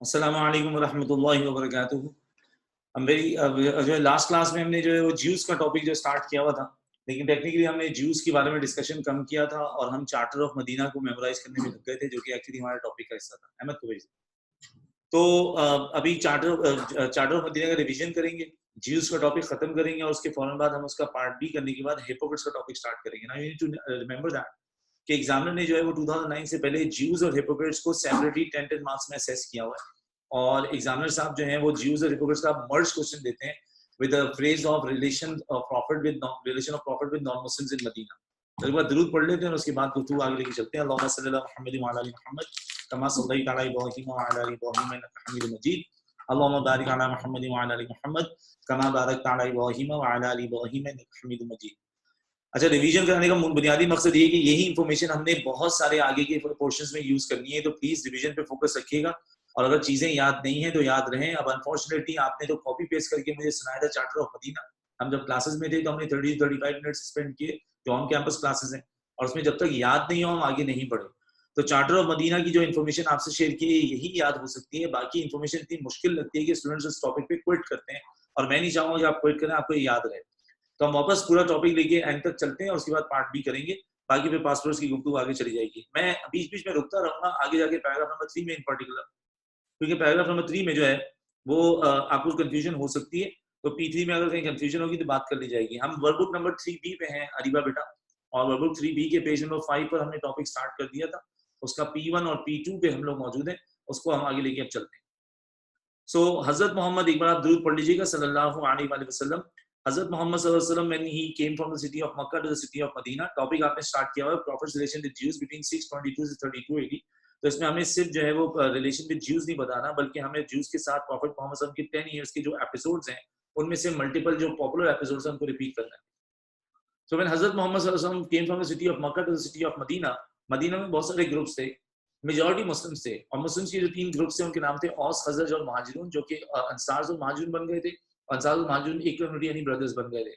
अस्सलामु अलैकुम वरहमतुल्लाहि वबरकातुहू। हम वेरी जो है लास्ट क्लास में हमने जो है वो ज्यूस का टॉपिक जो स्टार्ट किया हुआ था, लेकिन टेक्निकली हमने ज्यूस के बारे में डिस्कशन कम किया था और हम चार्टर ऑफ मदीना को मेमोराइज करने में लग गए थे, जो कि एक्चुअली हमारा टॉपिक का हिस्सा था। अहमद कुवैसी। तो अभी चार्टर ऑफ मदीना का रिवीजन करेंगे, ज्यूस का टॉपिक खत्म करेंगे और उसके फौरन बाद हम उसका पार्ट बी करने के बाद हिपोक्रेट्स का टॉपिक स्टार्ट करेंगे। Now you need to remember that कि एग्जामिनर ने जो है वो 2009 से पहले ज्यूज और हिपोक्रेट्स को सेपरेटली 10 मार्क्स में असेस किया हुआ है, और एग्जामिनर साहब जो हैं वो ज्यूज और हिपोक्रेट्स का मर्ज क्वेश्चन देते हैं with the phrase of relation of prophet with non Muslims in Medina. तो एक बार दुरूद पढ़ लेते हैं और उसके बाद गुफ्तगू आगे लेके चलते हैं। अल्लाहुम्मा सल्ली अला मुहम्मद व अला आलि मुहम्मद कमा सल्लैता अला इब्राहीम व अला आलि इब्राहीम इन्नका हमीदुम मजीद। अल्लाहुम्मा बारिक अला मुहम्मद व अला आलि मुहम्मद कमा बारकता अला इब्राहीम व अला आलि इब्राहीम इन्नका हमीदुम मजीद। अच्छा, रिवीजन कराने का बुनियादी मकसद ये है कि यही इंफॉर्मेशन हमने बहुत सारे आगे के पोर्शंस में यूज करनी है, तो प्लीज रिवीजन पे फोकस रखिएगा। और अगर चीजें याद नहीं है तो याद रहें। अब अनफॉर्चुनेटली आपने तो कॉपी पेस्ट करके मुझे सुनाया था चार्टर ऑफ मदीना। हम जब क्लासेस में थे तो हमने 30-35 मिनट्स स्पेंड किए जो ऑन कैंपस क्लासेस हैं, और उसमें जब तक याद नहीं हो हम आगे नहीं बढ़े। तो चार्टर ऑफ मदीना की जो इन्फॉर्मेशन आपसे शेयर की है यही याद हो सकती है, बाकी इन्फॉर्मेशन इतनी मुश्किल लगती है कि स्टूडेंट्स इस टॉपिक पे क्विट करते हैं, और मैं नहीं चाहूंगा कि आप क्विट करें, आपको याद रहे। तो हम वापस पूरा टॉपिक लेके एंड तक चलते हैं और उसके बाद पार्ट बी करेंगे। बाकी फिर पासवर्ड्स की गुफ्तगू आगे चली जाएगी। मैं बीच बीच में रुकता रहूंगा आगे जाके पैराग्राफ नंबर 3 में इन पर्टिकुलर, क्योंकि पैराग्राफ नंबर 3 में जो है वो आपको कंफ्यूजन हो सकती है। तो P3 में अगर कहीं कंफ्यूजन होगी तो बात कर ली जाएगी। हम वर्कबुक नंबर 3B पे हैं अरीबा बेटा, और वर्कबुक 3B के पेज नंबर 5 पर हमने टॉपिक स्टार्ट कर दिया था। उसका P1 और P2 पे हम लोग मौजूद हैं, उसको हम आगे लेके अब चलते हैं। सो हजरत मोहम्मद, एक बार आप दुरूद पढ़ लीजिएगा सल्लल्लाहु अलैहि वसल्लम। हजरत मोहम्मद सल्लल्लाहु अलैहि वसल्लम when he came from the city of Mecca to the city of Medina, topic आपने स्टार्ट किया हुआ है prophet's relation with Jews between 622 से 32 AD। तो इसमें हमें सिर्फ जो है वो रिलेशन विद ज्यूज नहीं बताना, बल्कि हमें ज्यूज के साथ प्रॉफिट मोहम्मद सल्लल्लाहु अलैहि वसल्लम के 10 इयर्स के जो एपिसोड्स हैं उनमें से मल्टीपल जो पॉपुलर एपिसोड्स हैं उनको रिपीट करना है। सो व्हेन हजरत मोहम्मद सल्लल्लाहु अलैहि वसल्लम came from the city of Mecca to the city of Medina, Medina में बहुत सारे ग्रुप्स थे, मेजॉरिटी मुस्लिम्स थे, और मुस्लिम्स के जो 3 ग्रुप्स थे उनके नाम थे औस, खजरज और महाजिरून, जो कि अंसार और महाजिरून बन गए थे। अंसार और महाजिरून एक कम्युनिटी यानी ब्रदर्स बन गए थे।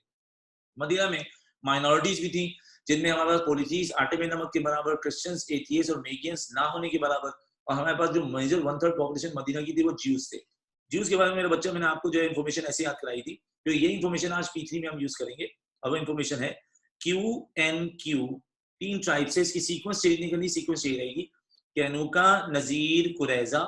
मदीना में माइनॉरिटीज भी थी, जिनमें हमारे पास पॉलिथीज आटे में नमक के बराबर, क्रिश्चियंस, एथियस्ट और मेगियंस ना होने के बराबर, और हमारे पास जो मेजर 1/3 पॉपुलेशन मदीना की थी वो ज्यूज थे। ज्यूज के बारे में मेरे बच्चा मैंने आपको जो है इन्फॉर्मेशन ऐसे याद कराई थी, तो ये इन्फॉर्मेशन आज P3 में हम यूज करेंगे। और वो इन्फॉर्मेशन है QNQ, 3 ट्राइब से। इसकी सीक्वेंस चेंज नहीं करनी, सीक्वेंस चेंज रहेगी। कैनुका, नजीर, कुरैजा।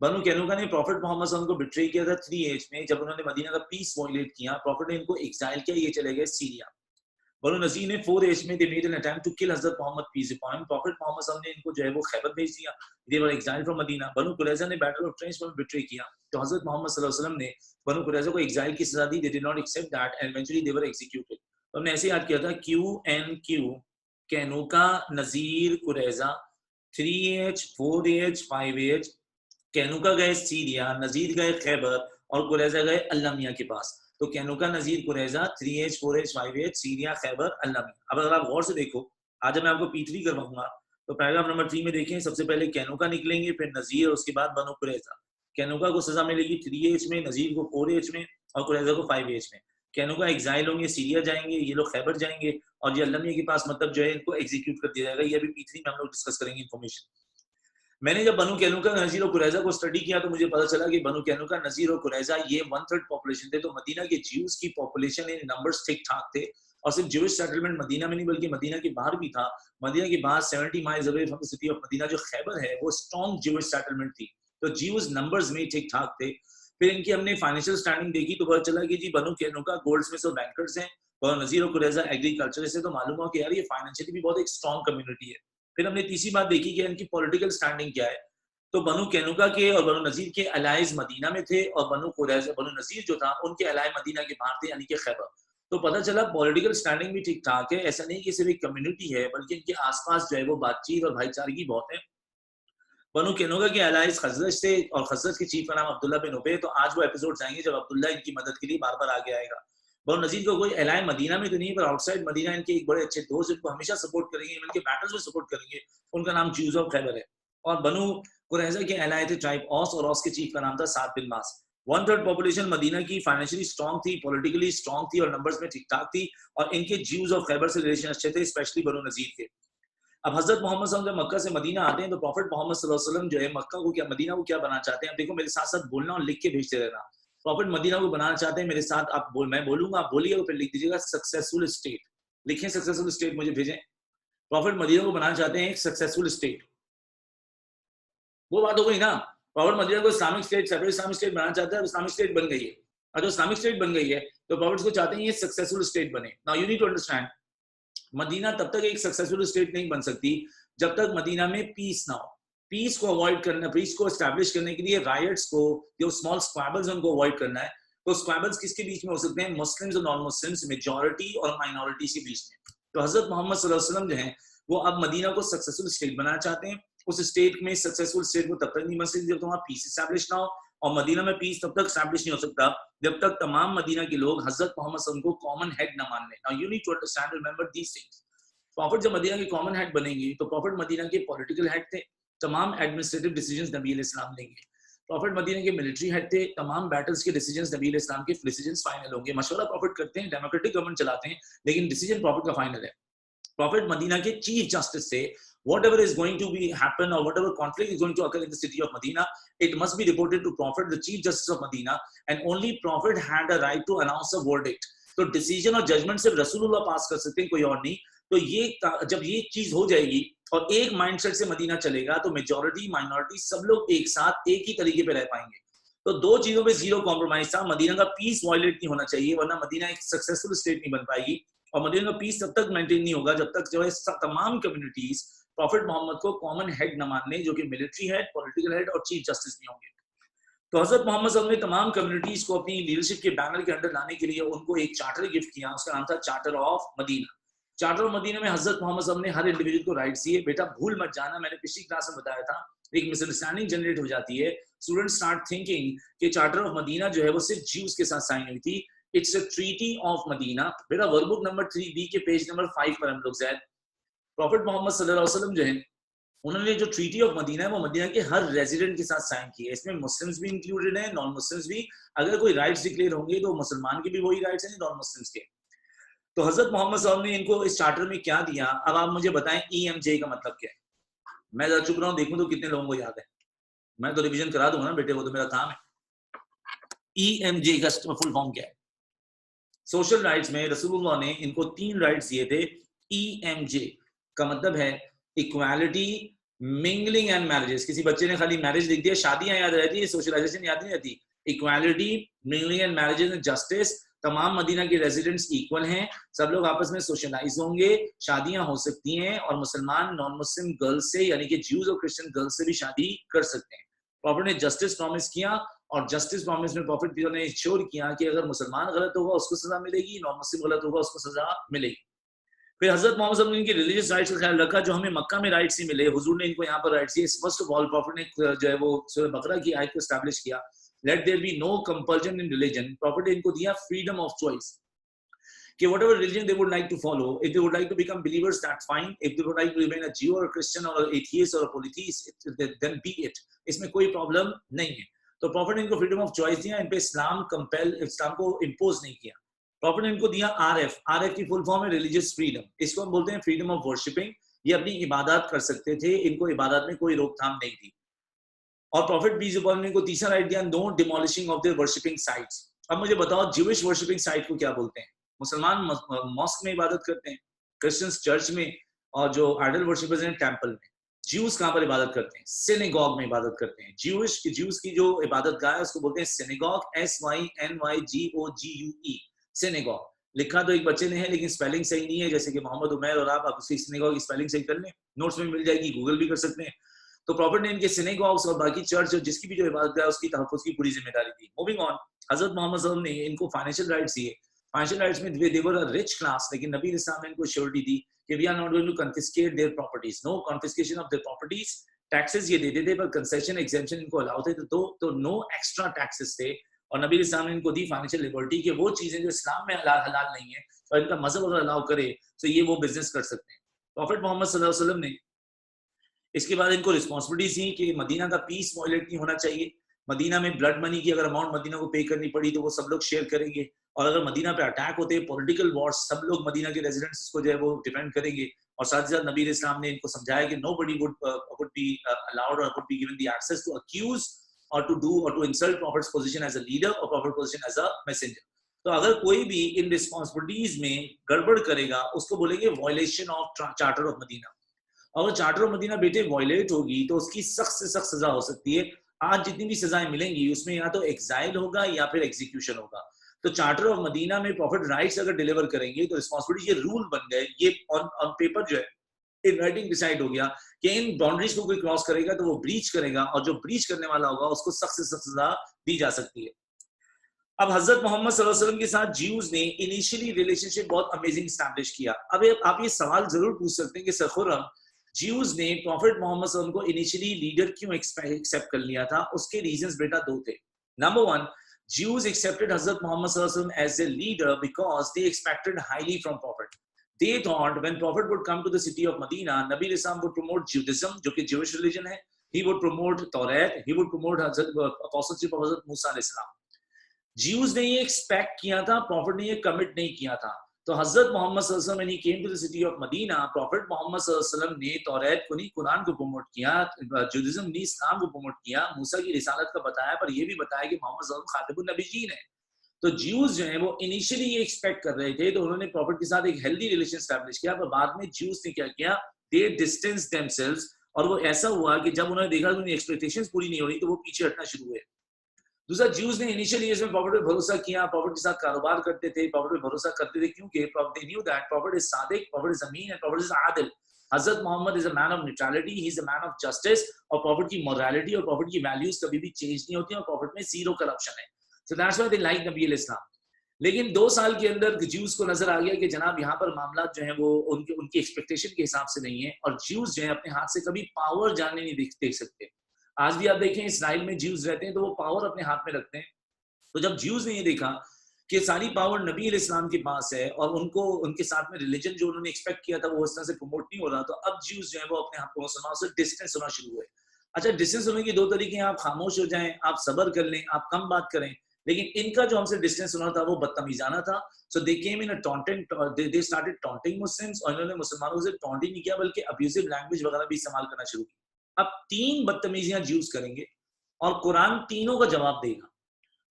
बनु कैनुका ने प्रॉफिट मोहम्मद सल्लल्लाहु अलैहि वसल्लम को बिट्रे किया था 3 एज में, जब उन्होंने मदीना का पीस वायलेट किया। प्रॉफिट ने इनको एग्जाइल किया, ये चले गए सीरिया। बनु नजीर ने 4 एज में they made an attempt to kill Hazrat Mohammad peace upon him. Prophet Mohammad सल्लल्लाहु अलैहि वसल्लम ने इनको जो है वो खैबर भेज दिया, दे वर एग्जाइल फ्रॉम मदीना। बनु कुरैजा ने बैटल ऑफ ट्रेंच में बिट्रे किया, तो हजरत मोहम्मद सल्लल्लाहु अलैहि वसल्लम ने बनु कुरैजा को एग्जाइल की सजा दी। They did not accept that and eventually they were executed. तो हमने ऐसे याद किया था QNQ, Qaynuqa, Nazir, Qurayza. 3H, 4H, 5H। कैनुका गए सीरिया, नजीर गए खैबर, और कुरैजा गए अल्लामिया के पास। तो कैनुका, Nazir, Qurayza, 3H, 4H, 5H, Syria, Khaybar, Allah miyan. अब अगर आप गौर से देखो, आज मैं आपको P3 करवाऊंगा, तो पैराग्राफ नंबर 3 में देखें, सबसे पहले कैनुका निकलेंगे, फिर नजीर, और उसके बाद बनु कुरैजा। कैनुका को सजा मिलेगी 3H में, नजीर को 4H में, और कुरैजा को 5H में। कैनुका एग्जाइल होंगे, सीरिया जाएंगे, ये लोग खैबर जाएंगे, और ये अल्लामिया के पास मतलब जो है इनको एग्जीक्यूट कर दिया जाएगा। ये भी P3 में हम लोग डिस्कस करेंगे इन्फॉर्मेशन। मैंने जब बनु कैनुका, नजीर और कुरैजा को स्टडी किया तो मुझे पता चला कि बनु कैनुका, नजीर और कुरैजा ये 1/3 पॉपुलेशन थे। तो मदीना के ज्यूज की पॉपुलेशन इन नंबर्स ठीक ठाक थे, और सिर्फ ज्यूइश सेटलमेंट मदीना में नहीं बल्कि मदीना के बाहर भी था। मदीना के बाहर 70 miles away from the city of Medina जो खैबर है वो स्ट्रॉन्ग ज्यूइश सेटलमेंट थी। तो ज्यूज नंबर्स में ठीक ठाक थे। फिर इनकी हमने फाइनेंशियल स्टैंडिंग देखी तो पता चला कि जी बनु कैनुका गोल्ड्समिथ्स और बैंकर्स हैं, और नजीर और कुरैजा एग्रीकल्चरिस्ट है। तो मालूम हुआ कि यार ये फाइनेंशियली भी बहुत एक स्ट्रॉन्ग कम्युनिटी है। फिर हमने तीसरी बात देखी कि इनकी पॉलिटिकल स्टैंडिंग क्या है। तो बनु कैनुका के और बनु नजीर के अलाइज मदीना में थे, और बनु कुरैजा, बनु नजीर जो था उनके अलाय मदीना के बाहर थे, यानी कि खैबर। तो पता चला पॉलिटिकल स्टैंडिंग भी ठीक ठाक है। ऐसा नहीं कि सिर्फ एक कम्युनिटी है, बल्कि इनके आसपास जो है वो बातचीत और भाईचारगी बहुत है। बनु कैनुका के अलाइज खजरज थे, और खजरज के चीफ का नाम अब्दुल्ला बिन उबे। तो आज वो एपिसोड आएंगे जब अब्दुल्ला इनकी मदद के लिए बार बार आगे आएगा। बनु नजीर को कोई अलाय मदीना में तो नहीं, पर आउटसाइड मदीना इनके एक बड़े अच्छे दोस्त इनको हमेशा सपोर्ट करेंगे, इनके बैटल्स में सपोर्ट करेंगे। उनका नाम ज्यूज ऑफ खैबर है। और बनु कुरैजा के अलाय थे ट्राइब औस, और औस के चीफ का नाम था साद बिन मास। 1/3 पॉपुलेशन मदीना की फाइनेंशियली स्ट्रॉन्ग थी, पॉलिटिकली स्ट्रॉन्ग थी, और नंबर्स में ठीक ठाक थी। और इनके ज्यूज ऑफ खैबर से रिलेशन अच्छे थे, स्पेशली बनु नजीर के। अब हजरत मोहम्मद सल्लल्लाहु अलैहि वसल्लम जब मक्का से मदीना आते हैं तो प्रॉफिट मोहम्मद सल्लल्लाहु अलैहि वसल्लम जो है मक्का को क्या, मदीना को क्या बनाना चाहते हैं? अब देखो मेरे साथ साथ बोलना और लिख के भेजते रहना। प्रॉफिट मदीना को बनाना चाहते हैं मेरे साथ, आप मैं बोलूंगा आप बोलिएगा, फिर लिख दीजिएगा सक्सेसफुल स्टेट, लिखें सक्सेसफुल स्टेट, मुझे भेजें। प्रॉफिट मदीना को बनाना चाहते हैं एक सक्सेसफुल स्टेट, वो बात हो गई ना। प्रॉफिट मदीना को Islamic state, separate Islamic state बनाना चाहता है, इस्लामिक स्टेट बन गई है। और जो इस्लामिक स्टेट बन गई है तो प्रॉफिट्स को चाहते हैं ये सक्सेसफुल स्टेट बने। Now you need to understand, Medina तब तक एक सक्सेसफुल स्टेट नहीं बन सकती जब तक मदीना में पीस ना हो। पीस को अवॉइड करना, पीस को एस्टैब्लिश करने के लिए राइट्स को, जो स्मॉल स्क्वैबल्स उनको अवॉइड करना है। तो स्क्वैबल्स किसके बीच में हो सकते हैं? मुस्लिम्स और नॉन मुस्लिम्स, मेजॉरिटी और माइनॉरिटी के बीच में। तो हजरत मोहम्मद सल्लल्लाहु अलैहि वसल्लम जो है वो अब मदीना को सक्सेसफुल स्टेट बनाना चाहते हैं। उस स्टेट में सक्सेसफुल स्टेट को तब तक नहीं बन सकती जब तक वहां पीस एस्टैब्लिश ना हो, और मदीना में पीस तब तक एस्टैब्लिश नहीं हो सकता जब तक तमाम मदीना के लोग हजरत मोहम्मद सल्लल्लाहु अलैहि वसल्लम को कॉमन हेड ना मान लें। Now you need to understand, remember these things. Prophet जब मदीना के कॉमन हेड बनेंगे तो प्रॉफिट मदीना के पॉलिटिकल हेड थे, तमाम एडमिनिस्ट्रेटिव डिसीजंस नबी अलैहिस्सलाम लेंगे। प्रॉफिट मदीना के मिलिट्री हेड थे, तमाम बैटल्स के डिसीजंस नबी अलैहिस्सलाम के डिसीजंस फाइनल होंगे। मशवरा प्रॉफिट करते हैं, डेमोक्रेटिक गवर्नमेंट चलाते हैं, लेकिन डिसीजन प्रॉफिट का फाइनल है। प्रॉफिट मदीना के चीफ जस्टिस से whatever is going to be happen or whatever conflict is going to occur in the city of Medina, it must be reported to Prophet, the chief justice of Medina, and only Prophet had a right to announce a verdict. तो decision और judgement सिर्फ रसूलुल्लाह पास कर सकते हैं, कोई और नहीं। तो ये जब ये चीज हो जाएगी और एक माइंडसेट से मदीना चलेगा तो मेजॉरिटी माइनॉरिटी सब लोग एक साथ एक ही तरीके पे रह पाएंगे। तो दो चीजों पे जीरो कॉम्प्रोमाइज था। मदीना का पीस वायलेट नहीं होना चाहिए, वरना मदीना एक सक्सेसफुल स्टेट नहीं बन पाएगी। और मदीना का पीस तब तक मेंटेन नहीं होगा जब तक जो है तमाम कम्युनिटीज प्रॉफिट मोहम्मद को कॉमन हेड न मान लें, जो कि मिलिट्री हेड, पॉलिटिकल हेड और चीफ जस्टिस नहीं होंगे। तो हजरत मोहम्मद सल्लल्लाहु अलैहि वसल्लम ने तमाम कम्युनिटीज को अपनी लीडरशिप के बैनर के अंडर लाने के लिए उनको एक चार्टर गिफ्ट किया, उसका नाम था charter of Medina. Charter of Medina में हजरत मोहम्मद सल्लल्लाहु अलैहि वसल्लम ने हर इंडिविजुअल को राइट्स दिए। बेटा भूल मत जाना, मैंने पिछली क्लास में बताया था, एक मिसअंडरस्टैंडिंग जनरेट हो जाती है। स्टूडेंट स्टार्ट थिंकिंग कि चार्टर ऑफ मदीना जो है वो सिर्फ ज्यूज के साथ साइन हुई थी। It's a treaty of Medina. बेटा वर्कबुक नंबर 3B के पेज नंबर 5 पर हम लोग ज़ैद प्रॉफिट मोहम्मद सल्लल्लाहु अलैहि वसल्लम जो है उन्होंने जो ट्रीटी ऑफ मदीना है वो मदीना के हर रेजिडेंट के साथ साइन की है। इसमें मुस्लिम्स भी इंक्लूडेड हैं, नॉन मुस्लिम्स भी। अगर कोई राइट्स डिक्लेयर होंगे तो मुसलमान के भी वही राइट्स हैं, नॉन मुस्लिम्स के। तो हजरत मोहम्मद सल्लल्लाहु अलैहि वसल्लम ने इनको इस चार्टर में क्या दिया? अब आप मुझे बताएं EMJ का मतलब क्या है? मैं जरा चुप रहा हूं, देखूं तो कितने लोगों को याद है। मैं तो रिवीजन करा दूंगा ना बेटे, वो तो मेरा काम है। EMJ का फुल फॉर्म क्या है? सोशल राइट्स में रसूलुल्लाह ने इनको 3 राइट्स दिए थे। EMJ का मतलब है इक्वालिटी, मिंगलिंग एंड मैरिजेस। किसी बच्चे ने खाली मैरिज लिख दिया, शादियां याद रहती है, सोशलाइजेशन याद नहीं रहती। Equality, mingling and marriages and justice. तमाम मदीना के रेजिडेंट्स इक्वल हैं, सब लोग आपस में सोशलाइज होंगे, शादियां हो सकती हैं, और मुसलमान नॉन मुस्लिम गर्ल्स से यानी कि ज्यूज और क्रिश्चियन गर्ल्स से भी शादी कर सकते हैं। प्रॉफिट ने जस्टिस प्रॉमिस किया, और जस्टिस प्रॉमिस में प्रॉफिट ने इंश्योर किया कि अगर मुसलमान गलत होगा उसको सजा मिलेगी, नॉन मुस्लिम गलत होगा उसको सजा मिलेगी। फिर हजरत मोहम्मद सल्लल्लाहु अलैहि वसल्लम ने इनकी रिलीजियस राइट्स का ख्याल रखा, जो हमें मक्का में राइट्स ही मिले, हुजूर ने इनको यहाँ पर राइट्स दिए। फर्स्ट ऑफ ऑल प्रॉफिट ने जो है वो सूरह बकरा की आयत को एस्टैब्लिश किया, let there be no compulsion in religion. Prophet ने इनको दिया फ्रीडम ऑफ चॉइस कि whatever religion they would like to follow, if they would like to become believers, that's fine. If they would like to remain a Jew or a Christian or an atheist or a polytheist, then be it. इसमें कोई problem नहीं है। तो profit ने इनको freedom of choice दिया, इन पे इस्लाम को इम्पोज नहीं किया। प्रॉफिट ने इनको दिया RF की फुल फॉर्म है रिलीजियस फ्रीडम। इसको हम बोलते हैं फ्रीडम ऑफ वर्शिपिंग। ये अपनी इबादत कर सकते थे, इनको इबादत में कोई रोकथाम नहीं थी। और प्रॉफिट भी जुबान ने इनको तीसरा राइट दिया, no demolishing of their worshipping sites. अब मुझे बताओ ज्यूइश वर्शिपिंग साइट को क्या बोलते हैं? मुसलमान मॉस्क में इबादत करते हैं, क्रिश्चियंस चर्च में, और जो आइडल वर्शिपर्स हैं टेंपल में। ज्यूज कहां पर इबादत करते हैं? सिनेगॉग में इबादत करते हैं। ज्यूज की जो इबादत गाह है उसको बोलते हैं सिनेगॉग, SYNYGOGUE, सिनेगॉग। लिखा तो एक बच्चे ने है लेकिन स्पेलिंग सही नहीं है, जैसे कि मोहम्मद उमैर, और आप उसकी सिनेगॉग की स्पेलिंग सही कर लें, नोट्स में मिल जाएगी, गूगल भी कर सकते हैं। तो प्रॉफिट ने इनके सिनेगॉग्स और बाकी चर्च और जिसकी भी जो इबादत गाह है उसकी तहफ्फुज़ की पूरी जिम्मेदारी दी। मूविंग ऑन, हजरत मोहम्मद सल्लल्लाहु अलैहि वसल्लम ने इनको फाइनेंशियल राइट्स दिए। फाइनेंशियल राइट्स में दे वर अ रिच क्लास, लेकिन नबी इस्लाम ने इनको श्योरिटी दी कि we are not going to confiscate their properties, no confiscation of their properties. Taxes ये देते थे पर कंसेशन एग्जेम्पशन इनको अलाउ थे, तो नो एक्स्ट्रा टैक्सेस थे। और नबी इस्लाम ने इनको दी फाइनेंशियल लिबर्टी कि वो चीजें जो इस्लाम में हलाल नहीं है और इनका मजहब अगर अलाउ करे तो ये वो बिजनेस कर सकते हैं। प्रॉफिट मोहम्मद सल्लल्लाहु अलैहि वसल्लम ने इसके बाद इनको रिस्पॉन्सिबिलिटीज दी कि मदीना का पीस वायलेट नहीं होना चाहिए। मदीना में ब्लड मनी की अगर अमाउंट मदीना को पे करनी पड़ी तो वो सब लोग शेयर करेंगे, और अगर मदीना पे अटैक होते हैं, पॉलिटिकल वॉर, सब लोग मदीना के रेजिडेंट्स को जो है वो डिफेंड करेंगे, और साथ ही साथ नबी इस्लाम ने इनको समझाया कि nobody would be allowed or would be given the access to accuse or to do or to insult Prophet's position as a leader or Prophet's position as a messenger. तो अगर कोई भी इन रिस्पॉन्सिबिलिटीज में गड़बड़ करेगा उसको बोलेंगे violation of charter of Medina. अगर चार्टर ऑफ मदीना बेटे वायलेट होगी तो उसकी सख्त से सख्त सजा हो सकती है। आज जितनी भी सजाएं मिलेंगी उसमें या तो एक्साइल होगा या फिर एग्जीक्यूशन होगा। तो चार्टर ऑफ मदीना में प्रॉफिट राइट्स अगर डिलीवर करेंगे तो रिस्पॉन्सिबिलिटी, ये रूल बन गए, ये ऑन पेपर जो है इन राइटिंग डिसाइड हो गया कि इन बाउंड्रीज को कोई क्रॉस करेगा तो वो ब्रीच करेगा, और जो ब्रीच करने वाला होगा उसको सख्त से सख्त सजा दी जा सकती है। अब हजरत मोहम्मद सल्लल्लाहु अलैहि वसल्लम के साथ ज्यूज ने इनिशियली रिलेशनशिप बहुत अमेजिंग एस्टैब्लिश किया। अब आप ये सवाल जरूर पूछ सकते हैं कि सर खुर्रम, ज्यूज ने प्रॉफिट मोहम्मद सल्लल्लाहु अलैहि वसल्लम को इनिशियली लीडर क्यों एक्सेप्ट कर लिया था? उसके रीजंस बेटा दो थे। Number one, Jews accepted Hazrat Muhammad sallallahu alaihi wasallam as a leader because they expected highly from Prophet. They thought when Prophet would come to the city of Medina, Nabi Islam would promote Judaism, जो कि Jewish religion है. He would promote Taurat. He would promote apostleship of Hazrat Musa alayhi salam. Jews ने ये expect किया था, Prophet ने ये commit नहीं किया था। तो हजरत मोहम्मद सल्लल्लाहु अलैहि वसल्लम when he came to the city of Medina, Prophet Mohammad सल्लल्लाहु अलैहि वसल्लम ने तौरात को नहीं, कुरान को प्रमोट किया, जुडाइज्म नहीं, इस्लाम को प्रमोट किया, मूसा की रिसालत का बताया, पर ये भी बताया कि मोहम्मद सल्लल्लाहु अलैहि वसल्लम खातिबुन नबीयीन है। तो ज्यूज जो है वो इनिशियली ये एक्सपेक्ट कर रहे थे, तो उन्होंने प्रॉफिट के साथ एक हेल्दी रिलेशन एस्टैब्लिश किया, पर बाद में ज्यूज ने क्या किया, दे डिस्टेंस देमसेल्व्स, और वो ऐसा हुआ कि जब उन्होंने देखा कि उनकी एक्सपेक्टेशंस पूरी नहीं हो रही तो वो पीछे हटना शुरू हुए। दूसरा, ज्यूज ने इनिशियली इसमें प्रॉफिट पे भरोसा किया, प्रॉफिट के साथ कारोबार करते थे, प्रॉफिट पे भरोसा करते थे, क्योंकि they knew that prophet is सादिक, प्रॉफिट इज अमीन एंड प्रॉफिट इज आदिल। Hazrat Mohammad is a man of neutrality, he is a man of justice, और प्रॉफिट की मोरालिटी और प्रॉफिट की वैल्यूज कभी भी चेंज नहीं होती, और प्रॉफिट में जीरो करप्शन है। So that's why they like नबी इस्लाम। लेकिन 2 साल के अंदर ज्यूज को नजर आ गया कि जनाब यहाँ पर मामला जो है वो उनकी एक्सपेक्टेशन के हिसाब से नहीं है, और ज्यूज जो है अपने हाथ से कभी पावर जाने नहीं देख सकते। आज भी आप देखें इसराइल में ज्यूज रहते हैं तो वो पावर अपने हाथ में रखते हैं। तो जब ज्यूज ने ये देखा कि सारी पावर नबी इस्लाम के पास है और उनको उनके साथ में रिलीजन जो उन्होंने एक्सपेक्ट किया था वो इस तरह से प्रमोट नहीं हो रहा, तो अब ज्यूज जो है वो अपने आप को मुसलमानों से डिस्टेंस होना शुरू हुए। अच्छा, डिस्टेंस होने की 2 तरीके हैं, आप खामोश हो जाएं, आप सब्र कर लें, आप कम बात करें, लेकिन इनका जो हमसे डिस्टेंस होना था वो बदतमीजाना था। So they came in a taunting, they started taunting Muslims, और इन्होंने मुसलमानों से टॉन्ट ही नहीं किया बल्कि अब्यूसिव लैंग्वेज वगैरह भी इस्तेमाल करना शुरू किया। अब 3 बदतमीजियां ज्यूज करेंगे और कुरान तीनों का जवाब देगा।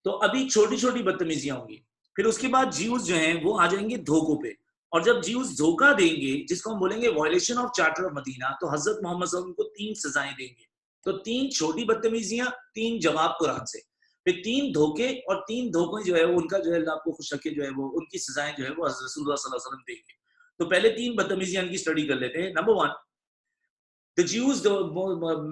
तो अभी छोटी छोटी बदतमीजियां होंगी, फिर उसके बाद ज्यूज जो हैं वो आ जाएंगे धोखों पे, और जब ज्यूज धोखा देंगे जिसको हम बोलेंगे violation of charter of Medina, तो हजरत मोहम्मद सल्लल्लाहु अलैहि वसल्लम को 3 सजाएं देंगे। तो 3 छोटी बदतमीजियां, 3 जवाब कुरान से, फिर 3 धोखे, और 3 धोखे जो है वो उनका जो है अल्लाह आपको खुश रखे जो है वो उनकी सजाएं जो है वो हजरत रसूलुल्लाह सल्लल्लाहु अलैहि वसल्लम देंगे। तो पहले 3 बदतमीजियां इनकी स्टडी कर लेते हैं। Number 1, the Jews,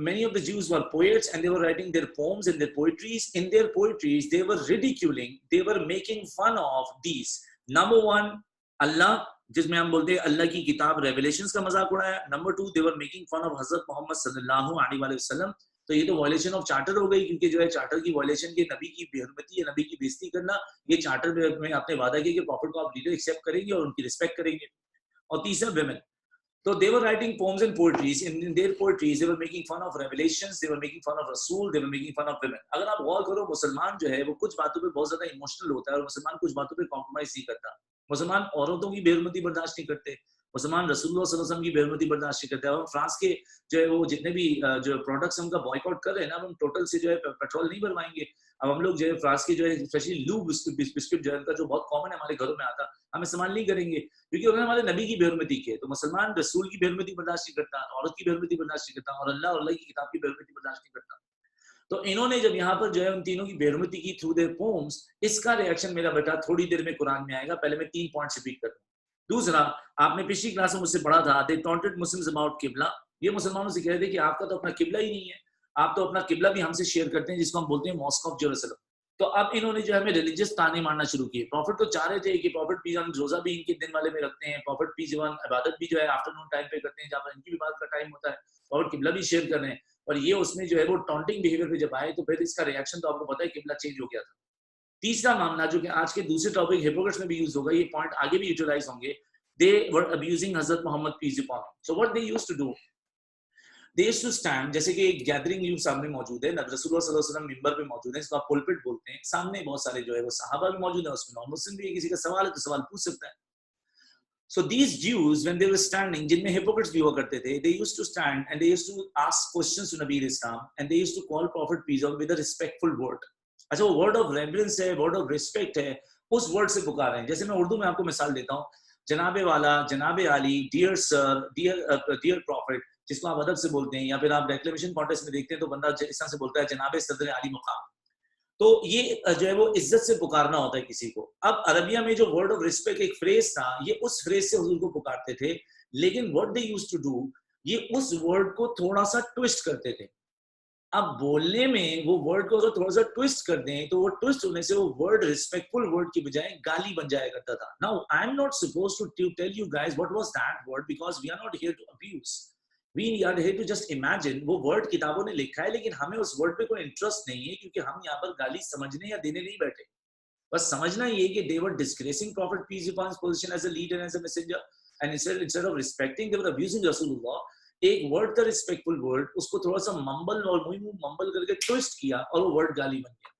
many of the Jews were poets, and they were writing their poems and their poetries. In their poetries, they were ridiculing, they were making fun of these. Number 1, Allah, जिसमें हम बोलते हैं अल्लाह की किताब revelations का मजाक उड़ाया। Number 2, they were making fun of Hazrat Muhammad सल्लल्लाहु अलैहि वसल्लम। तो ये तो वायलेशन ऑफ चार्टर हो गई, क्योंकि जो है चार्टर की वायलेशन के नबी की बेहरमती या नबी की बेइज्जती करना, ये चार्टर में आपने वादा किया कि प्रॉफिट को आप लीडर एक्सेप्ट करेंगे और उनकी रिस्पेक्ट करेंगे। और तीसरा, women. So they were writing poems and poetries. In their poetries, they were making fun of revelations, they were making fun of Rasul, they were making fun of women. अगर आप गौर करो, मुसलमान जो है वो कुछ बातों पे बहुत ज्यादा इमोशनल होता है, और मुसलमान कुछ बातों पे कॉम्प्रोमाइज नहीं करता। मुसलमान औरतों की बेहरमती बर्दाश्त नहीं करते, मुसलमान रसूलुल्लाह सल्लल्लाहु अलैहि वसल्लम की बेहरमती बर्दाश्त नहीं करते। और फ्रांस के जो है वो जितने भी जो प्रोडक्ट्स उनका बॉयकॉट कर रहे हैं ना, हम टोटल से जो है पेट्रोल नहीं भरवाएंगे। अब हम लोग जो है फ्रांस के जो है स्पेशली लू बिस्किट जो है उनका जो बहुत कॉमन है हमारे घरों में आता, हम इस्तेमाल नहीं करेंगे, क्योंकि उन्होंने हमारे नबी की बेहरमती की है। तो मुसलमान रसूल की बेहरमती बर्दाश्त नहीं करता, औरत की बेहरमती बर्दाश्त नहीं करता, और अल्लाह और अल्लाह की किताब की बेहरमती बर्दाश्त नहीं करता। तो इन्होंने जब यहाँ पर जो है उन तीनों की बेहरमती की थ्रू देयर पोम्स, इसका रिएक्शन मेरा बेटा थोड़ी देर में कुरान में आएगा। पहले मैं 3 पॉइंट्स रिपीट करता हूँ। दूसरा, आपने पिछली क्लास में मुझसे पढ़ा था, दे टॉन्टेड मुस्लिम्स अबाउट किबला। ये मुसलमानों से कह रहे थे कि आपका तो अपना किबला ही नहीं है, आप तो अपना किबला भी हमसे शेयर करते हैं, जिसको हम बोलते हैं मॉस्क ऑफ जेरूसलम। तो अब इन्होंने जो है हमें रिलीजियस ताने मारना शुरू किए। प्रॉफिट तो चाह रहे थे कि प्रॉफिट भी रोजा भी इनके दिन वाले में रखते हैं, प्रॉफिट भी जवान इबादत भी जो है आफ्टरनून टाइम पे करते हैं, जहाँ पर इनकी भी इबादत का टाइम होता है, और किबला भी शेयर कर रहे हैं। और ये उसमें जो है वो टॉन्टिंग बिहेवियर पे जब आए तो फिर इसका रिएक्शन तो आपको पता है, किबला चेंज हो गया था। तीसरा मामला जो कि आज के दूसरे टॉपिक हिपोक्रेट्स में भी यूज होगा, ये पॉइंट आगे भी यूटिलाइज होंगे। They were abusing Hazrat Muhammad peace upon him. So what they used to do, they used to stand, जैसे कि एक गैदरिंग यूं सामने मौजूद है, नबी रसूलुल्लाह सल्लल्लाहु अलैहि वसल्लम मिंबर पे मौजूद है, इसको आप पुलपिट बोलते हैं, सामने बहुत सारे जो है वो सहाबा भी मौजूद है, उसमें नॉन मुस्लिम भी है, किसी का सवाल है तो सवाल पूछ सकता है। So these Jews, when they were standing, जिनमें hypocrites भी हुआ करते थे, they used to stand and they used to ask questions to Nabi Islam, and they used to call Prophet peace on with a respectful word. अच्छा, वो word of reverence है, word of respect है, उस word से पुकार रहे हैं. जैसे मैं उर्दू में आपको मिसाल देता हूँ, जनाबे वाला, जनाबे आली, dear sir, dear prophet, जिसको आप अदब से बोलते हैं, या फिर आप डेक्लेमेशन कॉन्टेस्ट में देखते हैं तो बंदा इस तरह से बोलता है, जनाबे सदर आली मुकाम. तो ये जो है वो इज्जत से पुकारना होता है किसी को. अब अरबिया में जो वर्ड ऑफ रिस्पेक्ट एक फ्रेज था, ये उस फ्रेज से हुजूर को पुकारते थे, लेकिन what they used to do, ये उस वर्ड को थोड़ा सा ट्विस्ट करते थे. अब बोलने में वो वर्ड को अगर थोड़ा सा ट्विस्ट कर दें तो वो ट्विस्ट होने से वो वर्ड रिस्पेक्टफुल वर्ड की बजाय गाली बन जाया करता था. Now I am not supposed to tell you guys what was that word, because we are not here to abuse, We are here to just imagine. वो वर्ड किताबों ने लिखा है, लेकिन हमें उस वर्ड पे कोई इंटरेस्ट नहीं है, क्योंकि हम यहाँ पर गाली समझने या देने नहीं बैठे. बस समझना ये कि they were disgracing Prophet peace be upon his position as a leader and as a messenger, and instead of respecting, they were abusing Rasulullah. एक वर्ड था रिस्पेक्टफुल वर्ड, उसको थोड़ा सा मम्बल और मुंह मम्बल करके ट्विस्ट किया और वो वर्ड गाली बन गया.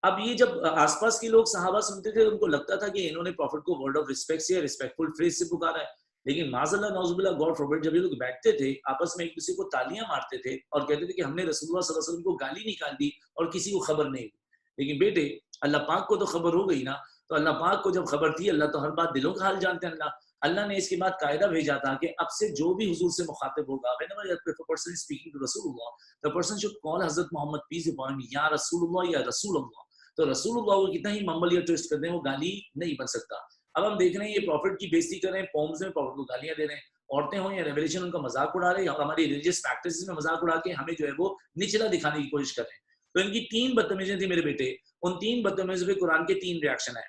अब ये जब आसपास के लोग सहाबा सुनते थे, उनको लगता था कि इन्होंने प्रॉफिट को वर्ड ऑफ रिस्पेक्ट से, रिस्पेक्टफुल फ्रेज से पुकारा है. लेकिन माज़अल्लाह नौजुबिल्ला, गॉड फॉरबिड, जब ये लोग बैठते थे आपस में एक दूसरे को तालियां मारते थे और कहते थे कि हमने रसूलुल्लाह सल्लल्लाहु अलैहि वसल्लम को गाली निकाल दी और किसी को खबर नहीं हुई. लेकिन बेटे, अल्लाह पाक को तो खबर हो गई ना. तो अल्लाह पाक को जब खबर थी, अल्लाह तो हर बात दिलों का हाल जानते हैं. अल्लाह ने इसके बाद कायदा भेजा था कि अब से जो भी हुजूर से मुखातिब होगा, whenever a person is speaking to Rasulullah, the person should call Hazrat Muhammad peace be upon him या रसूलुल्लाह या रसूलुल्लाह. तो रसूलुल्लाह को कितना ही मम्बल या ट्विस्ट कर दें, वो गाली नहीं बन सकता. अब हम देख रहे हैं ये प्रॉफिट की बेइज्जती कर रहे हैं, पोम्स में प्रॉफिट को गालियां दे रहे हैं. औरतें हो या रेवलेशन, उनका मजाक उड़ा रहे हैं, और हमारी रिलीजियस प्रैक्टिसेस में मजाक उड़ा के हमें जो है वो निचला दिखाने की कोशिश कर रहे हैं. तो इनकी 3 बदतमीजियां थी मेरे बेटे. उन 3 बदतमीजियों पे कुरान के 3 रिएक्शन आए.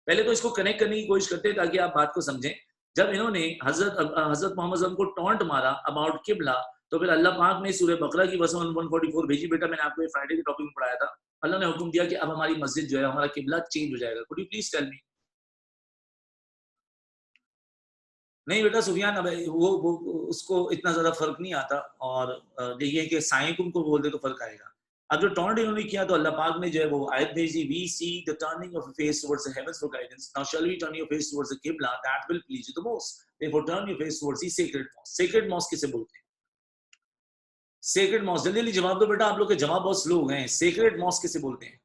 पहले तो इसको कनेक्ट करने की कोशिश करते हैं ताकि आप बात को समझें. जब इन्होंने हजरत मोहम्मद को टॉन्ट मारा अबाउट किबला, तो फिर अल्लाह पाक ने सूरह बकरा की वर्स 144 भेजी. बेटा, मैंने आपको ये फ्राइडे के टॉपिक में पढ़ाया था. अल्लाह ने हुक्म दिया कि अब हमारी मस्जिद जो है, हमारा किबला चेंज हो जाएगा. Could you please tell me? नहीं बेटा सुफियान, अब वो उसको इतना ज्यादा फर्क नहीं आता, और देखिए कि साइकुम को बोल दे तो फर्क आएगा. अब जो टॉन्ट इन्होंने किया तो अल्लाह पाक ने जो है वो आयत भेजी, we see the turning of face towards the heavens for guidance, now shall we turn your face towards the किबला that will please you the most, therefore turn your face towards the sacred mosque. Sacred mosque किसे बोलते हैं? Sacred mask, जल्दी जल्दी जवाब दो बेटा, आप लोग के जवाब बहुत स्लो हो गए हैं. सेक्रेड मॉस्क किसे बोलते हैं?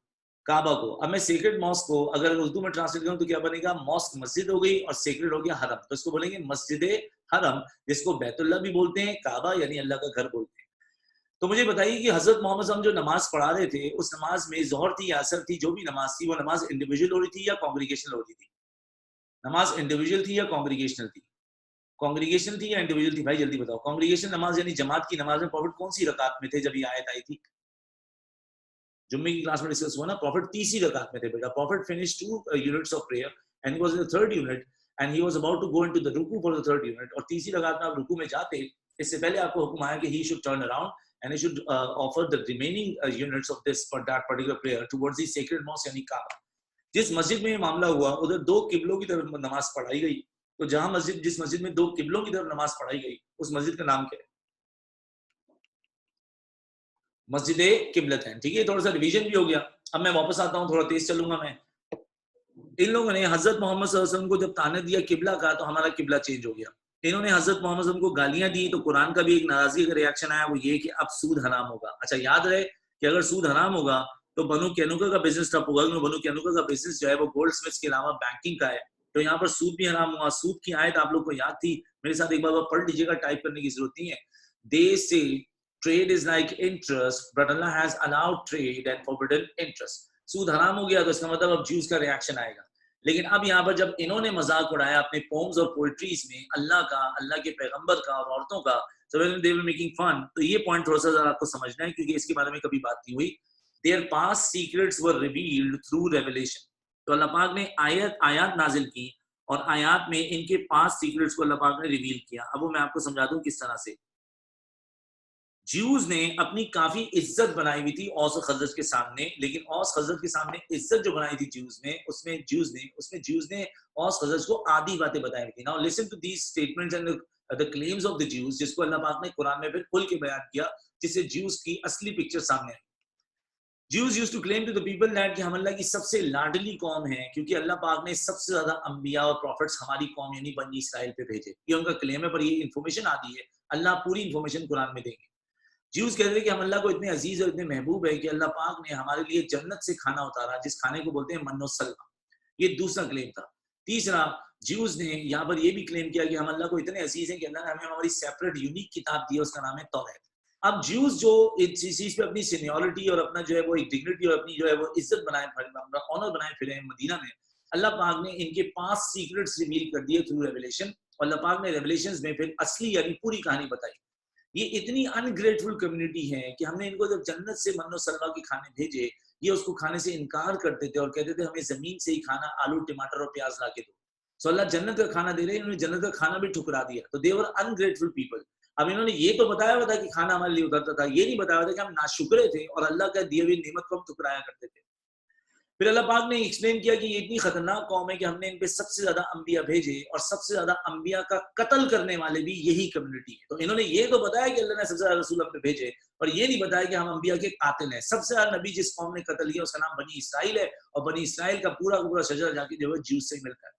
काबा को. अब मैं सेक्रेड मॉस्क को अगर उर्दू में ट्रांसलेट करूं तो क्या बनेगा? मॉस्क मस्जिद हो गई और सेक्रेड हो गया हरम. तो इसको बोलेंगे मस्जिद हरम, जिसको बैतुल्ला भी बोलते हैं, काबा यानी अल्लाह का घर बोलते हैं. तो मुझे बताइए कि हजरत मोहम्मद सल्लल्लाहु अलैहि वसल्लम जो नमाज पढ़ा रहे थे, उस नमाज में जोहर थी या असर थी, जो भी नमाज थी, वो नमाज इंडिविजुअल हो रही थी या कॉन्ग्रीगेशनल हो रही थी? नमाज इंडिविजुअल थी या कॉन्ग्रीगेशनल थी? कॉन्ग्रीगेशनल थी या इंडिविजुअल थी? भाई जल्दी बताओ. कॉन्ग्रीगेशन नमाज यानी जमात की नमाज में प्रॉफिट कौन सी रकात में थे जब ये आयत आई थी? जुम्मे की क्लास में डिस्कस हुआ ना, प्रॉफिट तीसरी रकात में थे बेटा. Prophet finish 2 units of prayer and he was in the 3rd unit and he was about to go into the रुकू फॉर द 3rd यूनिट. और तीसरी रकात में आप रुकू में जाते, इससे पहले आपको हुक्म आया कि he should turn around and he should offer the remaining units of this for that particular prayer towards the sacred mosque यानी काबा. जिस मस्जिद में ये मामला हुआ उधर 2 किबलों की तरफ नमाज पढ़ाई गई. तो जहां मस्जिद, जिस मस्जिद में 2 किबलों की तरफ नमाज पढ़ाई गई, उस मस्जिद का नाम क्या है? मस्जिद किबलत है. ठीक है, थोड़ा सा रिवीजन भी हो गया. अब मैं वापस आता हूँ, थोड़ा तेज चलूंगा मैं. इन लोगों ने हजरत मोहम्मद सल्लल्लाहु अलैहि वसल्लम को जब ताने दिया किबला का, तो हमारा किबला चेंज हो गया. इन्होंने हजरत मोहम्मद सल्लल्लाहु अलैहि वसल्लम को गालियां दी, तो कुरान का भी एक नाराजगी का रिएक्शन आया, वो ये कि अब सूद हराम होगा. अच्छा, याद रहे कि अगर सूद हराम होगा तो बनु कैनुका का बिजनेस ठप होगा, क्योंकि बनु कैनुका का बिजनेस जो है वो गोल्ड स्मिथ्स के अलावा बैंकिंग का है. तो यहाँ पर सूद भी हराम हुआ. सूद की आयत आप लोग को याद थी, मेरे साथ एक बार पढ़ लीजिएगा, टाइप करने की जरूरत नहीं है. They say trade is like interest but Allah has allowed trade and forbidden interest. सूद हराम हो गया तो इसका मतलब अब ज्यूज का रिएक्शन आएगा. लेकिन अब यहाँ पर जब इन्होंने मजाक उड़ाया अपने पोम्स और पोएट्रीज में अल्लाह का, अल्लाह के पैगंबर का और औरतों का, so when they were making fun, तो ये पॉइंट थोड़ा सा जरा आपको समझना है, क्योंकि इसके बारे में कभी बात नहीं हुई. Their past secrets were revealed through revelation. तो अल्लाह पाक ने आयात नाजिल की और आयात में इनके पास्ट सीक्रेट्स को अल्लाह पाक ने रिवील किया. अब वो मैं आपको समझा दूं किस तरह से. ज्यूज ने अपनी काफी इज्जत बनाई हुई थी औस और खजरज के सामने, लेकिन औस खजरज के सामने इज्जत जो बनाई थी ज्यूज ने, उसमें ज्यूज ने औस खजरज को आधी बातें बताई हुई थी. Now listen to these statements and the claims of the Jews, जिसको अल्लाह पाक ने कुरान में फिर खुल के बयान किया, जिससे ज्यूज की असली पिक्चर सामने आई. Jews used to claim to the people that कि हम अल्लाह की सबसे लाडली कौम है क्योंकि अल्लाह पाक ने सबसे ज्यादा अंबिया और प्रॉफिट्स हमारी कौम यानी बनी इसराइल पे भेजे। ये उनका क्लेम है, पर ये इन्फॉर्मेशन आती है, अल्लाह पूरी इन्फॉर्मेशन कुरान में देंगे। ज्यूज कहते हैं कि हम अल्लाह को इतने अजीज और इतने महबूब है कि अल्लाह पाक ने हमारे लिए जन्नत से खाना उतारा, जिस खाने को बोलते हैं मन्नो सल्वा। ये दूसरा क्लेम था। तीसरा, ज्यूज ने यहाँ पर ये भी क्लेम किया कि हम अल्लाह को इतने अजीज हैं कि अल्लाह ने हमें हमारी सेपरेट यूनिक किताब दी है, उसका नाम है तौरात। अब ज्यूज जो इस चीज पे अपनी सीनियोरिटी और अपना जो है वो एक डिग्निटी और अपनी जो है वो इज्जत बनाए, ऑनर बनाए फिरे हैं मदीना में, अल्लाह पाक ने इनके 5 सीक्रेट्स रिवील कर दिए थ्रू रेवलेशन, और अल्लाह पाक ने रेवलेशंस में फिर असली यानी पूरी कहानी बताई। ये इतनी अनग्रेटफुल कम्युनिटी है कि हमने इनको जब जन्नत से मन्नो सलवा के खाने भेजे, ये उसको खाने से इनकार करते थे और कहते थे हमें जमीन से ही खाना, आलू टमाटर और प्याज ला के दो। सो अल्लाह जन्नत का खाना दे रहे हैं, इन्होंने जन्नत का खाना भी ठुकरा दिया। तो दे वर अनग्रेटफुल पीपल। अब इन्होंने ये तो बताया हुआ था कि खाना हमारे लिए उतरता था, ये नहीं बताया था कि हम नाशुक्रे थे और अल्लाह का दिए हुई नेमत को हम ठुकराया करते थे। फिर अल्लाह पाक ने एक्सप्लेन किया कि ये इतनी खतरनाक कौम है कि हमने इन पे सबसे ज्यादा अंबिया भेजे और सबसे ज्यादा अंबिया का कत्ल करने वाले भी यही कम्युनिटी है। तो इन्होंने ये तो बताया कि अल्लाह ने सबसे ज्यादा रसूल हम पे भेजे, और ये नहीं बताया कि हम अंबिया के कातिल हैं। सबसे ज्यादा नबी जिस कौम ने कत्ल किया उसका नाम बनी इसराइल है, और बनी इसराइल का पूरा पूरा शजरा जाके जो है ज्यूस से मिलता है।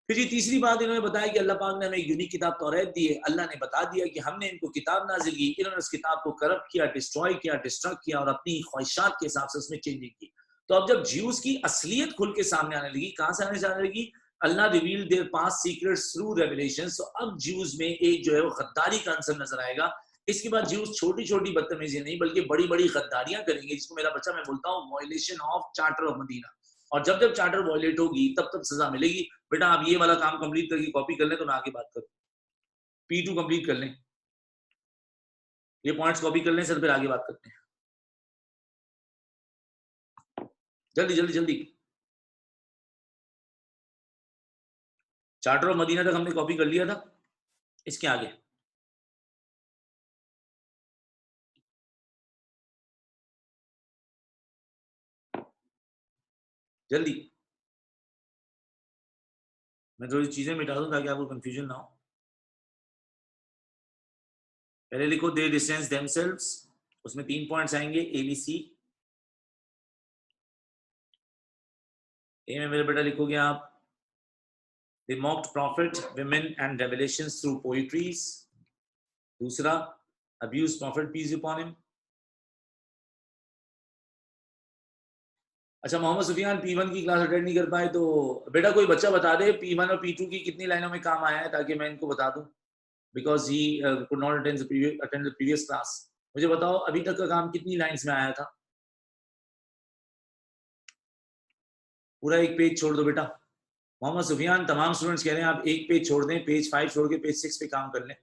फिर ये तीसरी बात इन्होंने बताया कि अल्लाह पाक ने हमें एक यूनिक किताब तौरात दी है। अल्लाह ने बता दिया कि हमने इनको किताब नाजिल की, इन्होंने उस किताब को करप्ट किया, डिस्ट्रॉय किया, डिस्ट्रक्ट किया और अपनी ख्वाहिशात के हिसाब से उसमें चेंजिंग की। तो अब जब ज्यूज की असलियत खुल के सामने आने लगी, कहां से आने लगी? Allah revealed their 5 secrets through revelations. तो अब ज्यूज में एक जो है वो गद्दारी का आंसर नजर आएगा। इसके बाद ज्यूज छोटी छोटी बदतमीजी नहीं बल्कि बड़ी बड़ी गद्दारियां करेंगे, जिसको मेरा बच्चा मैं बोलता हूँ violation of charter of Medina. और जब जब चार्टर वायलेट होगी तब तब सजा मिलेगी। बेटा आप ये वाला काम कंप्लीट करके कॉपी कर लें तो मैं आगे बात करूं। P2 कंप्लीट कर लें, ये पॉइंट्स कॉपी कर लें सर, फिर आगे बात करते हैं। जल्दी जल्दी जल्दी। चार्टर ऑफ मदीना तक हमने कॉपी कर लिया था, इसके आगे जल्दी। मैं थोड़ी चीजें मिटा दूं ताकि आपको कंफ्यूजन ना हो। पहले लिखो दे डिस्टेंस देमसेल्व्स, उसमें 3 पॉइंट्स आएंगे ABC। ए में मेरे बेटा लिखोगे आप they mocked prophet women and revelations through poetries. दूसरा, abuse prophet peace upon him. अच्छा, मोहम्मद सुफियान P1 की क्लास अटेंड नहीं कर पाए, तो बेटा कोई बच्चा बता दे P1 और P2 की कितनी लाइनों में काम आया है ताकि मैं इनको बता दूं, because he could not attend the previous class. मुझे बताओ अभी तक का काम कितनी लाइंस में आया था? पूरा एक पेज छोड़ दो बेटा। मोहम्मद सुफियान, तमाम स्टूडेंट्स कह रहे हैं आप एक पेज छोड़ दें, पेज 5 छोड़ के पेज 6 पे काम कर लें,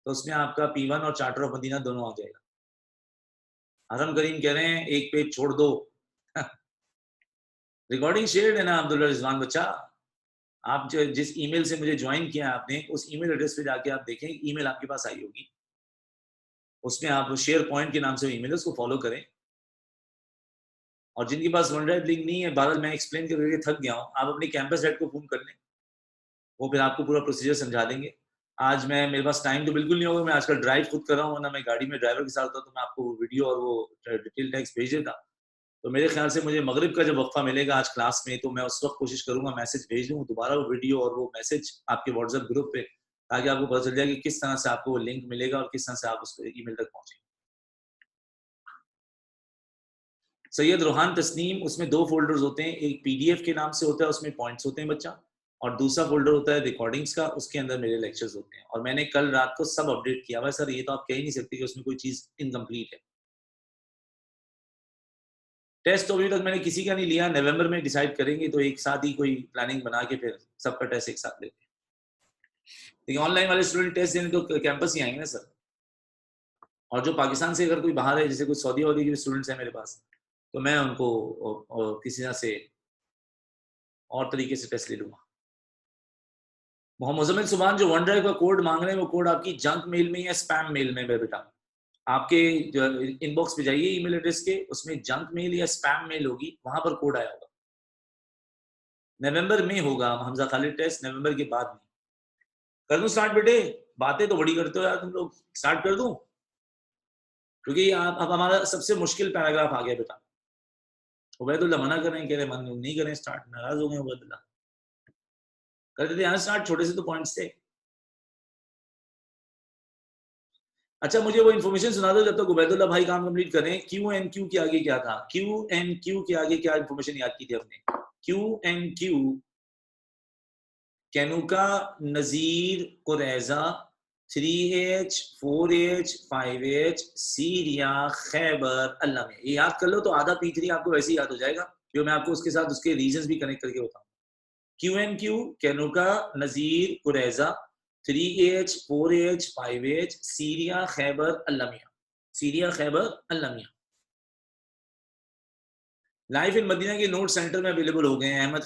तो उसमें आपका P1 और चार्टर ऑफ मदीना दोनों आ जाएगा। आजम करीम कह रहे हैं एक पेज छोड़ दो। रिकॉर्डिंग शेयर है ना अब्दुल्ला रिजवान बच्चा, आप जो जिस ईमेल से मुझे ज्वाइन किया आपने, उस ईमेल एड्रेस पे जाके आप देखें, ईमेल आपके पास आई होगी, उसमें आप शेयर पॉइंट के नाम से ईमेल है, उसको फॉलो करें। और जिनके पास वन ड्राइव लिंक नहीं है, बादल मैं एक्सप्लेन करके थक गया हूँ, आप अपने कैंपस हेड को फोन कर लें, वो फिर आपको पूरा प्रोसीजर समझा देंगे। आज मेरे पास टाइम तो बिल्कुल नहीं होगा, मैं आजकल ड्राइव खुद कर रहा हूँ, वरना मैं गाड़ी में ड्राइवर के साथ होता तो मैं आपको वीडियो और वो डिटेल टेक्स्ट भेज देता। तो मेरे ख्याल से मुझे मगरिब का जब वक्फा मिलेगा आज क्लास में, तो मैं उस वक्त कोशिश करूंगा मैसेज भेज दूँ दोबारा वो वीडियो और वो मैसेज आपके व्हाट्सएप ग्रुप पे, ताकि आपको पता चल जाए कि किस तरह से आपको वो लिंक मिलेगा और किस तरह से आप उसको ईमेल तक पहुंचेंगे। सैयद रोहान तस्नीम, उसमें 2 फोल्डर्स होते हैं, एक PDF के नाम से होता है, उसमें पॉइंट्स होते हैं बच्चा, और दूसरा फोल्डर होता है रिकॉर्डिंग्स का, उसके अंदर मेरे लेक्चर्स होते हैं। और मैंने कल रात को सब अपडेट किया हुआ है सर, ये तो आप कह ही नहीं सकते कि उसमें कोई चीज इनकम्प्लीट है। टेस्ट तो अभी तक मैंने किसी का नहीं लिया, नवंबर में डिसाइड करेंगे, तो एक साथ ही कोई प्लानिंग बना के फिर सबका टेस्ट एक साथ लेते हैं। लेकिन ऑनलाइन वाले स्टूडेंट टेस्ट देने तो कैंपस ही आएंगे ना सर। और जो पाकिस्तान से अगर कोई बाहर है, जैसे कोई सऊदी वौदी के स्टूडेंट्स हैं मेरे पास, तो मैं उनको किसी तरह से और तरीके से टेस्ट ले लूंगा। मोहम्मद मुज़म्मिल सुभान, जो वन ड्राइव का कोड मांग रहे हैं, वो कोड आपकी जंक मेल में या स्पैम मेल में है बेटा। आपके इनबॉक्स पे जाइए ईमेल एड्रेस के, उसमें जंक मेल या स्पैम मेल होगी, वहां पर कोड आया होगा। नवंबर में होगा हमजा खालिद टेस्ट, नवंबर के बाद नहीं। कर दूं स्टार्ट बेटे? बातें तो बड़ी करते हो यार तुम लोग, स्टार्ट कर दूं? क्योंकि अब हमारा सबसे मुश्किल पैराग्राफ आ गया बेटा। उबैदुल्लाह मना कर रहे हैं, कह रहे मन नहीं करें स्टार्ट, नाराज हो गए उबैदुल्लाह। कर देते यहाँ स्टार्ट, छोटे से तो पॉइंट्स थे। अच्छा मुझे वो इन्फॉर्मेशन सुना दो जब तक उबैदुल्लाह भाई काम कंप्लीट करें। क्यू एंड क्यू के आगे क्या था? क्यू एंड क्यू के आगे क्या इन्फॉर्मेशन याद की थी हमने? Q and Q, Qaynuqa, Nazir, Qurayza, 3H, 4H, 5H, Syria, Khaybar, अल्लामिया। ये याद कर लो तो आधा P3 आपको वैसे ही याद हो जाएगा, जो मैं आपको उसके साथ उसके रीजंस भी कनेक्ट करके बताऊं। Q and Q, Qaynuqa, Nazir, Qurayza, 3H, 4H, 5H, Syria, Khaybar, अल्लामिया। सीरिया, खैबर, अल्लामिया। लाइफ इन मदीना के नोट सेंटर में अवेलेबल हो गए हैं। Ahmad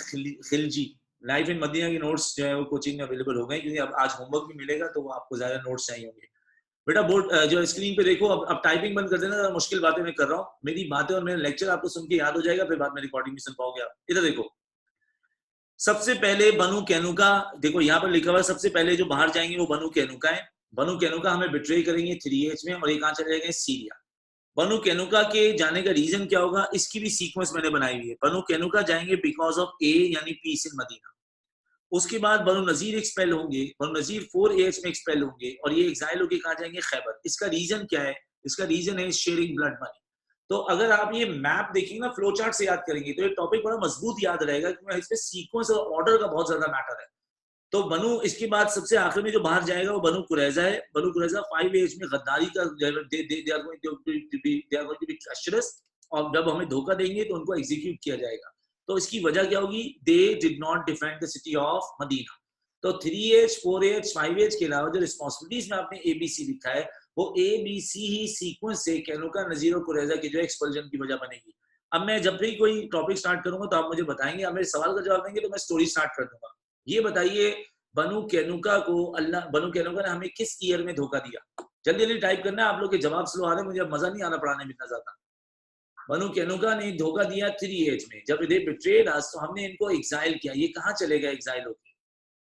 Khilji, life in Madina के नोट्स जो है वो कोचिंग में अवेलेबल हो गए, क्योंकि अब आज होमवर्क भी मिलेगा तो वो आपको ज्यादा नोट्स चाहिए होंगे। बेटा बोर्ड जो स्क्रीन पे देखो, अब टाइपिंग बंद कर देना, मुश्किल बातें मैं कर रहा हूँ। मेरी बातें और मेरा लेक्चर आपको सुन के याद हो जाएगा, फिर बाद में रिकॉर्डिंग भी सुन पाओगे आप। इधर देखो, सबसे पहले बनु कैनुका, देखो यहाँ पर लिखा हुआ है सबसे पहले जो बाहर जाएंगे वो बनु कैनुका है। बनु कैनुका हमें बिट्रे करेंगे 3H में, और ये कहाँ चले जाएंगे? सीरिया। बनु कैनुका के जाने का रीजन क्या होगा, इसकी भी सीक्वेंस मैंने बनाई हुई है। बनु कैनुका जाएंगे बिकॉज ऑफ ए, यानी पीस इन मदीना। उसके बाद बनु नजीर एक्सपेल होंगे, बनु नजीर 4H में एक्सपेल होंगे, और ये एग्जाइल होके कहाँ जाएंगे? खैबर। इसका रीजन क्या है? इसका रीजन है शेयरिंग ब्लड मनी। तो अगर आप ये मैप देखेंगे ना, फ्लो चार्ट से याद करेंगे, तो ये टॉपिक बड़ा मजबूत याद रहेगा, क्योंकि इसमें सीक्वेंस और ऑर्डर का बहुत ज्यादा मैटर है। तो बनु, इसके बाद सबसे आखिर में जो बाहर जाएगा वो बनु कुरैजा है। बनु कुरैजा 5H में गद्दारी का ट्रेचरस, और जब हमें धोखा देंगे तो उनको एग्जीक्यूट किया जाएगा। तो इसकी वजह क्या होगी? They did not defend the city of Medina. तो 3H, 4H, 5H के अलावा जो रिस्पॉन्सिबिलिटीज में आपने ABC लिखा है, वो ABC ही सीक्वेंस से कैनुका, नजीर और कुरैजा की जो एक्सपल्जन की वजह बनेगी। अब मैं जब भी कोई टॉपिक स्टार्ट करूंगा तो आप मुझे बताएंगे, आप मेरे सवाल का जवाब देंगे तो मैं स्टोरी स्टार्ट कर दूंगा। ये बताइए, बनु कैनुका को बनु कैनुका ने हमें किस ईयर में धोखा दिया? जल्दी जल्दी टाइप करना है, आप लोग के जवाब स्लो आ रहे हैं, मुझे अब मजा नहीं आ रहा पढ़ाने में इतना ज्यादा। बनु कैनुका ने धोखा दिया 3H में, जब दे बिट्रेड अस, तो हमने इनको एग्जाइल किया। ये कहाँ चले गए एग्जाइल होके?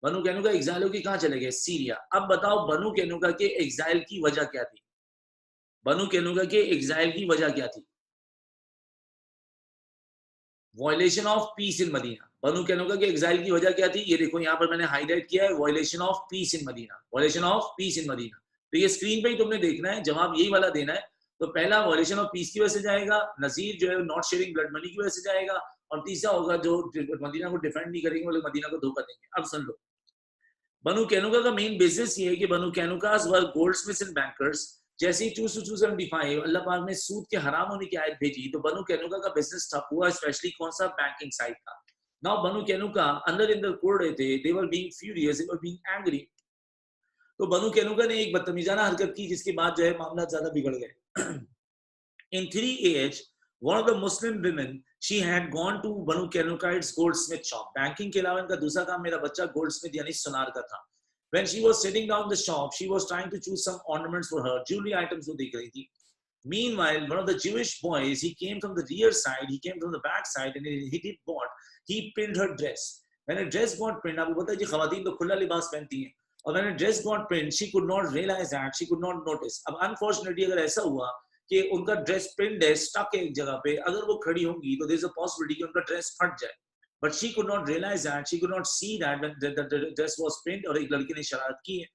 बनु कैनुका एग्जाइल होके कहाँ चले गए? सीरिया। अब बताओ बनु कैनुका के एग्जाइल की वजह क्या थी? बनु कैनुका के एग्जाइल की वजह क्या थी? Violation of peace in Madina. Banu Qaynuqa के एग्जाइल की वजह क्या थी? ये देखो यहाँ पर मैंने हाईलाइट किया है, violation of peace in Medina. Violation of peace in Medina. तो ये स्क्रीन पे ही तुमने देखना है, जवाब यही वाला देना है। तो पहला वायलेशन ऑफ पीस की वजह से जाएगा, नजीर जो है नॉट शेयरिंग ब्लड मनी की वजह से जाएगा, और तीसरा होगा जो मदीना को डिफेंड नहीं करेंगे, वो लोग मदीना को धोखा देंगे। अब सुन लो, बनु कैनुका का मेन बिजनेस ये है कि बनु कैनुकास वर गोल्डस्मिथ्स एंड बैंकर्स। जैसे ही 275 अल्लाह पाक ने सूद के हराम होने की आयत भेजी, तो बनु कैनुका का बिजनेस ठप हुआ, स्पेशली कौन सा? बैंकिंग साइड का। नाउ बनु कैनुका अंदर इंदर कोड़ रहे थे, they were being furious, they were being angry. तो बनु कैनुका ने एक बदतमीजाना हरकत की, जिसके बाद जो है मामला ज्यादा बिगड़ गए। In 3AH, one of the Muslim women, she had gone to Banu Kanuka's goldsmith shop. Banking के अलावा इनका दूसरा काम मेरा बच्चा goldsmith यानी सुनार का था। When she was sitting down in the shop, she was trying to choose some ornaments for her, jewelry items वो देख रही थी। Meanwhile, one of the Jewish boys, he came from the rear side, he came from the back side, and he did what? He pinned her dress. When a dress got pinned, आपको पता है जी खवातीन तो खुला लिबास पहनती हैं, और when a dress got pinned, she could not realize that, she could not notice. अब unfortunately अगर ऐसा हुआ कि उनका ड्रेस पिन्ड है, स्टक है एक जगह पे, अगर वो खड़ी होंगी तो देयर इज अ पॉसिबिलिटी कि उनका ड्रेस फट जाए। But she could not realize that, she could not see that the dress was pinned, और एक लड़की ने शरारत की है।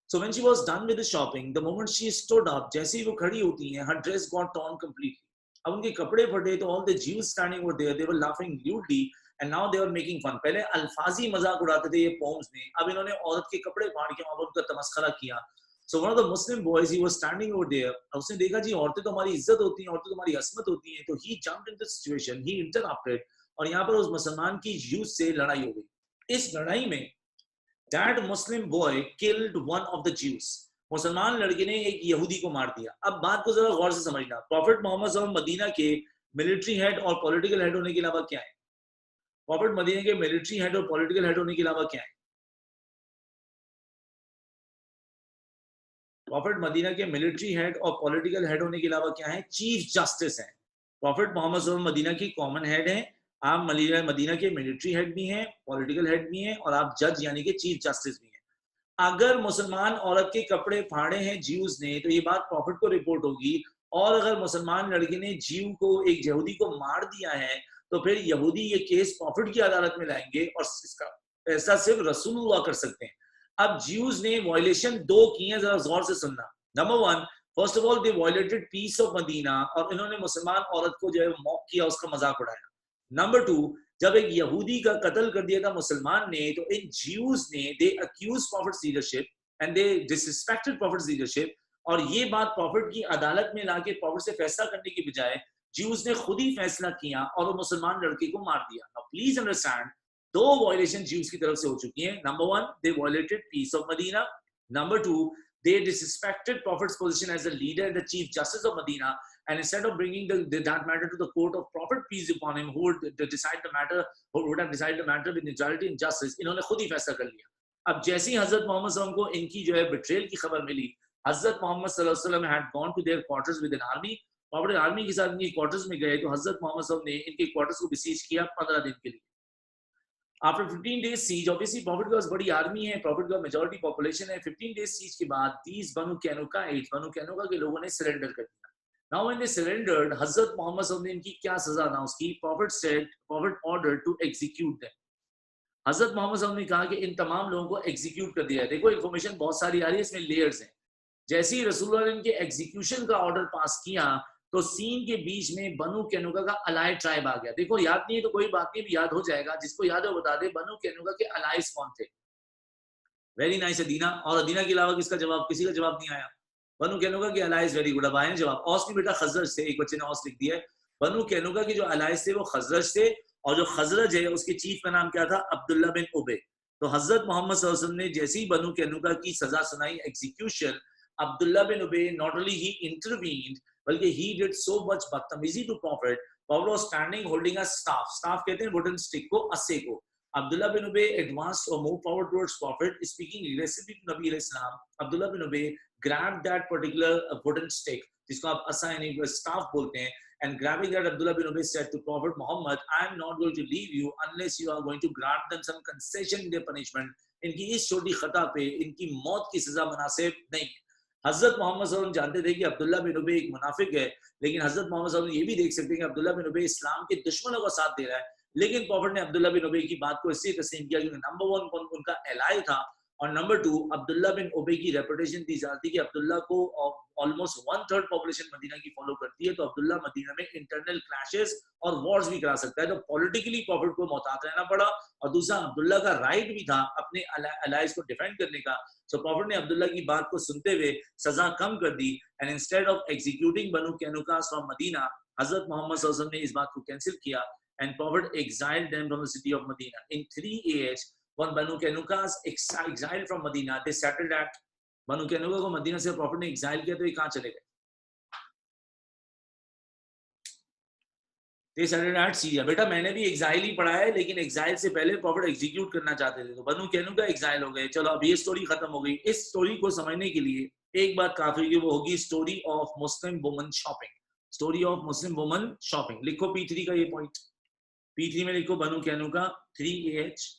So when she was done with the shopping, the moment she stood up, जैसे ही वो खड़ी होती हैं, हर ड्रेस गॉट टॉर्न कंप्लीटली। अब उनके कपड़े फटे, तो all the Jews standing were there, they were laughing loudly, and now they were making fun. पहले अल्फाजी मजाक उड़ाते थे ये पोम्स में, अब इन्होंने औरत के कपड़े फाड़ के वहां पर उनका तमस्खरा किया। So one of the Muslim boys, he was standing over there. उसने देखा जी औरतें तो हमारी इज्जत होती हैं, औरतें तो हमारी असमत होती हैं, तो he jumped into the situation, he interrupted, और यहाँ पर उस मुसलमान की यूथ से लड़ाई हो गई। इस लड़ाई में that Muslim boy killed one of the Jews. मुसलमान लड़के ने एक यहूदी को मार दिया। अब बात को जरा गौर से समझना, प्रॉफिट मोहम्मद सल्लल्लाहु अलैहि वसल्लम मदीना के मिलिट्री हेड और पॉलिटिकल हेड होने के अलावा क्या है? प्रॉफिट मदीना के मिलिट्री हेड और पॉलिटिकल हेड होने के अलावा क्या है? प्रॉफिट मदीना के मिलिट्री हेड और पॉलिटिकल हेड होने के अलावा क्या है? चीफ जस्टिस हैं। प्रॉफिट मोहम्मद सल्लल्लाहु अलैहि वसल्लम मदीना की कॉमन हेड हैं, आप मदीना के मिलिट्री हेड भी हैं, पॉलिटिकल हेड भी हैं, और आप जज यानी कि चीफ जस्टिस भी हैं। अगर मुसलमान औरत के कपड़े फाड़े हैं ज्यूज ने, तो ये बात प्रॉफिट को रिपोर्ट होगी, और अगर मुसलमान लड़के ने जीव को, एक यहूदी को मार दिया है, तो फिर यहूदी ये केस प्रॉफिट की अदालत में लाएंगे और इसका ऐसा सिर्फ रसूलुल्लाह कर सकते हैं। अब ज्यूज ने वायलेशन 2 की है, जरा गौर से सुनना। Number 1, first of all they violated peace of Medina, और इन्होंने मुसलमान औरत को जो है मॉक किया, उसका मजाक उड़ाया। नंबर 2, जब एक यहूदी का कत्ल कर दिया था मुसलमान ने, तो इन ज्यूज ने they accuse prophet's leadership and they disrespected prophet's leadership, और ये बात प्रॉफिट की अदालत में लाके प्रॉफिट से फैसला करने की बजाय ज्यूज ने खुद ही फैसला किया और वो मुसलमान लड़के को मार दिया। Now please understand, 2 violation Jews की तरफ से हो चुकी है। Number 1, they violated peace of Medina. Number 2, they disrespected Prophet's position as the leader and the chief justice of Medina, and instead of bringing that matter to the court of Prophet peace upon him, who would decide the matter, who would have decided the matter with neutrality and justice, इन्होंने खुद ही फैसला कर लिया। अब जैसे ही हजरत Muhammad सल्लल्लाहु अलैहि वसल्लम को इनकी जो है बिट्रेल की खबर मिली, हजरत मोहम्मद सल्लल्लाहु अलैहि वसल्लम had gone to their quarters with an army, profit army के साथ इनकी क्वार्टर्स में गए, तो हजरत मोहम्मद सल्लल्लाहु अलैहि वसल्लम ने इनके क्वार्टर्स को बिसीज किया 15 दिन के लिए। After 15 days siege, obviously Prophet का बड़ी आर्मी है, Prophet का मेजॉरिटी पॉपुलेशन है। 15 days siege के बाद these बनु कैनुका के लोगों ने सरेंडर कर दिया। Now when they surrendered, Hazrat Muhammad सल्लल्लाहु अलैहि वसल्लम ने इनकी क्या सजा अनाउंस की? Prophet ordered to execute them। Hazrat Muhammad सल्लल्लाहु अलैहि वसल्लम ने कहा कि इन तमाम लोगों को एग्जीक्यूट कर दिया है। देखो इन्फॉर्मेशन बहुत सारी आ रही है, इसमें लेयर्स हैं। जैसे ही रसूलुल्लाह ने इनके एग्जीक्यूशन का ऑर्डर पास किया, तो सीन के बीच में बनु कैनुका का अलाय ट्राइब आ गया। देखो याद नहीं है तो कोई बात नहीं, भी याद हो जाएगा, जिसको याद है वो बता दे, बनु कैनुका के अलाइज कौन थे? वेरी नाइस अदीना। और अदीना के अलावा किसका जवाब? किसी का जवाब नहीं आया। बनु कैनुका के अलाइज, वेरी गुड। अब आए जवाब। औस की बेटा खजरज थे, एक बच्चे ने औस लिख दिया है। बनु कैनुका के जो अलाइज थे वो खजरज थे, और जो खजरज है उसके चीफ का नाम क्या था? Abdullah bin ube. तो हजरत मोहम्मद सल्लल्लाहु अलैहि वसल्लम ने जैसे ही बनु कैनुका की सजा सुनाई, execution, Abdullah bin Ubayy not only he intervened, बल्कि he did so much बदतमीजी to Prophet. Prophet was standing holding a staff. Staff कहते हैं wooden stick को, अस्से को। Abdullah bin Ubay advanced or moved forward towards Prophet, speaking aggressively to Nabi alayhi salam. Abdullah bin Ubay grabbed that particular wooden stick, जिसको आप अस्सा यानी staff बोलते हैं, and grabbing that, Abdullah bin Ubay said to Prophet Muhammad, I am not going to leave you unless you are going to grant them some concession in their punishment. इनकी इस छोटी खता पे इनकी मौत की सजा मुनासिब नहीं है। हजरत मोहम्मद सल्लल्लाहु अलैहि वसल्लम जानते थे कि अब्दुल्ला बिन उबे एक मुनाफिक है, लेकिन हजरत मोहम्मद सल्लल्लाहु अलैहि वसल्लम ये भी देख सकते हैं कि अब्दुल्ला बिन उबे इस्लाम के दुश्मनों का साथ दे रहा है। लेकिन प्रॉफिट ने अब्दुल्ला बिन उबे की बात को इसलिए तस्लीम किया क्योंकि नंबर 1 उनका एलाय था, और नंबर 2 अब्दुल्ला बिन उबे की रेपुटेशन थी जाती कि अब्दुल्ला को ऑलमोस्ट 1/3 पॉपुलेशन मदीना की फॉलो करती है, तो अब्दुल्ला मदीना में इंटरनल क्लैशेस और वॉर्स भी करा सकता है, तो पॉलिटिकली प्रॉफिट को मोहतात रहना पड़ा। और दूसरा, अब्दुल्ला का राइट भी था अपने अलाइज को डिफेंड करने का। सो प्रॉफिट ने अब्दुल्ला की बात को सुनते हुए सजा कम कर दी, and instead of executing Banu Qaynuqa from Medina, हजरत मोहम्मद सल्लल्लाहु अलैहि वसल्लम ने इस बात को कैंसिल किया, and prophet exiled them from the city of Medina in 3 AH। When Banu Qaynuqa's exiled from Medina, they settled at Banu Qaynuqa को मदीना से प्रॉफिट ने एक्साइल किया, तो ये कहाँ चले गए? They settled at Syria। बेटा मैंने भी एक्साइल ही पढ़ा है, लेकिन एक्साइल से पहले प्रॉफिट एग्जीक्यूट करना चाहते थे, तो बनु कैनुका एक्साइल हो गए। चलो अब ये स्टोरी खत्म हो गई। इस स्टोरी को समझने के लिए एक बात काफी है, वो होगी story of Muslim woman shopping. Story of Muslim woman shopping लिखो P3 का ये पॉइंट। P3 में लिखो बनु कैनुका 3AH,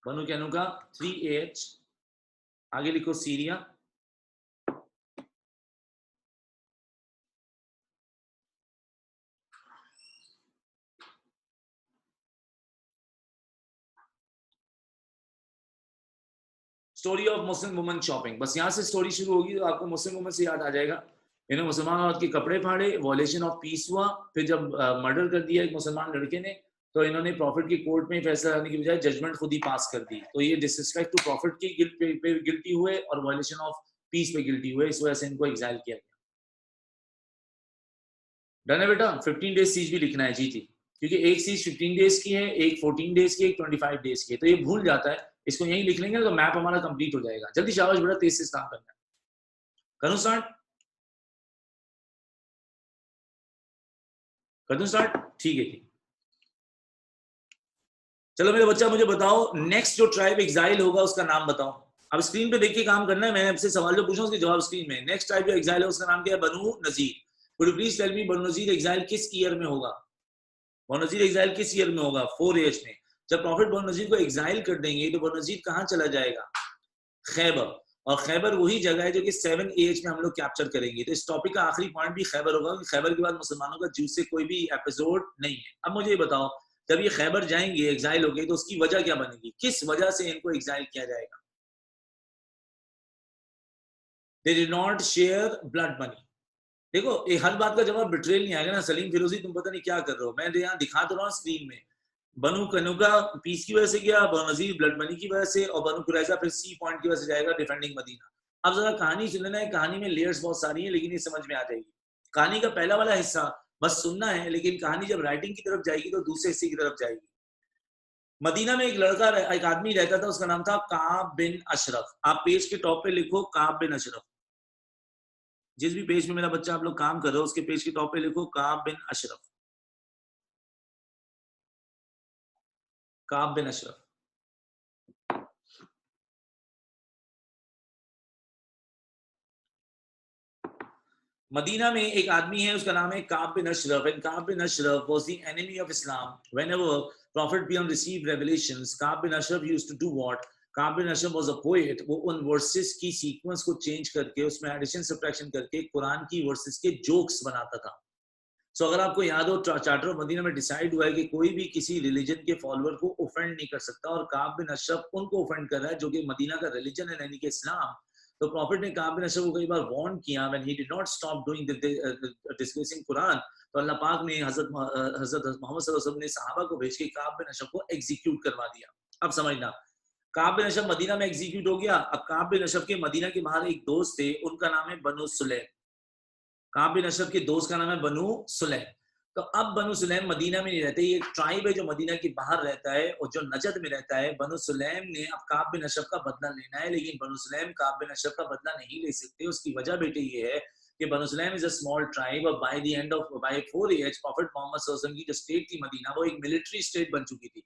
बनु कैनुका 3AH, आगे लिखो Syria, story of Muslim woman shopping. बस यहाँ से स्टोरी शुरू होगी तो आपको मुस्लिम वुमन से याद आ जाएगा। इन्हें मुसलमान औरत के कपड़े फाड़े, वॉयलेशन ऑफ पीस हुआ, फिर जब मर्डर कर दिया एक मुसलमान लड़के ने, तो इन्होंने प्रॉफिट की कोर्ट में फैसला करने की बजाय जजमेंट खुद ही पास कर दी। तो ये डिसरिस्पेक्ट टू प्रॉफिट की गिल्ट पे गिल्टी हुए और वॉयलेशन ऑफ पीस पे गिल्टी हुए, इस वजह से इनको एक्साइल किया गया। डन है बेटा? 15 डेज सीज भी लिखना है जी, क्योंकि एक सीज 15 डेज की है, एक 14 डेज की, एक 25 डेज की है, तो ये भूल जाता है। इसको यहीं लिख लेंगे तो मैप हमारा कंप्लीट हो जाएगा। जल्दी शाबाश बेटा, तेज से काम करना है। करूं स्टार्ट? कर दूं स्टार्ट? ठीक है। चलो मेरे बच्चा मुझे बताओ, नेक्स्ट जो ट्राइब एक्साइल होगा उसका नाम बताओ। अब स्क्रीन पे देख के काम करना है, मैंने आपसे सवाल जो पूछा उसके जवाब स्क्रीन में। नेक्स्ट ट्राइब जो एक्साइल है उसका नाम क्या है? Banu Nadir. Could you please tell me Banu Nadir exile किस ईयर में होगा? बनु नजीर एक्साइल किस ईयर में होगा? 4AH में। जब प्रॉफिट बनु नजीर को एक्साइल कर देंगे तो बनु नजीर कहां चला जाएगा? खैबर। और खैबर वही जगह है जो कि 7AH में हम लोग कैप्चर करेंगे। तो इस टॉपिक का आखिरी पॉइंट भी खैबर होगा कि खैबर के बाद मुसलमानों का ज्यूस से कोई भी एपिसोड नहीं है। अब मुझे ये बताओ, जब ये खैबर जाएंगे, एग्जाइल हो गए, तो उसकी वजह क्या बनेगी? किस वजह से इनको एग्जाइल किया जाएगा? They did not share blood money. देखो, ये हर बात का जवाब बिट्रेल नहीं आएगा ना। सलीम फिरोजी, तुम पता नहीं क्या कर रहे हो। मैं यहाँ दिखा तो रहा हूँ स्क्रीन में, बनु कनुका पीस की वजह से गया, बनु नजीर ब्लड मनी की वजह से, और बनु कुरैजा फिर सी पॉइंट की वजह से जाएगा डिफेंडिंग मदीना। अब जरा कहानी सुन लेना है, कहानी में लेयर्स बहुत सारी हैं, लेकिन ये समझ में आ जाएगी। कहानी का पहला वाला हिस्सा बस सुनना है, लेकिन कहानी जब राइटिंग की तरफ जाएगी तो दूसरे हिस्से की तरफ जाएगी। मदीना में एक लड़का, एक आदमी रहता था, उसका नाम था काब बिन अशरफ। आप पेज के टॉप पे लिखो काब बिन अशरफ। जिस भी पेज में मेरा बच्चा आप लोग काम कर रहे हो, उसके पेज के टॉप पे लिखो Ka'b bin Ashraf. Ka'b bin Ashraf. Medina में एक आदमी है, उसका नाम है Ka'b bin Ashraf. And Ka'b bin Ashraf was the enemy of Islam. Whenever prophet बियम receive revelations, Ka'b bin Ashraf used to do what? Ka'b bin Ashraf was a poet. वो उन वर्सेस की सीक्वेंस को change करके, उसमें addition subtraction करके कुरान की versus के जोक्स बनाता था। सो अगर आपको याद हो, चार्टर ऑफ मदीना में डिसाइड हुआ है कि कोई भी किसी रिलीजन के फॉलोअर को ऑफेंड नहीं कर सकता, और काब बिन अशरफ उनको ऑफेंड कर रहा है जो कि मदीना का रिलीजन है, यानी कि इस्लाम। तो प्रॉफिट ने काब बिन अशरफ को कई बार वार्न किया, when he did not stop doing discussing Quran, तो अल्लाह पाक ने हजरत मोहम्मद सल्लल्लाहु अलैहि वसल्लम ने सहाबा को भेज के काब बिन अशरफ को एग्जीक्यूट करवा दिया। अब समझना, काब बिन अशरफ मदीना में एग्जीक्यूट हो गया। अब काब बिन अशरफ के मदीना के बाहर एक दोस्त थे, उनका नाम है बनु सुलैम। काब बिन अशरफ के दोस्त का नाम है बनु सुलैम। तो अब बनु सुलैम मदीना में नहीं रहते, ये एक ट्राइब है जो मदीना के बाहर रहता है और जो नजद में रहता है। बनु सुलैम ने अब काब बिन अशरफ का बदला लेना है, लेकिन बनु सुलैम काब बिन अशरफ का बदला नहीं ले सकते। उसकी वजह बेटे ये है कि Banu Sulaym is a small tribe, और by the end of by 4AH prophet Mohammad सल्लल्लाहु अलैहि वसल्लम की जो स्टेट थी मदीना, वो एक मिलिट्री स्टेट बन चुकी थी।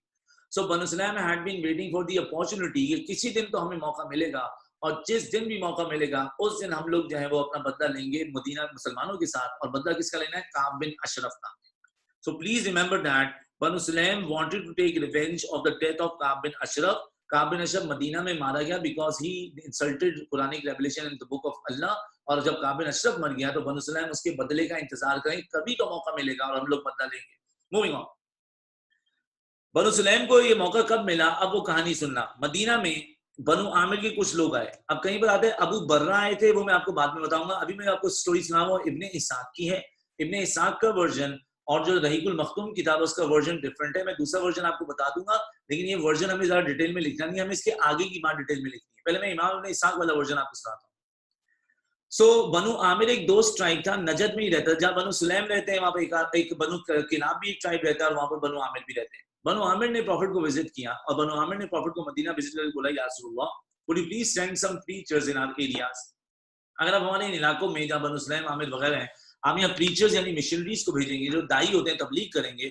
So Banu Sulaym had been waiting for the opportunity कि किसी दिन तो हमें मौका मिलेगा, और जिस दिन भी मौका मिलेगा उस दिन हम लोग जो है वो अपना बदला लेंगे मदीना मुसलमानों के साथ। और बदला किसका लेना है? काब बिन अशरफ का। So please remember that Banu Sulaim wanted to take revenge of the death of Ka'b bin Ashraf. Ka'b bin Ashraf Medina में मारा गया because he insulted Quranic revelation in the book of Allah. और जब Ka'b bin Ashraf मर गया तो बनु सुलैम उसके बदले का इंतजार करें, कभी तो मौका मिलेगा और हम लोग बदला लेंगे। Moving on. बनु सुलैम को ये मौका कब मिला? अब वो कहानी सुनना। मदीना में बनु आमिर के कुछ लोग आए। अब कहीं पर आते अबू बर्रा आए थे, वो मैं आपको बाद में बताऊंगा। अभी मैं आपको स्टोरी सुना रहा हूँ, इब्ने इसाक की है। इब्ने इसाक का वर्जन और जो रहीकुल मखतूम किताब है उसका वर्जन डिफरेंट है। मैं दूसरा वर्जन आपको बता दूंगा, लेकिन ये वर्जन हमें ज्यादा डिटेल में लिखना नहीं है, हमें इसके आगे की बात डिटेल में लिखनी है। पहले मैं इमाम इब्ने इसाक वाला वर्जन आपको सुनाता हूँ। सो बनु आमिर एक दोस्त ट्राइब था, नजद में ही रहता था। जहाँ बनु सुलैम रहते हैं वहां पर एक बनु किनाब भी एक ट्राइब रहता है, और वहां पर बनु आमिर भी रहते हैं। बनु आमिर ने प्रॉफिट को विजिट किया, और बनु आमिर ने प्रॉफिट को मदीना विजिट करके बोला, या रसूलल्लाह, would you please send some preachers in our areas? अगर आप हमारे इलाकों में जहाँ बनु सुलैम आमिर वगैरह हैं, हम यहाँ प्रीचर्स यानी मिशनरीज को भेजेंगे, जो दाई होते हैं, तबलीग करेंगे,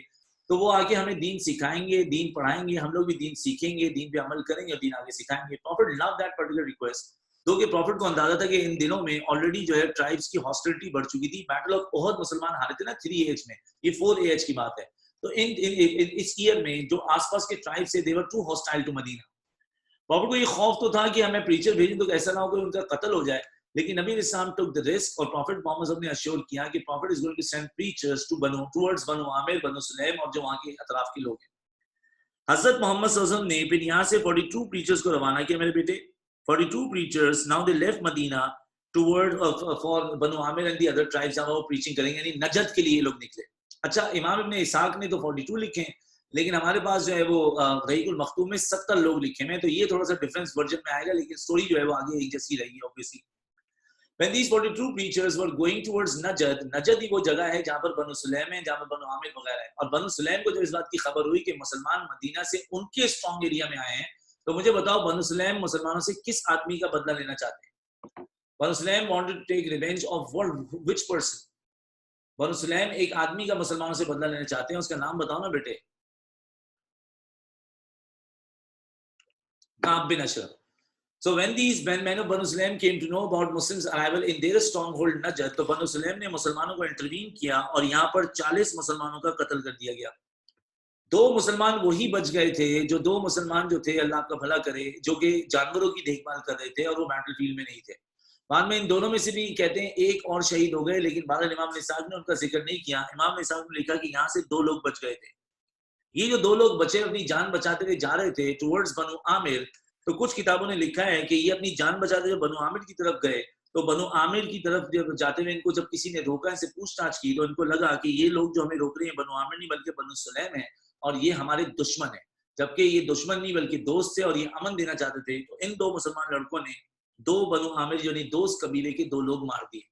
तो वो आके हमें दीन सिखाएंगे, दीन पढ़ाएंगे, हम लोग भी दीन सीखेंगे, दीन पे अमल करेंगे और दीन आगे सिखाएंगे। Profit love that particular request. दो के प्रॉफिट को अंदाजा था कि इन दिनों में ऑलरेडी जो है ट्राइब्स की हॉस्टिलिटी बढ़ चुकी थी। बैटल ऑफ ओहद मुसलमान हारे थे ना 3AH में, ये 4AH की बात है। तो इस ईयर में जो आसपास के ट्राइब से, they were too hostile to Medina. Prophet को ये खौफ तो था कि हमें प्रीचर भेजें तो ऐसा ना हो कि उनका कत्ल हो जाए, लेकिन नबी इस्लाम टुक द रिस्क, और प्रॉफिट मोहम्मद ने अश्योर किया कि prophet is going to send preachers to towards Banu Amir, Banu Sulaym और जो वहां के अतराफ के लोग हैं। हजरत मोहम्मद सल्लल्लाहु अलैहि वसल्लम ने फिर यहाँ से 42 प्रीचर्स को रवाना किया मेरे बेटे। 42 preachers, now they left Medina toward for Banu Amir and the other tribes, जहाँ वो preaching करेंगे, यानी नजद के लिए लोग निकले। अच्छा, इमाम इब्ने इसाक ने तो 42 लिखे, लेकिन हमारे पास जो है वो रहीकुल मखतूम में 70 लोग लिखे हैं, तो ये थोड़ा सा डिफरेंस वर्जन में आएगा, लेकिन स्टोरी जो है वो आगे एक जैसी रहेगी obviously. When these 42 preachers were going towards Najd, Najd ही वो जगह है जहाँ पर बनु सुलैम है, जहाँ पर बनु आमिर वगैरह है। और बनु सुलैम को जब इस बात की खबर हुई कि मुसलमान मदीना से उनके स्ट्रॉन्ग एरिया में आए हैं, तो मुझे बताओ बनु सुलैम मुसलमानों से किस आदमी का बदला लेना चाहते हैं? Banu Sulaym wanted to take revenge of which person? Banu Sulaym एक आदमी का मुसलमानों से बदला लेना चाहते हैं, उसका नाम बताओ ना बेटे। काब bin Ashraf. So when Banu Sulaim came to know about Muslims' arrival in their stronghold Najd, तो बनु सुलैम ने मुसलमानों को इंटरवीन किया और यहाँ पर 40 मुसलमानों का कत्ल कर दिया गया। दो मुसलमान वही बच गए थे, जो दो मुसलमान जो थे, अल्लाह आपका भला करे, जो कि जानवरों की देखभाल कर रहे थे और वो बैटलफील्ड में नहीं थे। बाद में इन दोनों में से भी कहते हैं एक और शहीद हो गए, लेकिन बहरहाल इमाम निसाक ने उनका जिक्र नहीं किया। इमाम निसाक ने लिखा कि यहाँ से दो लोग बच गए थे। ये जो दो लोग बचे अपनी जान बचाते हुए जा रहे थे टुवर्ड्स बनु आमिर, तो कुछ किताबों ने लिखा है कि ये अपनी जान बचाते हुए बनु आमिर की तरफ गए। तो बनु आमिर की तरफ जब जाते हुए इनको जब किसी ने रोका, इनसे पूछताछ की, तो इनको लगा कि ये लोग जो हमें रोक रहे हैं बनु आमिर नहीं बल्कि बनु सुलैम है और ये हमारे दुश्मन है, जबकि ये दुश्मन नहीं बल्कि दोस्त थे और ये अमन देना चाहते थे। तो इन दो मुसलमान लड़कों ने दो बनु आमिर यानी दोस्त कबीले के दो लोग मार दिए।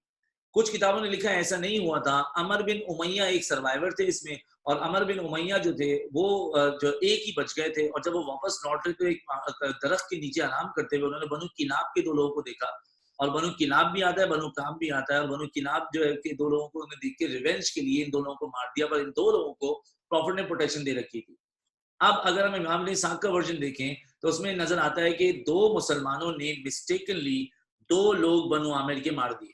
कुछ किताबों ने लिखा है ऐसा नहीं हुआ था। अमर बिन उमैया एक सर्वाइवर थे इसमें, और अमर बिन उमैया जो थे वो जो एक ही बच गए थे, और जब वो वापस लौटे तो एक दरख्त के नीचे आराम करते हुए उन्होंने बनु किलाब के दो लोगों को देखा। और बनु किलाब भी आता है, बनु काम भी आता है, और बनु किलाब जो है कि दो लोगों को उन्हें देख के रिवेंज के लिए इन दो लोगों को मार दिया, पर इन दो लोगों को प्रॉफिट ने प्रोटेक्शन दे रखी थी। अब अगर हम इमाम ने साहब का वर्जन देखें तो उसमें नजर आता है कि दो मुसलमानों ने मिस्टेकनली दो लोग बनु आमिर के मार दिए।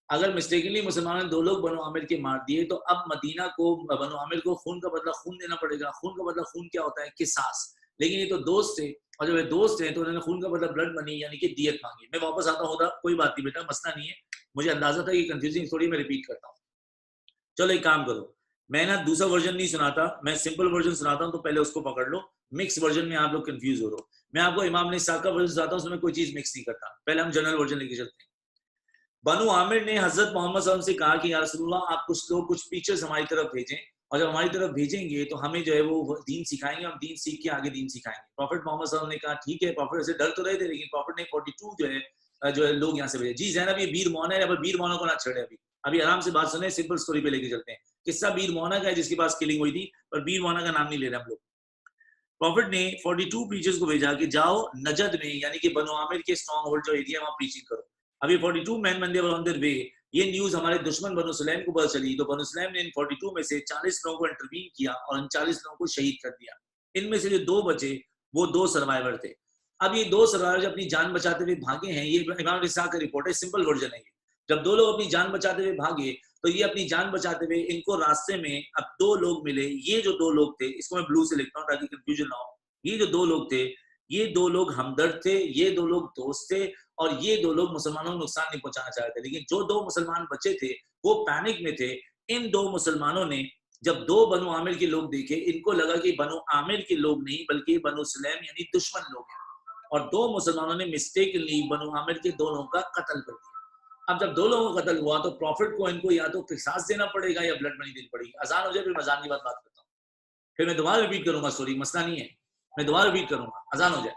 अगर मिस्टेकनली मुसलमानों ने दो लोग बनु आमिर के मार दिए, तो अब मदीना को बनु आमिर को खून का बदला खून देना पड़ेगा। खून का बदला खून क्या होता है? किसास। लेकिन ये तो दोस्त थे, और जब ये दोस्त हैं तो उन्होंने खून का बदला ब्लड मनी यानी कि दियत मांगी। मैं वापस आता हूँ, कोई बात नहीं बेटा, मसला नहीं है। मुझे अंदाजा था कि कंफ्यूजिंग थोड़ी, मैं रिपीट करता हूँ। चलो एक काम करो, मैं ना दूसरा वर्जन नहीं सुनाता, मैं सिंपल वर्जन सुनाता हूँ, तो पहले उसको पकड़ लो। मिक्स वर्जन में आप लोग कंफ्यूज हो रहे हो। मैं आपको इमाम ने साहब का वर्जन सुनाता हूँ, उसमें कोई चीज मिक्स नहीं करता। पहले हम जनरल वर्जन लेके चलते हैं। बनु आमिर ने हजरत मोहम्मद सल्लल्लाहु अलैहि वसल्लम से कहा कि या रसूलुल्लाह, आप कुछ लोग कुछ टीचर्स हमारी तरफ भेजें, और जब हमारी तरफ भेजेंगे तो हमें जो है वो दीन सिखाएंगे, हम दीन सीख के आगे दीन सिखाएंगे। प्रॉफिट मोहम्मद सल्लल्लाहु अलैहि वसल्लम ने कहा ठीक है। प्रॉफिट ऐसे डर तो रहे थे, लेकिन प्रॉफिट ने 42 जो है लोग यहाँ से भेजे। जी जैनब, ये बीर मोना है, बीर मोना को ना छेड़े। अभी अभी आराम से बात सुने, सिंपल स्टोरी पे लेके चलते हैं। किस्सा बीर मोना का है जिसके पास किलिंग हुई थी, पर बीर मोना का नाम नहीं ले रहे हम लोग। प्रॉफिट ने 42 प्रीचर्स को भेजा कि जाओ नजद में यानी कि बनु आमिर के स्ट्रॉन्ग होल्ड जो एरिया वहां प्रीचिंग करो। अभी 42 मैन बंदे वर ऑन देयर वे। ये न्यूज हमारे दुश्मन बनु सुलैम को पता चली, तो बनु सुलैम ने इन 42 में से 40 लोगों को इंटरवीन किया और इन 40 लोगों को शहीद कर दिया। इनमें से जो दो बचे वो दो सर्वाइवर थे। अब ये दो सर्वाइवर अपनी जान बचाते हुए भागे हैं, ये इमाम इसाक का रिपोर्ट है, सिंपल वर्जन है ये। जब दो लोग अपनी जान बचाते हुए भागे, तो ये अपनी जान बचाते हुए इनको रास्ते में अब दो लोग मिले। ये जो दो लोग थे, इसको मैं ब्लू से लिखता हूँ ताकि कंफ्यूजन ना हो। ये जो दो लोग थे, ये दो लोग हमदर्द थे, ये दो लोग दोस्त थे, और ये दो लोग मुसलमानों को नुकसान नहीं पहुंचाना चाह रहे थे। लेकिन जो दो मुसलमान बचे थे वो पैनिक में थे। इन दो मुसलमानों ने जब दो बनु आमिर के लोग देखे, इनको लगा कि बनु आमिर के लोग नहीं बल्कि बनु सुलैम यानी दुश्मन लोग हैं, और दो मुसलमानों ने मिस्टेकली बनु आमिर के दो लोगों का कत्ल कर दिया। अब जब दो लोगों का कत्ल हुआ तो प्रॉफिट को इनको या तो किसास देना पड़ेगा या ब्लड मनी देनी पड़ेगी। अजान हो जाए फिर अजान की बात करता हूँ, फिर मैं दोबारा रिपीट करूंगा स्टोरी, मसला नहीं है। मैं दोबारा रिपीट करूंगा, अजान हो जाए।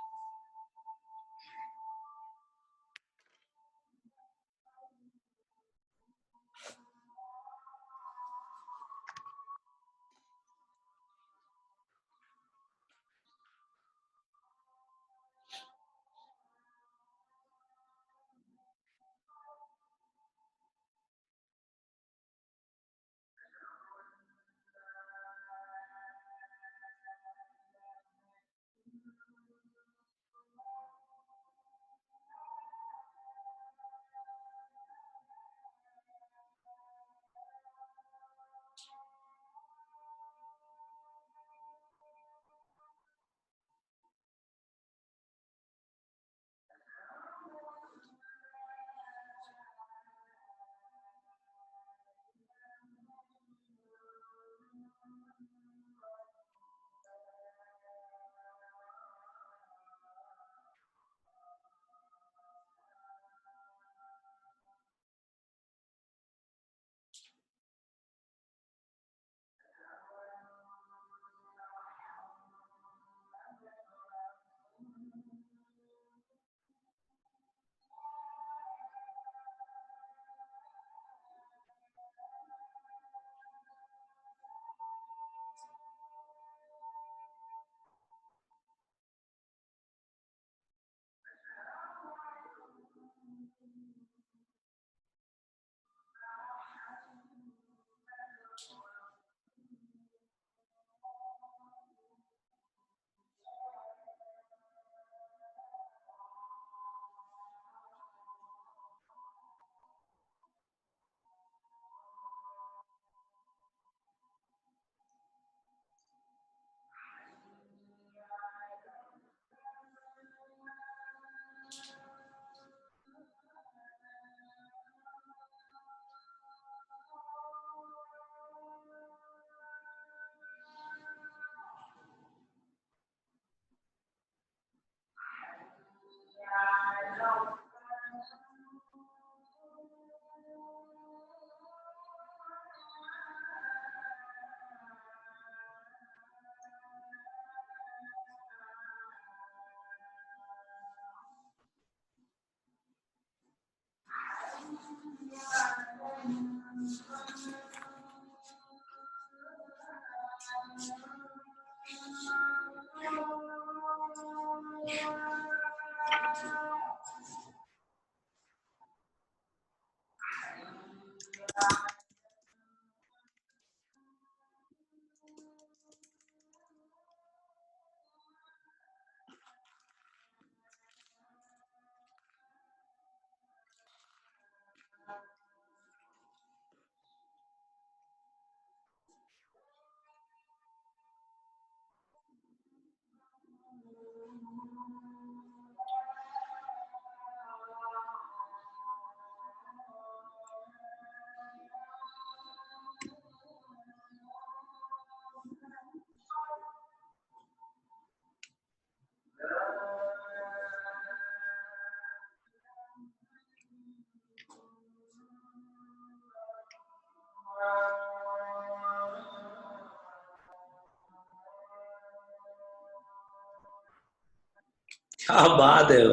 क्या बात है।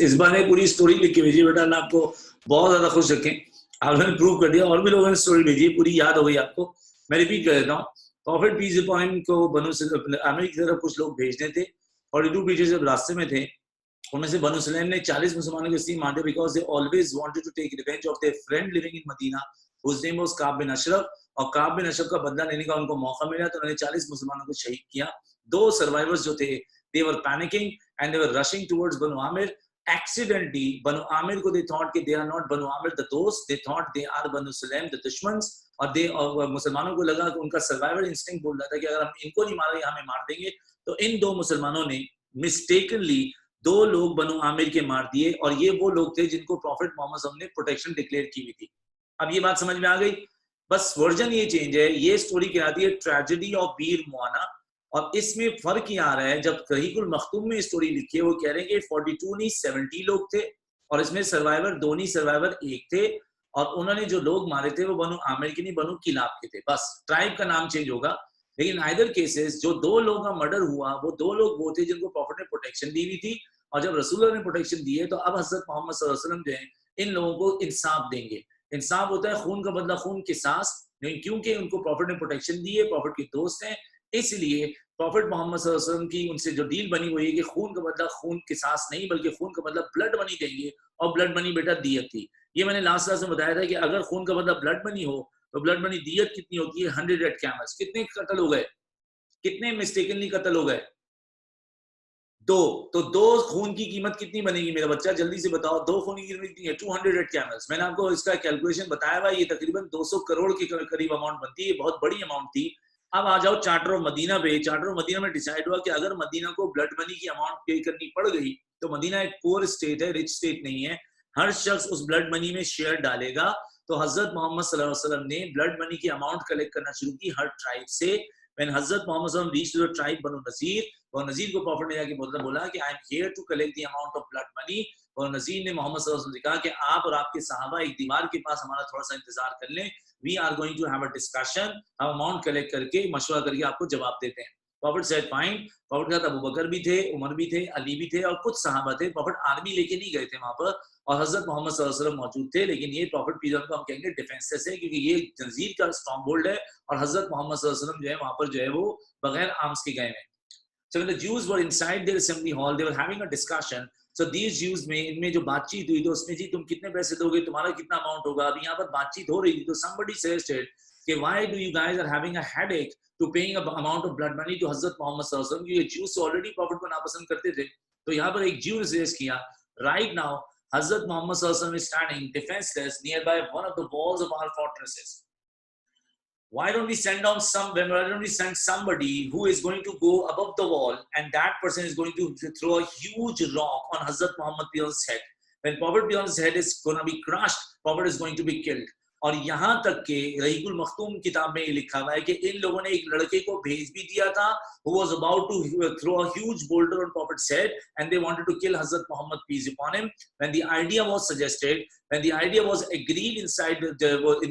इस बार ने पूरी स्टोरी लिख के भेजी बेटा, अल्लाह आपको बहुत ज्यादा खुश रखें। आपने प्रूव कर दिया, और भी लोगों ने स्टोरी भेजी है, पूरी याद हो गई आपको। मैं रिपीट कर देता हूँ। प्रॉफिट पीस अपॉन हिम को बनु आमिर की तरफ कुछ लोग भेजने थे, 42 पीछे जब रास्ते में थे, उनमें से बनु सलेम ने 40 मुसलमानों को इसलिए मार दिया because they always wanted to take revenge of their friend living in Medina whose name was Ka'b bin Ashraf, और काब बिन अशरफ का बदला लेने का उनको मौका मिला, तो उन्होंने 40 मुसलमानों को शहीद किया। दो सर्वाइवर्स जो थे, they were panicking and they were rushing towards Banu Amir. Accidentally Banu Amir को दे थॉट कि they are not Banu Amir the दोस्त, they thought they are Banu Salem the दुश्मन्स, और मुसलमानों को लगा कि उनका सर्वाइवल इंस्टिंक्ट बोल रहा था कि अगर हम इनको नहीं मारे हमें मार देंगे। तो इन दो मुसलमानों ने मिस्टेकनली दो लोग बनु आमिर के मार दिए, और ये वो लोग थे जिनको प्रॉफिट मोहम्मद ने प्रोटेक्शन डिक्लेयर की हुई थी। अब ये बात समझ में आ गई? बस वर्जन ये चेंज है। ये स्टोरी कहलाती है ट्रेजेडी ऑफ बीर मुआना, और इसमें फर्क ये आ रहा है, जब रहीकुल मखतूम में स्टोरी लिखी है वो कह रहे हैं कि 42 नहीं 70 लोग थे, और इसमें सर्वाइवर दो नहीं सर्वाइवर एक थे, और उन्होंने जो लोग मारे थे वो बनु आमिर के नहीं बनु किलाब के थे। बस ट्राइब का नाम चेंज होगा, लेकिन आइदर केसेस जो दो लोगों का मर्डर हुआ वो दो लोग वो थे जिनको प्रॉफिट ने प्रोटेक्शन दी हुई थी, और जब रसूल ने प्रोटेक्शन दी है तो अब हजरत मोहम्मद सल्लल्लाहु अलैहि वसल्लम जो है इन लोगों को इंसाफ देंगे। इंसाफ होता है खून का बदला खून किसास, लेकिन क्योंकि उनको प्रॉफिट ने प्रोटेक्शन दी है, प्रॉफिट के दोस्त हैं, इसलिए प्रॉफिट मोहम्मद सल्लल्लाहु अलैहि वसल्लम की उनसे जो डील बनी हुई है कि खून का बदला खून किसास नहीं बल्कि खून का बदला ब्लड मनी देंगे, और ब्लड मनी बेटा दियत थी। ये मैंने लास्ट क्लास में बताया था कि अगर खून का बदला ब्लड मनी हो तो ब्लड मनी दियत कितनी होती है? 100 रेड कैमल्स। कितने कत्ल हो गए? कितने मिस्टेकनली कत्ल हो गए? दो। तो दो खून की कीमत कितनी बनेगी मेरा बच्चा? जल्दी से बताओ, दो खून की कीमत कितनी है? 200 रेड कैमल्स। मैंने आपको इसका कैलकुलेशन बताया हुआ, ये तकरीबन 200 करोड़ के करीब अमाउंट बनती है, बहुत बड़ी अमाउंट थी। अब आ जाओ चार्टर ऑफ मदीना पे। चार्टर ऑफ मदीना में डिसाइड हुआ कि अगर मदीना को ब्लड मनी की अमाउंट पे करनी पड़ गई, तो मदीना एक पुअर स्टेट है, रिच स्टेट नहीं है, हर शख्स उस ब्लड मनी में शेयर डालेगा। तो हजरत मोहम्मद सल्लल्लाहु अलैहि वसल्लम ने ब्लड मनी की अमाउंट कलेक्ट करना शुरू की हर ट्राइब से। When हजरत मोहम्मद सल्लल्लाहु अलैहि वसल्लम reached the tribe बनु नजीर, और नजीर को प्रॉफिट ने जाके बोला कि I am here to collect the amount of blood money, और नजीर ने मोहम्मद सल्लल्लाहु अलैहि वसल्लम से कहा कि आप और आपके सहाबा एक दीवार के पास हमारा थोड़ा सा इंतजार कर लें, we are going to have a discussion, हम अमाउंट कलेक्ट करके मशवरा करके आपको जवाब देते हैं। Profit said fine. प्रॉफिट के साथ अबू बकर भी थे, उमर भी थे, अली भी थे, और कुछ सहाबा थे। प्रॉफिट आर्मी लेके नहीं गए थे वहां पर, और हजरत मोहम्मद सल्लल्लाहु अलैहि वसल्लम मौजूद थे, लेकिन ये प्रॉफिट पीरियड को हम कहेंगे डिफेंसेस है, क्योंकि ये जंजीर का स्ट्रॉन्ग होल्ड है, और हजरत मोहम्मद सल्लल्लाहु अलैहि वसल्लम जो है वहां पर जो है वो बगैर आर्म्स के गए हैं। So when the Jews were inside their assembly hall, they were having a discussion. So these Jews में इनमें जो बातचीत हुई, तो उसमें जी तुम कितने पैसे दोगे, तुम्हारा कितना अमाउंट होगा, अभी यहाँ पर बातचीत हो रही थी, तो somebody suggested कि why do you guys are having a headache to paying a amount of blood money to Hazrat Muhammad सल्लल्लाहु अलैहि वसल्लम, क्योंकि Jews already प्रॉफिट को नापसंद करते थे। तो यहाँ पर एक Jew ने suggest किया, right now हजरत मोहम्मद सल्लल्लाहु अलैहि वसल्लम is standing defenseless nearby one of the walls of our fortresses. Why don't we send somebody who is going to go above the wall, and that person is going to throw a huge rock on Hazrat Muhammad Piyon's head. When Prophet Piyon's head is going to be crushed, Prophet is going to be killed. और यहाँ तक के रहीकुल मखतूम किताब में लिखा हुआ है कि इन लोगों ने एक लड़के को भेज भी दिया था, who was about to throw a huge boulder on Prophet's head, and they wanted to kill Hazrat Muhammad peace upon him. When the idea was suggested, when the idea was agreed inside in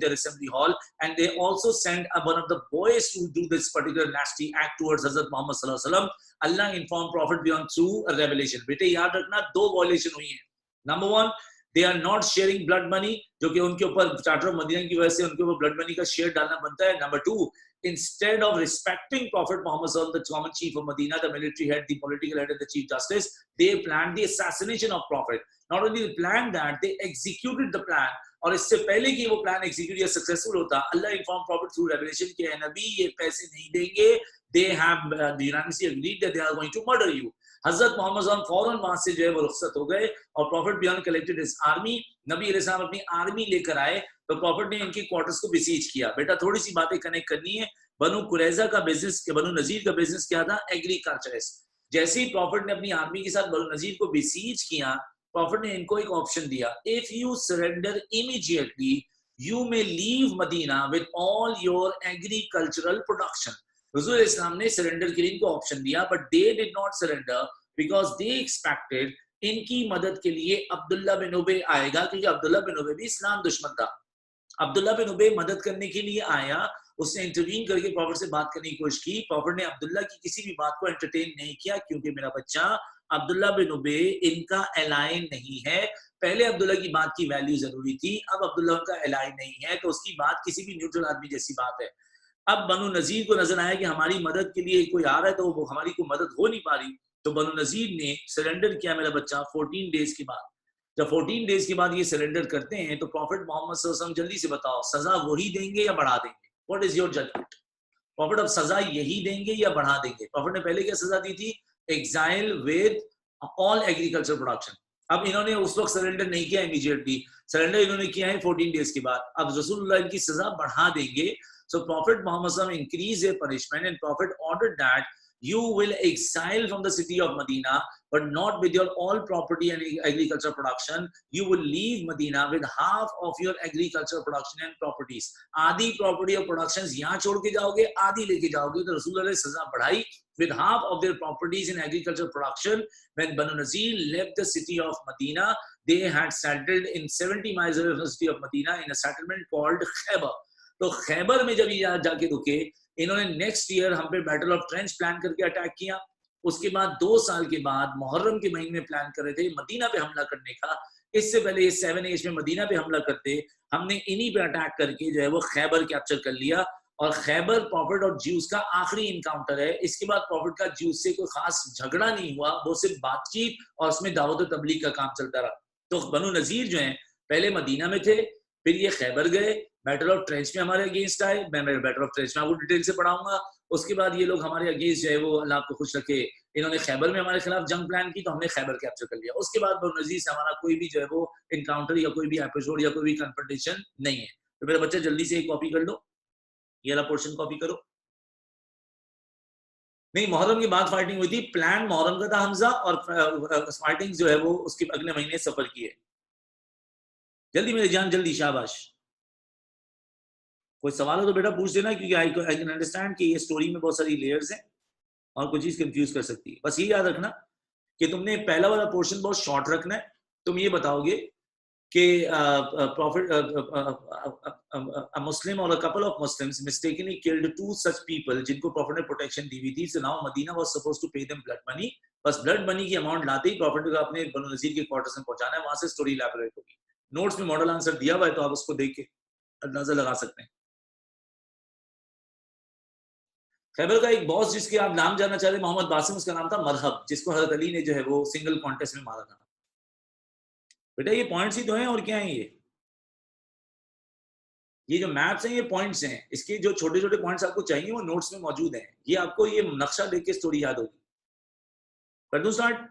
their assembly hall, and they also sent one of the boys to do this particular nasty act towards Hazrat Muhammad sallallahu alaihi wasallam, Allah informed Prophet beyond through a revelation. बेटे याद रखना, दो violation हुई हैं. Number one, they are not sharing blood money, जो कि उनके ऊपर चार्टर ऑफ मदीना की वजह से उनके ऊपर ब्लड मनी का शेयर डालना बनता है। Number two, instead of respecting Prophet Muhammad sallallahu alaihi wasallam, the common chief of Medina, the military head, the political head, and the chief justice, they planned the assassination of Prophet. Not only they planned that, they executed the plan. और इससे पहले कि वो plan execute या successful होता, अल्लाह inform profit through revelation कि नबी ये पैसे नहीं देंगे, they have unanimously agreed that they are going to murder you. Hazrat Muhammad सल्लल्लाहु अलैहि वसल्लम फौरन वहां से जो है वो रुखसत हो गए, और profit beyond collected his army. नबी अलैहिस्सलाम अपनी आर्मी लेकर आए, तो प्रॉफिट ने इनकी क्वार्टर्स को बिसीज किया। बेटा थोड़ी सी बातें कनेक्ट करनी है। बनु कुरैजा का बिजनेस, बनु नजीर का बिजनेस क्या था? एग्रीकल्चरिस्ट। जैसे ही प्रॉफिट ने अपनी आर्मी के साथ बनु नजीर को बिसीज किया, प्रॉफिट ने इनको एक ऑप्शन दिया, if you surrender immediately you may leave Medina with all your agricultural production. हुजूर इस्लाम ने सरेंडर के लिए इनको ऑप्शन दिया, but they did not surrender because they expected इनकी मदद के लिए अब्दुल्ला बिन उबे आएगा, क्योंकि अब्दुल्ला बिन उबे भी इस्लाम दुश्मन था। अब्दुल्ला बिन उबे मदद करने के लिए आया, उसने इंटरवीन करके प्रॉफिट से बात करने की कोशिश की। प्रॉफिट ने अब्दुल्ला की किसी भी बात को एंटरटेन नहीं किया, क्योंकि मेरा बच्चा अब्दुल्ला बिन उबे इनका एलाइन नहीं है। पहले अब्दुल्ला की बात की वैल्यू जरूरी थी, अब अब्दुल्ला उनका एलाइन नहीं है, तो उसकी बात किसी भी न्यूट्रल आदमी जैसी बात है। अब बनु नजीर को नजर आया कि हमारी मदद के लिए कोई आ रहा है तो वो हमारी कोई मदद हो नहीं पा रही, तो बनु नजीर ने सरेंडर किया मेरा बच्चा 14 डेज के बाद। जब 14 डेज के बाद ये सरेंडर करते हैं तो प्रॉफिट मोहम्मद सल्लल्लाहु अलैहि वसल्लम जल्दी से बताओ सजा वही देंगे या बढ़ा देंगे? What is your judgement? Prophet अब सजा यही देंगे या बढ़ा देंगे? प्रॉफिट ने पहले क्या सजा दी थी? Exile with all agriculture production. अब इन्होंने उस वक्त सरेंडर नहीं किया इमीडिएटली, सरेंडर इन्होंने किया है 14 डेज के बाद। अब रसूलुल्लाह इनकी सजा बढ़ा देंगे। So Prophet Muhammad increased their punishment, and Prophet ordered that you will exile from the city of Medina, but not with your all property and agricultural production. You will leave Medina with half of your agricultural production and properties. आधी property और productions यहाँ छोड़ के जाओगे, आधी लेके जाओगे। तो रसूलुल्लाह ने सजा बढ़ाई with half of their properties in agricultural production. When Banu Nazir left the city of Medina, they had settled in 70 miles away from the city of Medina in a settlement called Khaybar. तो खैबर में जब ये जाके रुके, इन्होंने next year हम पे battle of trench plan करके अटैक किया। उसके बाद 2 साल के बाद मुहर्रम के महीने में प्लान कर रहे थे मदीना पे हमला करने का। इससे पहले ये 7 एज में मदीना पे हमला करते, हमने इन्हीं पे अटैक करके जो है वो खैबर कैप्चर कर लिया। और खैबर प्रॉफिट और ज्यूस का आखिरी इनकाउंटर है। इसके बाद प्रॉफिट का ज्यूस से कोई खास झगड़ा नहीं हुआ, वो सिर्फ बातचीत और उसमें दावत तबलीग का काम चलता रहा। तो बनु नजीर जो है पहले मदीना में थे, फिर ये खैबर गए, बैटल ऑफ ट्रेंच में हमारे अगेंस्ट आए। मैं बैटल ऑफ ट्रेंच में आपको डिटेल से पढ़ाऊंगा। उसके बाद ये लोग हमारे अगेंस्ट जो है वो अल्लाह आपको खुश रखे, इन्होंने खैबर में हमारे खिलाफ जंग प्लान की, तो हमने खैबर कैप्चर कर लिया। उसके बाद बनु नजीर से हमारा कोई भी जो है वो इनकाउंटर या कोई भी एपिसोड या कोई भी कन्फ्रंटेशन नहीं है। तो मेरे बच्चे जल्दी से एक कॉपी कर लो, ये वाला पोर्शन कॉपी करो। नहीं, मुहर्रम की बाद फाइटिंग हुई थी, प्लान मुहर्रम का था हमजा, और फाइटिंग जो है वो उसके अगले महीने सफर की है। जल्दी मेरी जान, जल्दी, शाबाश। कोई सवाल हो तो बेटा पूछ देना, क्योंकि आई कैन अंडरस्टैंड कि ये स्टोरी में बहुत सारी लेयर्स हैं और कोई चीज कंफ्यूज कर सकती है। बस ये याद रखना कि तुमने पहला वाला पोर्शन बहुत शॉर्ट रखना है। तुम ये बताओगे कि प्रॉफिट मुस्लिम और couple of Muslims mistakenly killed 2 such people जिनको प्रॉफिट ने प्रोटेक्शन दी हुई थी। So now Medina was supposed to pay them blood money. बस ब्लड मनी की अमाउंट लाते ही प्रॉफिट को अपने बनु नजीर के क्वार्टर्स में पहुंचाना है, वहां से स्टोरी इलैबोरेट होगी। नोट्स में मॉडल आंसर दिया हुआ है, तो आप उसको देख के अंदाजा लगा सकते हैं। खैबर का एक बॉस जिसके आप नाम जानना चाहते हैं, मोहम्मद बासिम, उसका नाम था मरहब, जिसको हजरत अली ने जो है वो सिंगल कॉन्टेस्ट में मारा था। बेटा ये पॉइंट्स ही तो हैं, और क्या है ये जो मैप्स हैं ये पॉइंट्स हैं। इसके जो छोटे छोटे पॉइंट्स आपको चाहिए वो नोट्स में मौजूद हैं। ये आपको ये नक्शा देख के स्टोरी याद होगी। कर दूं स्टार्ट?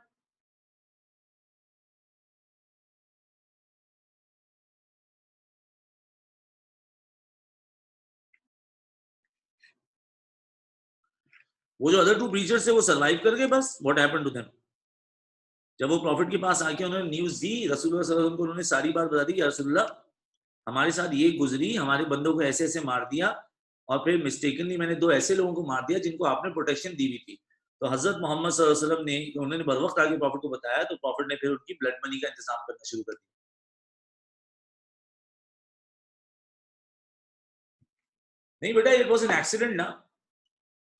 वो जो अदर 2 प्रीचर्स थे वो सरवाइव कर गए। बस व्हाट हैपेंड टू देम? जब वो प्रॉफिट के पास आके उन्होंने न्यूज दी, रसूलुल्लाह सल्लल्लाहु अलैहि वसल्लम को उन्होंने सारी बात बता दी, या रसूलुल्लाह हमारे साथ ये गुजरी, हमारे बंदों को ऐसे ऐसे मार दिया, और फिर मिस्टेकनली मैंने 2 ऐसे लोगों को मार दिया जिनको आपने प्रोटेक्शन दी हुई थी। तो हजरत मोहम्मद सल्लल्लाहु अलैहि वसल्लम ने उन्होंने बर वक्त आगे प्रॉफिट को बताया, तो प्रॉफिट ने फिर उनकी ब्लड मनी का इंतजाम करना शुरू कर दिया। नहीं बेटा, इट वॉज एन एक्सीडेंट ना।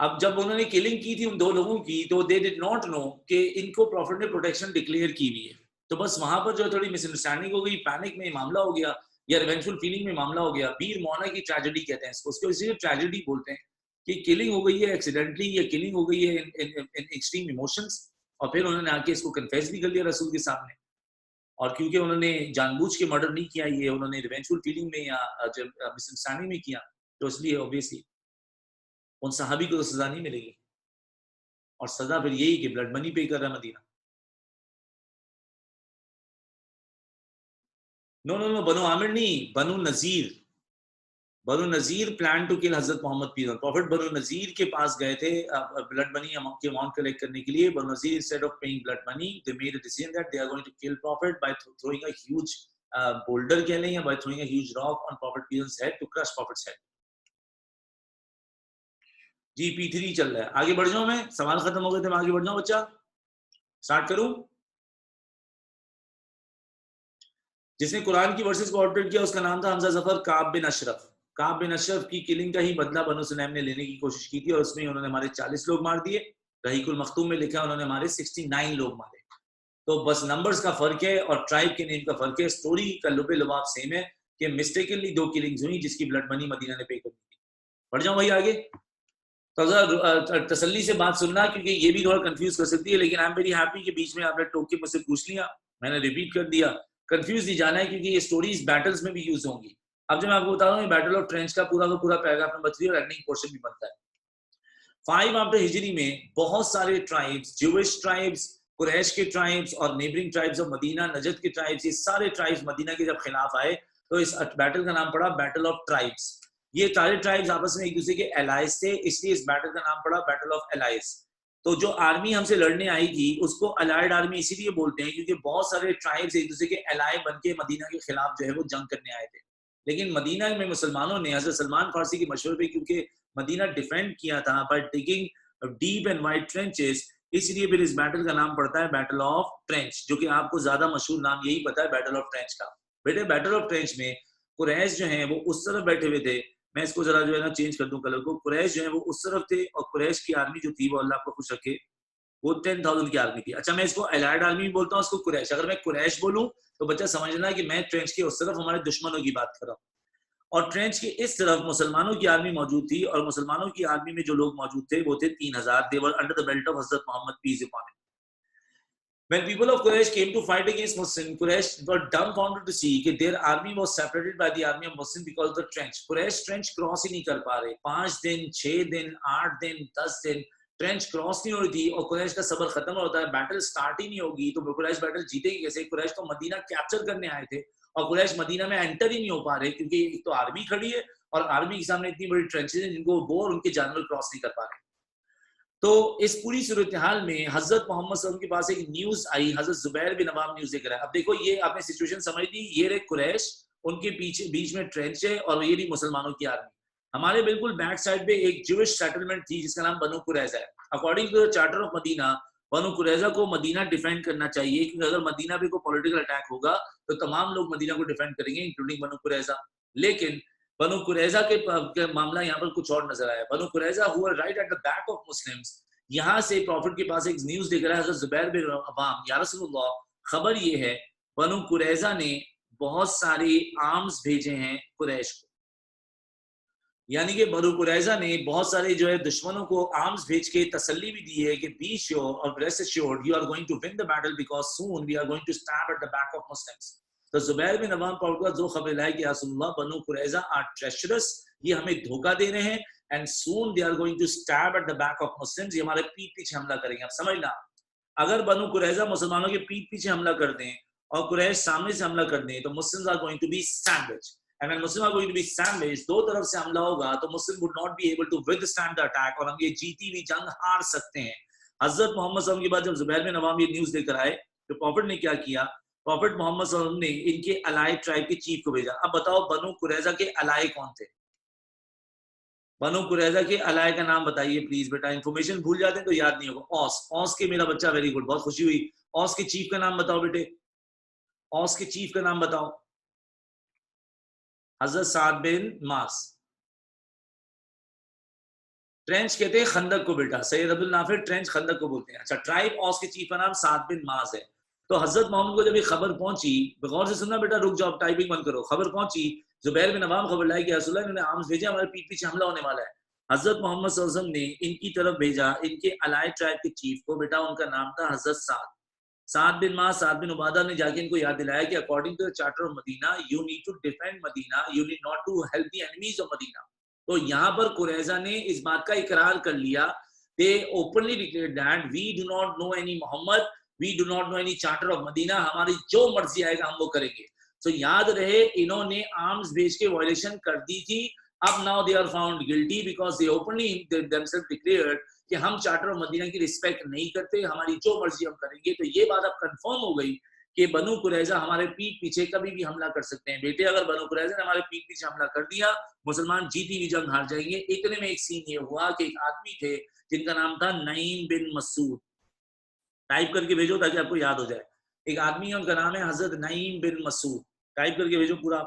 अब जब उन्होंने किलिंग की थी उन 2 लोगों की, तो दे डिड नॉट नो कि इनको प्रॉफिट ने प्रोटेक्शन डिक्लेयर की हुई है। तो बस वहां पर जो थोड़ी मिसअंडरस्टैंडिंग हो गई, पैनिक में मामला हो गया, या रिवेंजफुल फीलिंग में मामला हो गया। बीर मौना की ट्रेजेडी कहते हैं इसको, उसको इसीलिए ट्रेजेडी बोलते हैं कि किलिंग हो गई है एक्सीडेंटली, या किलिंग हो गई है इन एक्सट्रीम इमोशंस। और फिर उन्होंने आके इसको कन्फेस भी कर लिया रसूल के सामने। और क्योंकि उन्होंने जानबूझ के मर्डर नहीं किया, ये उन्होंने रिवेंजफुल फीलिंग में या मिसअंडरस्टैंडिंग में किया, तो इसलिए ऑब्वियसली उन सहाबी को तो सजा नहीं मिलेगी। और सजा फिर यही कि ब्लड मनी पे कर रहा है मदीना। नो नो नो, बनु आमिर नहीं, बनु नजीर। बनु नजीर plan to kill Hazrat Mohammad Pir. Profit बनु नजीर के पास गए थे ब्लड मनी की अमाउंट कलेक्ट करने के लिए। Banu Nazir instead of paying blood money, they made a decision that they are going to kill prophet by throwing a huge boulder कह लें, या by throwing a huge rock on prophet पीर's head to crush prophet's head. जी P3 चल रहा है। आगे बढ़ जाऊं मैं? सवाल खत्म हो गए थे, मैं आगे बढ़ जाऊं बच्चा? स्टार्ट करूं? जिसने कुरान की वर्सेस को ऑल्टर किया उसका नाम था हमजा जफर काब bin Ashraf. Ka'b bin Ashraf की किलिंग का ही बदला बनु सुलैम ने लेने की कोशिश की थी, और उसमें उन्होंने हमारे 40 लोग मार दिए। रहीकुल मखतूम में लिखा है उन्होंने हमारे 69 लोग मारे। तो बस नंबर्स का फर्क है और ट्राइब के नेम का फर्क है। स्टोरी का लुबे लुबाब सेम है कि मिस्टेकनली 2 किलिंग्स हुई जिसकी ब्लड मनी मदीना ने पे कर दी। बढ़ जाऊं भाई आगे, तो तसल्ली से बात सुनना क्योंकि ये भी थोड़ा कंफ्यूज कर सकती है, लेकिन आई एम वेरी हैप्पी कि बीच में आपने टोक के मुझसे पूछ लिया, मैंने रिपीट कर दिया। कंफ्यूज नहीं जाना है क्योंकि ये स्टोरीज बैटल्स में भी यूज होंगी। अब जब मैं आपको बता रहा हूँ बैटल ऑफ ट्रेंच का पूरा पैराग्राफ नंबर 3 और एंडिंग पोर्शन भी बनता है। 5 आफ्टर हिजरी में बहुत सारे ट्राइब्स, ज्यूइश ट्राइब्स, कुरैश के ट्राइब्स और neighbouring tribes of Medina, Najd के ट्राइब्स, ये सारे ट्राइब्स मदीना के जब खिलाफ आए तो इस बैटल का नाम पड़ा बैटल ऑफ ट्राइब्स। ये सारे ट्राइब्स आपस में एक दूसरे के एलाइज थे, इसलिए इस बैटल का नाम पड़ा बैटल ऑफ एलाइज। तो जो आर्मी हमसे लड़ने आई थी उसको अलाइड आर्मी इसीलिए बोलते हैं क्योंकि बहुत सारे ट्राइब्स एक दूसरे के एलाई बन के मदीना के खिलाफ जो है वो जंग करने आए थे। लेकिन मदीना में मुसलमानों ने हज़रत सलमान फारसी के मशवरे पे, क्योंकि मदीना डिफेंड किया था by digging deep and wide trenches, इसलिए फिर इस बैटल का नाम पड़ता है बैटल ऑफ ट्रेंच, जो कि आपको ज्यादा मशहूर नाम यही पता है बैटल ऑफ ट्रेंच का। बेटे बैटल ऑफ ट्रेंच में कुरैश जो है वो उस तरफ बैठे हुए थे, मैं इसको जरा जो है ना चेंज कर दूं कलर को, कुरैश जो है वो उस तरफ थे और कुरैश की आर्मी जो थी वो अल्लाह को खुश रखे वो 10,000 की आर्मी थी। अच्छा मैं इसको एलाइड आर्मी भी बोलता हूँ, उसको कुरैश। अगर मैं कुरैश बोलूं तो बच्चा समझना कि मैं ट्रेंच के उस तरफ हमारे दुश्मनों की बात कर रहा हूँ और ट्रेंच के इस तरफ मुसलमानों की आर्मी मौजूद थी और मुसलमानों की आर्मी में जो लोग मौजूद थे वो थे 3,000। They were under the belt of हजरत Mohammad peace upon him. When people of Quraysh came to fight against Muslims, Quraysh were dumbfounded to see that their army was separated by the army of Muslims because of the trench. Quraysh trench cross ही नहीं कर पा रहे, 5 दिन 6 दिन 8 दिन 10 दिन trench cross नहीं हो रही थी और कुरैश का सबर खत्म होता है, बैटल स्टार्ट ही नहीं होगी तो कुरैश बैटल जीतेगी कैसे? कुरैश तो मदीना कैप्चर करने आए थे और कुरैश मदीना में एंटर ही नहीं हो पा रहे क्योंकि एक तो आर्मी खड़ी है और आर्मी के सामने इतनी बड़ी ट्रेंचेस हैं जिनको वो और उनके जानवर क्रॉस नहीं कर पा रहे। तो इस पूरी सूरत हाल में हजरत मोहम्मद सल्लल्लाहु अलैहि वसल्लम के पास एक न्यूज आई, हजरत जुबैर बिन अवाम न्यूज लेकर आए। अब देखो ये आपने सिचुएशन समझ ली, ये रहे कुरैश, उनके पीछे बीच में ट्रेंच है और ये रही मुसलमानों की आर्मी। हमारे बिल्कुल बैक साइड पे एक ज्यूइश सेटलमेंट थी जिसका नाम बनु कुरैजा है। According to the charter of Medina, Banu Qurayza को मदीना डिफेंड करना चाहिए क्योंकि अगर मदीना पे कोई पॉलिटिकल अटैक होगा तो तमाम लोग मदीना को डिफेंड करेंगे इंक्लूडिंग बनु कुरैजा। लेकिन बनु कुरैजा के मामला यहाँ पर कुछ और नजर आया। Banu Qurayza who were right at the back of Muslims, यहाँ से प्रॉफिट के पास एक न्यूज देख रहा है हज़रत जुबैर बिन अवाम, या रसूलुल्लाह खबर ये है बनु कुरैजा ने बहुत सारे आर्म्स भेजे हैं कुरैश को, यानी कि बनु कुरैजा ने बहुत सारे जो है दुश्मनों को आर्म्स भेज के तसल्ली भी दी है कि बी श्योर और rest assured you are going to win the battle because soon we are going to stab at the back of Muslims. तो जुबैर बिन अवाम पर जो खबर लाए कि या रसूलुल्लाह बनु कुरैजा आर ट्रेचरस, ये हमें धोखा दे रहे हैं and soon they are going to stab at the back of Muslims, ये हमारे पीठ पीछे हमला करेंगे। आप समझना, अगर बनु कुरैजा मुसलमानों के पीठ पीछे हमला कर दें और कुरैश सामने से हमला कर दें तो Muslims are going to be sandwich and when Muslims are going to be sandwich, दो तरफ से हमला होगा तो Muslim would not be able to withstand the attack और हम ये जीती हुई जंग हार सकते हैं। हजरत मोहम्मद सल्लल्लाहु अलैहि वसल्लम के बाद जब जुबैर बिन अवाम ये न्यूज़ लेकर आए तो प्रॉफिट ने क्या किया? प्रॉफिट मोहम्मद सल्लल्लाहु अलैहि वसल्लम ने इनके अलाई ट्राइब के चीफ को भेजा। अब बताओ बनु कुरैजा के अलाई कौन थे? बनु कुरैजा के अलाई का नाम बताइए प्लीज बेटा, इन्फॉर्मेशन भूल जाते हैं तो याद नहीं होगा। औस, औस के मेरा बच्चा, वेरी गुड, बहुत खुशी हुई। औस के चीफ का नाम बताओ बेटे, औस के चीफ का नाम बताओ। हजरत साद बिन मास। ट्रेंच कहते हैं खंदक को बेटा, सैयद अब्दुल नाफिर ट्रेंच खंदक को बोलते हैं। अच्छा, ट्राइब औस के चीफ का नाम साद बिन मास है। तो हजरत मोहम्मद को जब ये खबर पहुंची, गौर से सुनना बेटा, रुक जाओ टाइपिंग बंद करो, खबर पहुंची, जुबैर बिन अवाम खबर लाई कि रसूलुल्लाह इन्होंने आर्म्स भेजे, हमारे पीठ पीछे हमला होने वाला है। हजरत मोहम्मद सल्लल्लाहु अलैहि वसल्लम ने इनकी तरफ भेजा इनके अलाई ट्राइब के चीफ को, बेटा उनका नाम था हजरत साद बिन मास। साद बिन उबादा ने जाके इनको याद दिलाया कि according to the charter of Medina you need to defend Medina, you need not to help the enemies of Medina. तो यहाँ पर कुरैजा ने इस बात का इकरार कर लिया, they openly declared that we do not know any Muhammad, we do not know any charter of Medina, हमारी जो मर्जी आएगा हम वो करेंगे। तो याद रहे इन्होंने आर्म्स भेज के वायलेशन कर दी थी, अब now they are found guilty because they openly themselves declared कि हम चार्टर ऑफ मदीना की रिस्पेक्ट नहीं करते, हमारी जो मर्जी हम करेंगे। तो ये बात अब कंफर्म हो गई कि बनु कुरैजा हमारे पीठ पीछे कभी भी हमला कर सकते हैं। बेटे अगर बनु कुरैजा ने हमारे पीठ पीछे हमला कर दिया, मुसलमान जीती हुई जंग हार जाएंगे। इतने में एक सीन ये हुआ कि एक आदमी थे जिनका नाम था नईम बिन मसूद, टाइप करके भेजो ताकि आपको याद हो जाए। एक आदमी है, उनका नाम है हजरत नईम बिन मसूद, टाइप करके भेजो पूरा,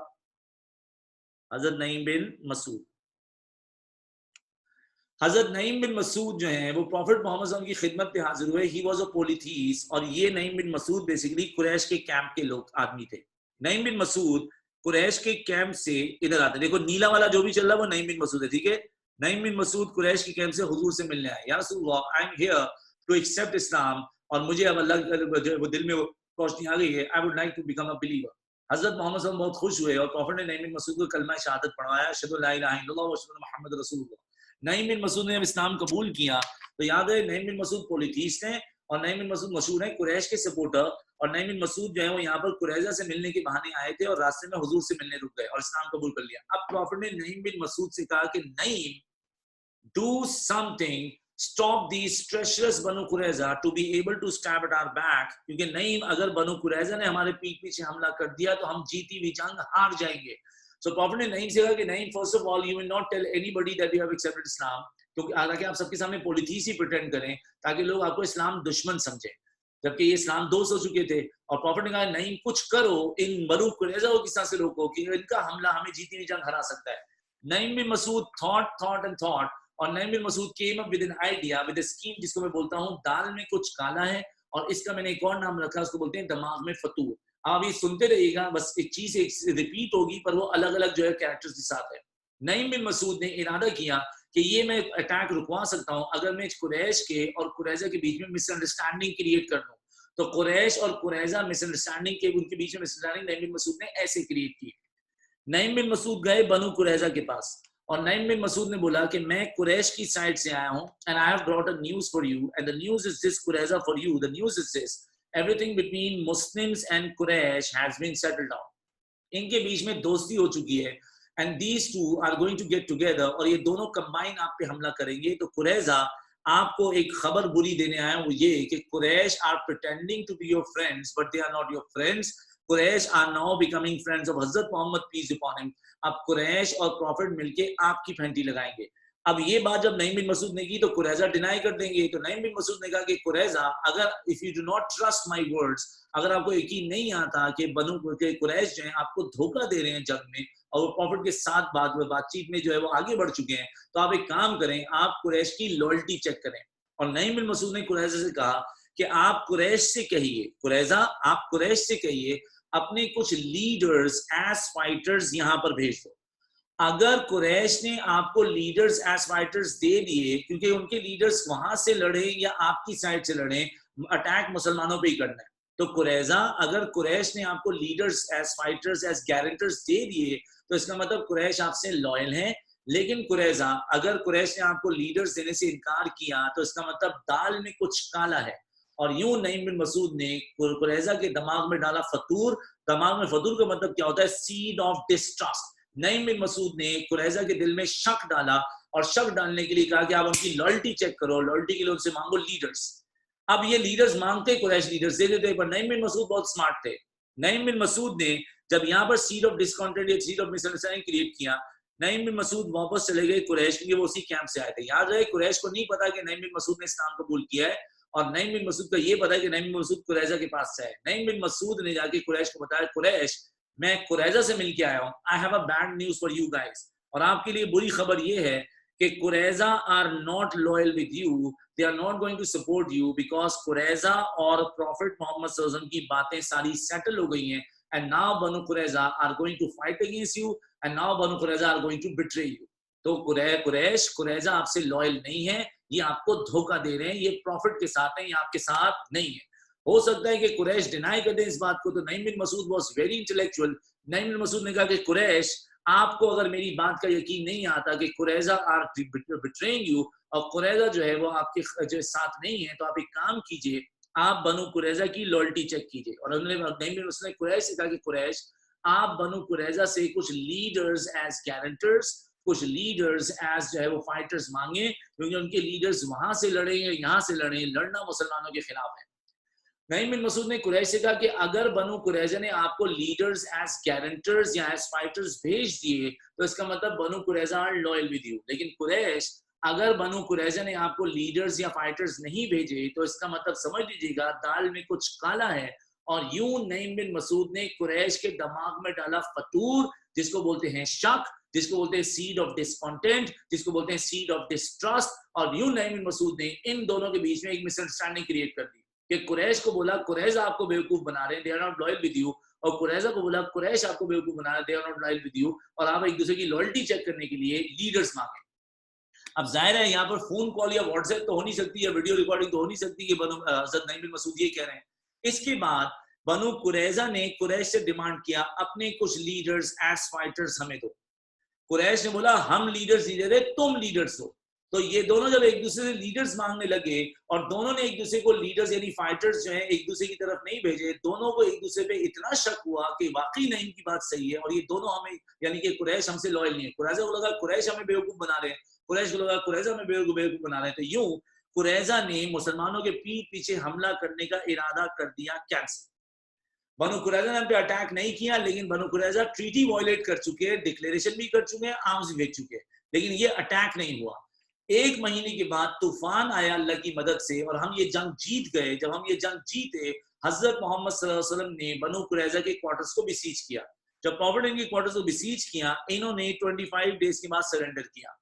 हजरत नईम बिन मसूद। हजरत नईम बिन मसूद जो है वो प्रॉफिट मोहम्मद सल्लल्लाहु अलैहि वसल्लम की खिदमत पे हाजिर हुए। ही वाज अ पोलिथीस, और ये नईम बिन मसूद बेसिकली कुरैश के कैंप के लोग आदमी थे। नईम बिन मसूद कुरैश के कैंप से इधर आते, देखो नीला वाला जो भी चल रहा है वो नईम बिन मसूद है, ठीक है। नईम बिन मसूद कुरैश के कैंप से हुजूर से मिलने आए, या रसूलल्लाह I am here to accept Islam, और मुझे अब अल्लाह वो दिल में वो रोशनी आ गई है, I would like to become a believer. हजरत मोहम्मद सल्लल्लाहु अलैहि वसल्लम बहुत खुश हुए और प्रॉफिट ने नईम बिन मसूद को कलमा शहादत पढ़वाया, अशहदु अल्ला इलाहा इल्लल्लाह व अशहदु अन्ना मुहम्मद रसूलुल्लाह। नईम बिन मसूद ने जब इस्लाम कबूल किया तो याद है नईम बिन मसूद पोलिथीस हैं, और नईम बिन मसूद मशहूर है कुरैश के सपोर्टर, और नईम बिन मसूद जो है वो यहाँ पर कुरैजा से मिलने के बहाने आए थे और रास्ते में हुजूर से मिलने रुक गए और इस्लाम कबूल कर लिया। अब प्रॉफिट ने नईम बिन मसूद से कहा कि Naeem, do something, stop these treacherous Banu कुरैजा to be able to stab at our back, क्योंकि नईम अगर बनु कुरैजा ने हमारे पीठ पीछे हमला कर दिया तो हम जीती हुई जंग हार जाएंगे। So प्रॉफिट ने नईम से कहा कि Naeem, first of all you will not tell anybody that you have accepted Islam, क्योंकि हालांकि आप सबके सामने पॉलिथीस ही प्रिटेंड करें ताकि लोग आपको इस्लाम दुश्मन समझे, जबकि ये इस्लाम दोस्त हो चुके थे। और प्रॉफिट ने कहा नईम कुछ करो, इन बनु कुरैजा को किस तरह से रोको कि इनका हमला हमें जीती हुई जंग हरा सकता है। Naeem bin Masood thought and thought, और Naeem bin Masood came up with an idea, with a scheme, जिसको मैं बोलता हूँ दाल में कुछ काला है, और इसका मैंने एक और नाम रखा, उसको बोलते हैं दिमाग में फतूर। आप ये सुनते रहिएगा, बस एक चीज एक रिपीट होगी पर वो अलग अलग जो है कैरेक्टर्स के साथ है। नईम बिन मसूद ने इरादा किया कि ये मैं अटैक रुकवा सकता हूँ अगर मैं कुरैश के और कुरैजा के बीच में मिसअंडरस्टैंडिंग क्रिएट कर दूं। तो कुरैश और कुरैजा मिसअंडरस्टैंडिंग के उनके बीच में मिसअंडरस्टैंडिंग नईम बिन मसूद ने ऐसे क्रिएट की। नईम बिन मसूद गए बनु कुरैजा के पास, और नईम बिन मसूद ने बोला कि मैं कुरैश की साइड से आया हूं, and I have brought a news for you, and the news is this Qurayza for you, the news is this, everything between Muslims and Quraysh has been settled down. इनके बीच में दोस्ती हो चुकी है, and these two are going to get together, और ये दोनों कंबाइन आप पे हमला करेंगे। तो कुरैजा आपको एक खबर बुरी देने आया, वो ये कि Quraysh are pretending to be your friends but they are not your friends. Quraysh are now becoming friends of हजरत मोहम्मद पीस अपॉन हिम। अब कुरैश और प्रॉफिट मिलके आपकी फैंटी लगाएंगे। अब ये बात जब नईम बिन मसूद ने की तो कुरैजा डिनाई कर देंगे। तो नईम बिन मसूद ने कहा कि कुरैजा, अगर if you do not trust my words, अगर आपको यकीन नहीं आता कि बनु के कुरैश जो है आपको धोखा दे रहे हैं जंग में, और वो प्रॉफिट के साथ बातचीत में जो है वो आगे बढ़ चुके हैं, तो आप एक काम करें, आप कुरैश की लॉयल्टी चेक करें। और नईम बिन मसूद ने कुरैजा से कहा कि आप कुरैश से कहिए, कुरैजा आप कुरैश से कहिए अपने कुछ लीडर्स एज फाइटर्स यहाँ पर भेज दो। अगर कुरैश ने आपको लीडर्स एज फाइटर्स दे दिए, क्योंकि उनके लीडर्स वहां से लड़े या आपकी साइड से लड़े, अटैक मुसलमानों पे ही करना है। तो कुरैजा, अगर कुरैश ने आपको leaders as fighters as guarantors दे दिए तो इसका मतलब कुरैश आपसे लॉयल है। लेकिन कुरैजा, अगर कुरैश ने आपको लीडर्स देने से इनकार किया तो इसका मतलब दाल में कुछ काला है। और यूं नईम बिन मसूद ने कुरैजा के दिमाग में डाला फतूर। दिमाग में फतूर का मतलब क्या होता है? Seed of distrust. Naeem bin Masood ने कुरैजा के दिल में शक डाला, और शक डालने के लिए कहा कि आप उनकी लॉयल्टी चेक करो, लॉयल्टी के लिए उनसे मांगो लीडर्स। अब ये लीडर्स मांगते, कुरैश लीडर्स दे देते, पर नईम बिन मसूद बहुत स्मार्ट थे। नईम बिन मसूद ने जब यहाँ पर सीड ऑफ डिस्कॉन्टेंट या सीड ऑफ मिसअंडरस्टैंडिंग क्रिएट किया, नईम बिन मसूद वापस चले गए कुरैश, क्योंकि वो उसी कैंप से आए थे। याद रहे, कुरैश को नहीं पता कि नईम बिन मसूद ने इस्लाम कबूल किया है, और नईम बिन मसूद का ये पता है कि नईम बिन मसूद कुरैजा के पास से है। नईम बिन मसूद ने जाके कुरैश को बताया, कुरैश मैं कुरैजा से मिल के आया हूँ, I have a bad news for you guys, और आपके लिए बुरी खबर ये है कि Qurayza are not loyal with you, they are not going to support you, because Qurayza और प्रॉफिट मोहम्मद सल्लल्लाहु अलैहि वसल्लम की बातें सारी सेटल हो गई हैं, and now Banu Qurayza are going to fight against you, and now Banu Qurayza are going to betray you. तो कुरैश, कुरैजा आपसे लॉयल नहीं है, ये आपको धोखा दे रहे हैं, ये प्रॉफिट के साथ है, ये आपके साथ नहीं है। हो सकता है कि कुरैश डिनाई कर दे इस बात को। तो Naeem bin Masood was very intellectual. Naeem bin Masood ने कहा कि कुरैश, आपको अगर मेरी बात का यकीन नहीं आता कि कुरैजा आर बिट्रेइंग यू, और कुरैजा जो है वो आपके जो साथ नहीं है, तो आप एक काम कीजिए, आप बनु कुरैजा की लॉयल्टी चेक कीजिए। और उन्होंने नईम बिन मसूद ने कुरैश से कहा कि कुरैश, आप बनु कुरैजा से कुछ लीडर्स एज गारंटर्स, कुछ लीडर्स एज जो है वो फाइटर्स मांगे, क्योंकि उनके लीडर्स वहां से लड़े या यहाँ से लड़े, लड़ना मुसलमानों के खिलाफ है। नईम बिन मसूद ने कुरैश से कहा कि अगर बनु कुरैजा ने आपको लीडर्स एज गारंटर्स या एज फाइटर्स भेज दिए तो इसका मतलब बनु Qurayza are loyal with you. लेकिन कुरैश, अगर बनु कुरैजा ने आपको लीडर्स या फाइटर्स नहीं भेजे तो इसका मतलब समझ लीजिएगा दाल में कुछ काला है। और यूं नईम बिन मसूद ने कुरैश के दिमाग में डाला फतूर, जिसको बोलते हैं शक, जिसको बोलते हैं सीड ऑफ डिसकंटेंट, जिसको बोलते हैं सीड ऑफ डिस्ट्रस्ट। और यूं नईम बिन मसूद ने इन दोनों के बीच में एक मिसअंडरस्टैंडिंग क्रिएट कर दी कि कुरैश को बोला कुरैजा आपको बेवकूफ बना रहे हैं, they are not loyal with you, और कुरैजा को बोला कुरैश आपको बेवकूफ बना रहे हैं, they are not loyal with you, और आप एक दूसरे की लॉयल्टी चेक करने के लिए लीडर्स मांगे। अब जाहिर है यहाँ पर फोन कॉल या व्हाट्सएप तो हो नहीं सकती, या वीडियो रिकॉर्डिंग तो हो नहीं सकती कि बनु हज़रत नईम बिन मसूद ये कह रहे हैं। इसके बाद बनु कुरैजा ने कुरैश से डिमांड किया अपने कुछ लीडर्स एज फाइटर्स हमें दो। कुरैश ने बोला हम लीडर्स नहीं दे रहे, तुम लीडर्स दो। तो ये दोनों जब एक दूसरे से लीडर्स मांगने लगे और दोनों ने एक दूसरे को लीडर्स यानी फाइटर्स जो हैं एक दूसरे की तरफ नहीं भेजे, दोनों को एक दूसरे पे इतना शक हुआ कि वाकई नईम की बात सही है और ये दोनों हमें यानी कि कुरैश हमसे लॉयल नहीं है। कुरैजा को लगा कुरैश हमें बेवकूफ बना रहे हैं, कुरैश को लगा कुरैजा हमें बेवकूफ बना रहे हैं। तो यूं कुरैजा ने मुसलमानों के पीठ पीछे हमला करने का इरादा कर दिया कैंसिल। बनु कुरैजा ने हम पे अटैक नहीं किया, लेकिन बनु कुरैजा ट्रीटी वायलेट कर चुके हैं, डिक्लेरेशन भी कर चुके हैं, आर्म्स भी भेज चुके हैं, लेकिन ये अटैक नहीं हुआ। एक महीने के बाद तूफान आया अल्लाह की मदद से और हम ये जंग जीत गए। जब हम ये जंग जीते, हजरत मोहम्मद सल्लल्लाहु अलैहि वसल्लम ने बनु कुरैजा के क्वार्टर्स को बिसीज किया। जब प्रॉफिट इनके क्वार्टर्स को बिसीज किया, इन्होंने 25 डेज के बाद सरेंडर किया।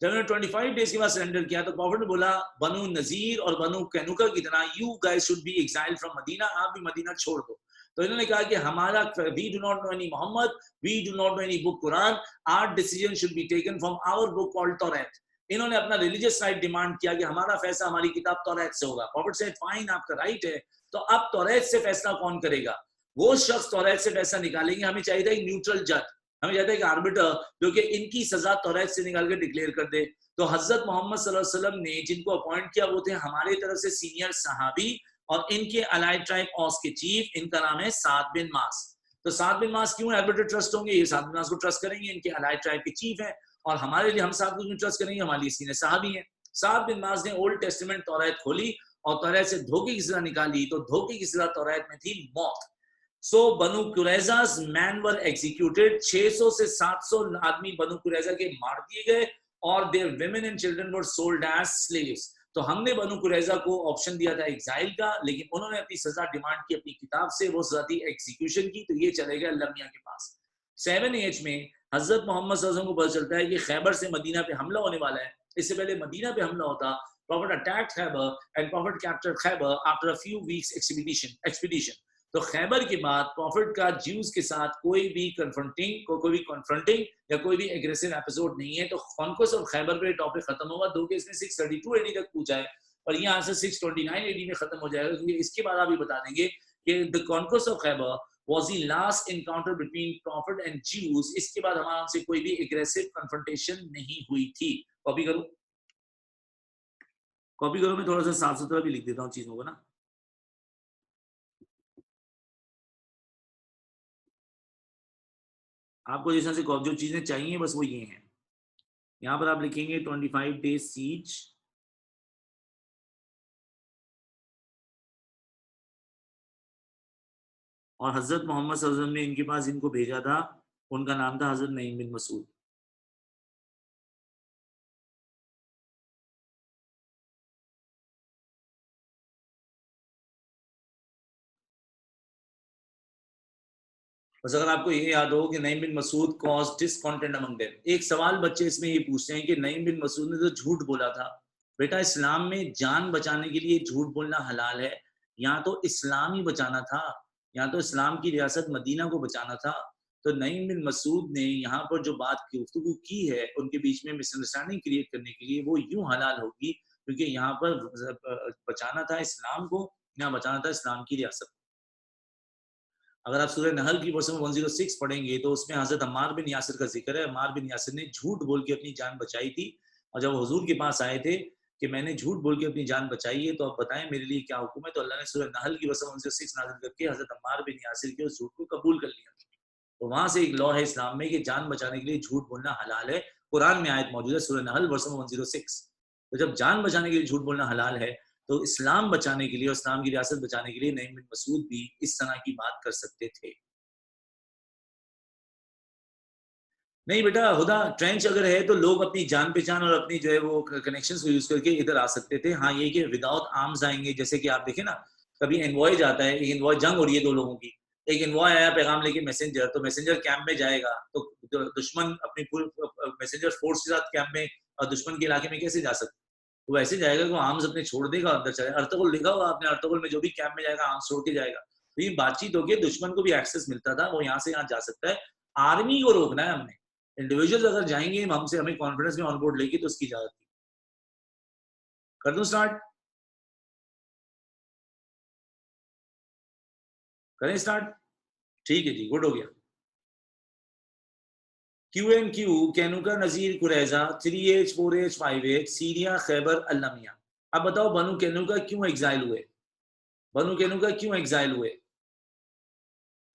जब इन्होंने 25 डेज के बाद सरेंडर किया तो प्रॉफिट ने बोला बनु नजीर और बनु कैनुका की तरह you guys should be exiled from Medina, आप भी मदीना छोड़ दो। तो इन्होंने कहा कि हमारा we do not know any Muhammad, we do not know any book Quran, our decision should be taken from our book called Tawrat. इन्होंने अपना रिलीजियस राइट डिमांड किया कि हमारा फैसला हमारी किताब तौरात से होगा। प्रॉफिट सेड फाइन, आपका राइट है, तो अब तौरात से फैसला कौन करेगा? वो शख्स तौरात से फैसला निकालेंगे। हमें चाहिए था एक न्यूट्रल जज, हमें चाहिए था एक आर्बिटर जो कि इनकी सजा तौरात से निकाल कर डिक्लेयर कर दे। तो हजरत मोहम्मद सल्लल्लाहु अलैहि वसल्लम ने जिनको अपॉइंट किया वो थे हमारे तरफ से सीनियर सहाबी और इनके अलाइड ट्राइब औस के चीफ, इनका नाम है साद बिन मास। तो साद बिन मास क्यों आर्बिटर ट्रस्ट होंगे? ये साद बिन मास को ट्रस्ट करेंगे, इनके अलाइड ट्राइब के चीफ हैं, और हमारे लिए हम साद को ट्रस्ट करेंगे, हमारे लिए सीनियर सहाबी हैं। साद बिन मास ने ओल्ड टेस्टामेंट तौरात खोली और तौरात से धोखे की सजा निकाली, तो धोखे की सजा तौरात में थी मौत। सो बनु कुरैजा's मैन वर एग्जीक्यूटेड, 600 से 700 आदमी बनु कुरैजा के मार दिए गए और there women and children were sold as slaves। तो हमने बनु कुरैजा को ऑप्शन दिया था एग्जाइल का, लेकिन उन्होंने अपनी सजा डिमांड की अपनी किताब से, वो सजा थी एग्जीक्यूशन की। तो ये चले गए अल्लाह मियां के पास। 7 एज में हजरत मोहम्मद सल्लल्लाहु अलैहि वसल्लम को पता चलता है कि खैबर से मदीना पे हमला होने वाला है। इससे पहले मदीना पे हमला होता, profit attacked Khyber and profit captured Khyber after a few weeks expedition. तो खैबर के बाद प्रॉफिट का ज्यूज के साथ कोई भी कन्फ्रंटिंग या कोई भी एग्रेसिव एपिसोड नहीं है। तो कॉन्क्वेस्ट ऑफ खैबर पे टॉपिक खत्म होगा। दो के इसने 632 एडी तक पूछा है और ये आंसर 629 एडी में खत्म हो जाएगा, क्योंकि इसके बाद आप ये बता देंगे कि the conquest of Khyber was the last encounter between profit and Jews. इसके बाद हमारा उनसे कोई भी एग्रेसिव कन्फ्रंटेशन नहीं हुई थी। कॉपी करो मैं थोड़ा सा साफ सुथरा भी लिख देता हूँ चीजों को ना। आपको जैसा से जो चीजें चाहिए बस वो ये हैं। यहां पर आप लिखेंगे 25 डेज सीज, और हजरत मोहम्मद सल्लल्लाहु अलैहि वसल्लम ने इनके पास इनको भेजा था, उनका नाम था हजरत नईम बिन मसूद। बस अगर आपको ये याद हो कि Naeem bin Masood cause discontent among them. एक सवाल बच्चे इसमें ये पूछते हैं कि नईम बिन मसूद ने तो झूठ बोला था। बेटा इस्लाम में जान बचाने के लिए झूठ बोलना हलाल है। यहाँ तो इस्लाम ही बचाना था, यहाँ तो इस्लाम की रियासत मदीना को बचाना था। तो नईम बिन मसूद ने यहाँ पर जो बात की गुफ्तगू की है उनके बीच में मिसअंडरस्टैंडिंग क्रिएट करने के लिए, वो यूं हलाल होगी क्योंकि यहाँ पर बचाना था इस्लाम को, यहाँ बचाना था इस्लाम की रियासत। अगर आप सूरह नहल की वर्स 106 पढ़ेंगे तो उसमें हजरत अम्मार बिन यासिर का जिक्र है। अम्मार बिन यासिर ने झूठ बोल के अपनी जान बचाई थी, और जब हुजूर के पास आए थे कि मैंने झूठ बोल के अपनी जान बचाई है, तो आप बताएं मेरे लिए क्या हुक्म है। तो अल्लाह ने सूरह नहल की वर्स 106 नाज़िल करके हजरत अम्मार बिन यासिर के उस झूठ को कबूल कर लिया। तो वहां से एक लॉ है इस्लाम में कि जान बचाने के लिए झूठ बोलना हलाल है। कुरान में आयत मौजूद है सूरह नहल वर्स 106। तो जब जान बचाने के लिए झूठ बोलना हलाल है, तो इस्लाम बचाने के लिए और इस्लाम की रियासत बचाने के लिए नईम बिन मसूद भी इस तरह की बात कर सकते थे। नहीं बेटा, हुदा ट्रेंच अगर है तो लोग अपनी जान पहचान और अपनी जो है वो कनेक्शंस को यूज करके इधर आ सकते थे। हाँ ये कि विदाउट आर्म्स आएंगे, जैसे कि आप देखें ना कभी एनवॉय जाता है, एक एनवॉय जंग हो रही है दो लोगों की, एक इन्वॉय आया पैगाम लेके मैसेंजर, तो मैसेंजर कैंप में जाएगा तो दुश्मन अपनी पूरी मैसेंजर फोर्स के साथ कैंप में और दुश्मन के इलाके में कैसे जा सकता? वो वैसे जाएगा कि वो आर्म्स अपने छोड़ देगा, अंदर चले। अर्तुगरुल लिखा हुआ आपने, अर्तुगरुल में जो भी कैंप में जाएगा आर्म्स छोड़ के जाएगा। तो ये बातचीत होगी, दुश्मन को भी एक्सेस मिलता था, वो यहाँ से यहाँ जा सकता है। आर्मी को रोकना है हमने, इंडिविजुअल्स अगर जाएंगे हमसे, हमें कॉन्फिडेंस में ऑन बोर्ड लेके, तो उसकी इजाजत कर दूं स्टार्ट? करें स्टार्ट? ठीक है जी, गुड हो गया। QNQ, Qaynuqa, Nazir, Qurayza, 3H, 4H, 5H, Syria, Khaybar, अल्लमिया। अब बताओ बनु कैनुका क्यों एग्जाइल हुए? बनु कैनुका क्यों एग्जाइल हुए?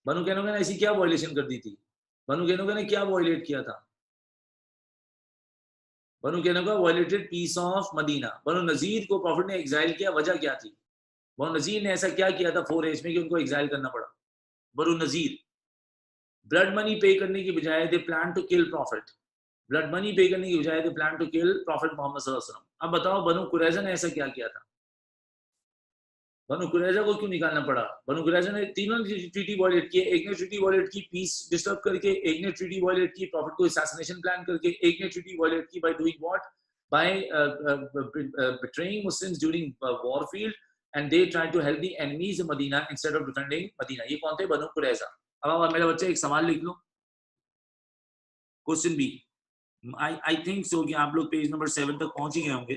बनु कैनुका ने ऐसी क्या वायलेशन कर दी थी? बनु कैनुका ने क्या वायलेट किया था? बनु कैनुका वायलेटेड पीस ऑफ मदीना। बनु नजीर को प्रॉफिट ने एग्जाइल किया, वजह क्या थी? बनु नजीर ने ऐसा क्या किया था 4H में कि उनको एग्जाइल करना पड़ा? बनु नजीर ब्लड मनी पे करने की बजाय they plan to kill prophet. Blood money pay करने की बजाय they plan to kill prophet Mohammad सल्लल्लाहु अलैहि वसल्लम। अब बताओ बनु कुरैजा ने ऐसा क्या किया था? बनु कुरैजा को क्यों निकालना पड़ा? बनु कुरैजा ने तीनों ट्रीटी वायलेट किए। एक ने ट्रीटी वायलेट की पीस डिस्टर्ब करके, एक ने ट्रीटी वायलेट की प्रॉफिट को असैसिनेशन प्लान करके, एक ने ट्रीटी वायलेट की by doing what? By betraying Muslims during war field, and they tried to help the enemies of Medina instead of defending Medina. ये कौन थे? बनु कुरैजा। अब मेरे बच्चे एक सवाल लिख लो, question B. I think so कि आप लोग पेज नंबर 7 तक पहुंच ही गए होंगे,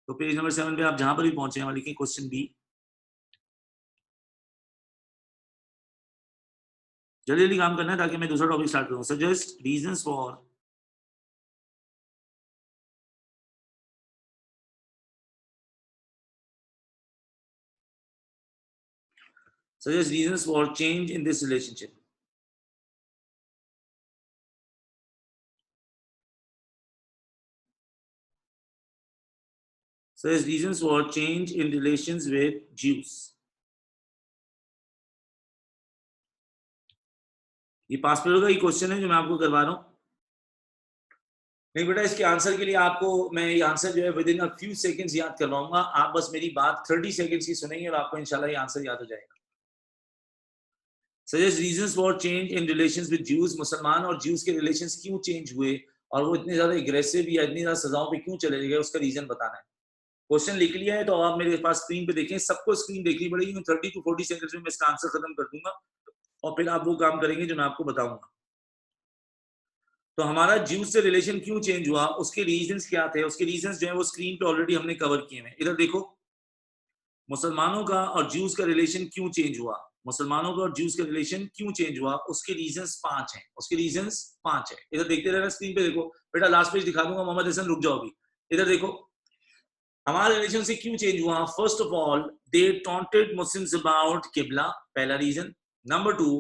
तो पेज नंबर 7 पे आप जहां पर भी पहुंचे हैं लिखिए क्वेश्चन बी। जल्दी जल्दी काम करना है ताकि मैं दूसरा टॉपिक स्टार्ट करूं। Suggest reasons for change in this relationship. Suggest reasons for change in relations with Jews. ये पास पेपर का ही क्वेश्चन है जो मैं आपको करवा रहा हूं। नहीं बेटा, इसके आंसर के लिए आपको मैं ये आंसर जो है with in a few seconds याद करवाऊंगा। आप बस मेरी बात 30 सेकंड्स की सुनेंगे और आपको इंशाल्लाह ये आंसर याद हो जाएगा। Suggest reasons for change in relations with Jews. मुसलमान और Jews के रिलेशंस क्यों चेंज हुए और वो इतने ज्यादा एग्रेसिव या इतनी ज्यादा सजाओं पे क्यों चले गए, उसका रीजन बताना है। क्वेश्चन लिख लिया है तो आप मेरे पास स्क्रीन पे देखें, सबको स्क्रीन देखनी पड़ेगी। 30 to 40 सेकंड्स में मैं इसका आंसर खत्म कर दूंगा और फिर आप वो काम करेंगे जो मैं आपको बताऊंगा। तो हमारा ज्यूस से रिलेशन क्यों चेंज हुआ, उसके रीजंस क्या थे, उसके रीजंस जो है वो स्क्रीन पे ऑलरेडी हमने कवर किए हैं। इधर देखो, मुसलमानों का और ज्यूस का रिलेशन क्यों चेंज हुआ, मुसलमानों का और ज्यूस का रिलेशन क्यों चेंज हुआ, उसके रीजंस 5 हैं। उसके रीजंस 5 है। इधर देखते रहना, स्क्रीन पे देखो बेटा, लास्ट पेज दिखा दूंगा। मोहम्मद हसन रुक जाओ अभी। इधर देखो हमारा रिलेशन से क्यों चेंज हुआ। First of all, they taunted Muslims about किबला, पहला reason. Number 2,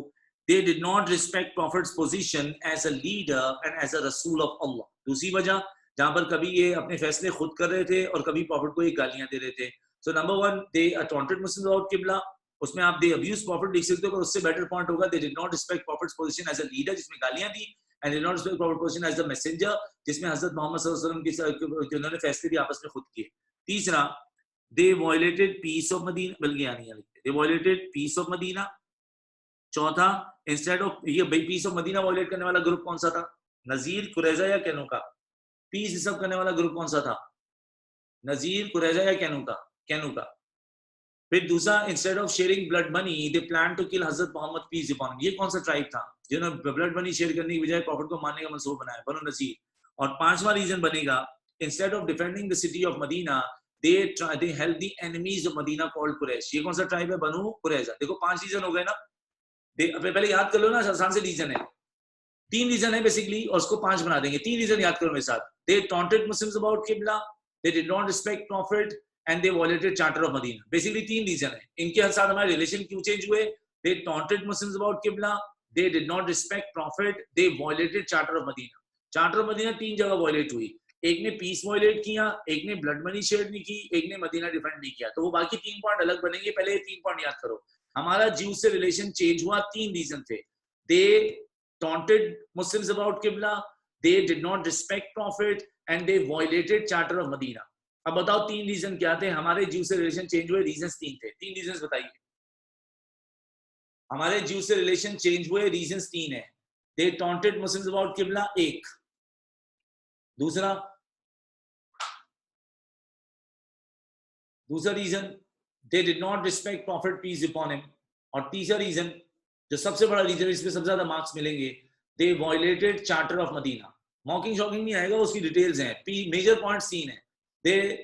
they did not respect prophet's position as a leader and as a rasul of Allah. दूसरी वजह, जहां पर कभी ये अपने फैसले खुद कर रहे थे और कभी प्रॉफिट को ये गालियां दे रहे थे। So number 1, they taunted Muslims about qibla, उसमें आप they abuse prophet लिख सकते हो, पर उससे बेटर पॉइंट होगा they did not respect prophet's position as a leader, जिसमें गालियां दी, and did not respect prophet's position as the messenger, जिसमें हजरत मोहम्मद सल्लल्लाहु अलैहि वसल्लम के उन्होंने फैसले भी आपस में खुद किए। तीसरा, they violated peace of Medina, बल्कि यानी they violated peace of Medina। चौथा, इंस्टेड ऑफ, ये पीस ऑफ मदीना वायलेट करने वाला ग्रुप कौन सा था? नजीर, कुरैजा या कैनुका? पीस डिस्टर्ब करने वाला ग्रुप कौन सा था? नजीर, कुरैजा या कैनुका? कैनुका। फिर दूसरा, instead of sharing blood money they plan to kill Hazrat Mohammad peace upon him. ये कौन सा ट्राइब था जिन्होंने ब्लड मनी शेयर करने की बजाय प्रॉफिट को मारने का मंसूबा बनाया? बनु नजीर। और पांचवा रीजन बनेगा, instead of defending the city of Medina they help the enemies of Medina called Quraysh. ये कौन सा ट्राइब है? बनु कुरैजा। देखो 5 रीजन हो गए ना, पहले याद कर लो ना, आसान से रीजन है। 3 रीजन है बेसिकली और उसको 5 बना देंगे। 3 रीजन याद करो मेरे साथ। दे taunted Muslims about qibla, they did not respect prophet and they violated charter of Medina. Basically 3 reason है। इनके साथ हमारे रिलेशन क्यों चेंज हुए? दे taunted Muslims about qibla, they did not respect prophet, they violated charter of Medina. Charter of Medina 3 जगह violet हुई। एक ने पीस वायलेट किया, एक ने ब्लड मनी शेयर नहीं की, एक ने मदीना डिफेंड नहीं किया। तो वो बाकी 3 पॉइंट अलग बनेंगे, पहले ये 3 पॉइंट याद करो। हमारा ज्यू से रिलेशन चेंज हुआ, 3 रीजन थे। दे taunted Muslims about qibla, they did not respect prophet and they violated charter of Medina. अब बताओ 3 रीजन क्या थे हमारे ज्यू से रिलेशन चेंज हुए? रीजंस 3 थे। 3 रीजंस बताइए। हमारे ज्यू से रिलेशन चेंज हुए, रीजंस 3 है। They taunted Muslims about qibla, एक। दूसरा reason, they did not respect prophet peace upon him. और तीसरा रीजन, जो सबसे बड़ा रीजन, इसमें सबसे ज्यादा मार्क्स मिलेंगे, they violated charter of Medina. Mocking shocking नहीं आएगा, उसकी डिटेल्स हैं। मेजर पॉइंट्स 3 है। दे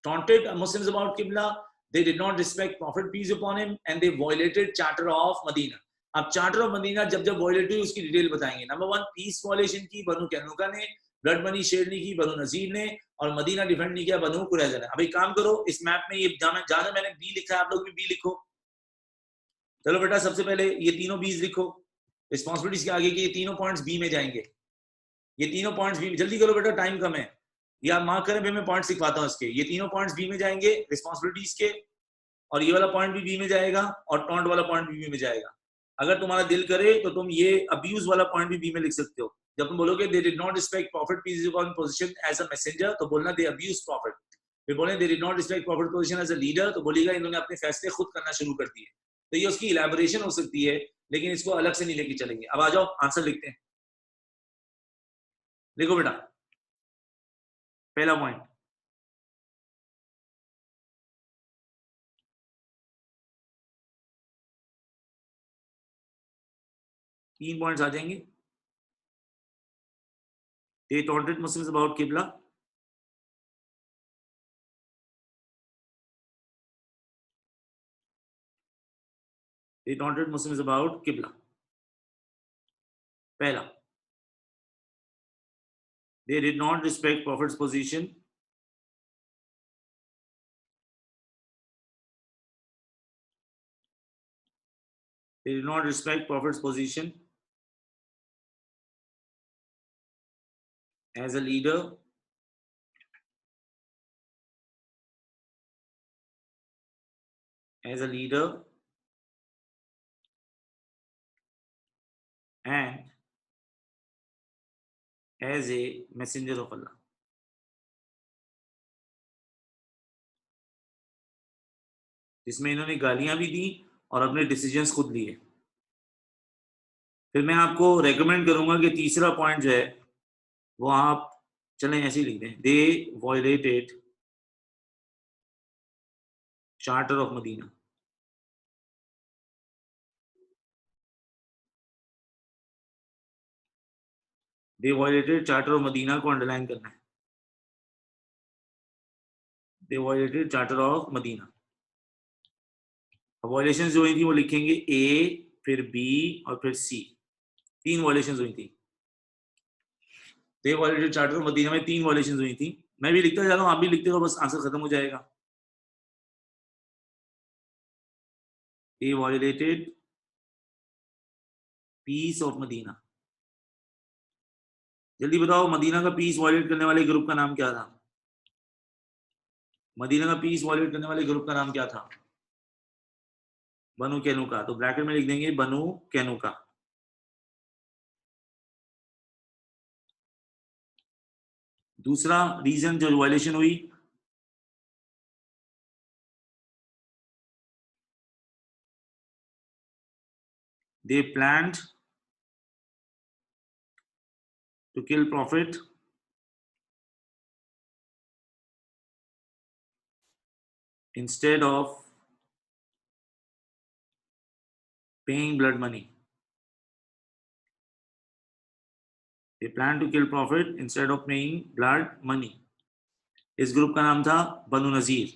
टॉन्टेड मुस्लिम्स अबाउट किबला, they did not respect prophet peace upon him, and they violated charter of Medina. अब चार्टर ऑफ मदीना जब जब violet हुई उसकी डिटेल बताएंगे। नंबर 1, पीस वायलेशन की बनु कैनुका ने, ब्लड मनी शेयर नहीं की बनु नजीर ने, और मदीना डिफेंड नहीं किया बनु कुरैजा ने। अब एक काम करो, इस मैप में ये जाना मैंने बी लिखा है, आप लोग भी बी लिखो। चलो बेटा, सबसे पहले ये तीनों बीज लिखो रिस्पॉन्सिबिलिटीज के आगे, कि ये तीनों पॉइंट्स बी में जाएंगे। ये तीनों पॉइंट्स बी में, जल्दी करो बेटा, टाइम कम है। या मार्क करें, मैं पॉइंट्स लिखवाता हूँ इसके। ये तीनों पॉइंट्स बी में जाएंगे रिस्पॉन्सिबिलिटीज के, और ये वाला पॉइंट भी बी में जाएगा, और टॉन्ट वाला पॉइंट भी बी में जाएगा। अगर तुम्हारा दिल करे तो तुम ये अब्यूज वाला पॉइंट भी बी में लिख सकते हो। जब तुम बोलोगे they did not respect prophet peace upon position as a messenger, तो बोलना दे अब्यूज प्रॉफिट। फिर बोले they did not respect prophet position as a leader, तो बोलेगा इन्होंने अपने फैसले खुद करना शुरू कर दिए। तो ये उसकी इलैबोरेशन हो सकती है, लेकिन इसको अलग से नहीं लेके चलेंगे। अब आ जाओ, आंसर लिखते हैं। लिखो बेटा, पहला पॉइंट, तीन पॉइंट्स आ जाएंगे। They taunted Muslims about Qibla. They taunted Muslims about Qibla. पहला, they did not respect Prophet's position. They did not respect Prophet's position as a leader, and as a messenger of Allah. जिसमें इन्होंने गालियां भी दी और अपने decisions खुद लिए। फिर मैं आपको रेकमेंड करूंगा कि तीसरा पॉइंट जो है वो आप चलें ऐसे ही लिख दें, they violated charter of Medina. They violated charter of Medina को अंडरलाइन करना है। They violated charter of Medina. Violation जो हुई थी वो लिखेंगे ए, फिर बी और फिर सी। तीन वायलेशन हुई थी। दे वायलेटेड चार्टर ऑफ मदीना में तीन वायलेशन हुई थी। मैं भी लिखता जा रहा हूँ, आप भी लिखते हो, बस आंसर खत्म हो जाएगा। दे वायलेटेड पीस ऑफ मदीना। जल्दी बताओ, मदीना का पीस वायलेट करने वाले ग्रुप का नाम क्या था? मदीना का पीस वायलेट करने वाले ग्रुप का नाम क्या था? बनु कैनुका। तो ब्रैकेट में लिख देंगे बनु कैनुका। दूसरा रीजन जो वायलेशन हुई, they planned to kill Prophet instead of paying blood money. They planned to kill Prophet instead of paying blood money. इस ग्रुप का नाम था बनु नजीर।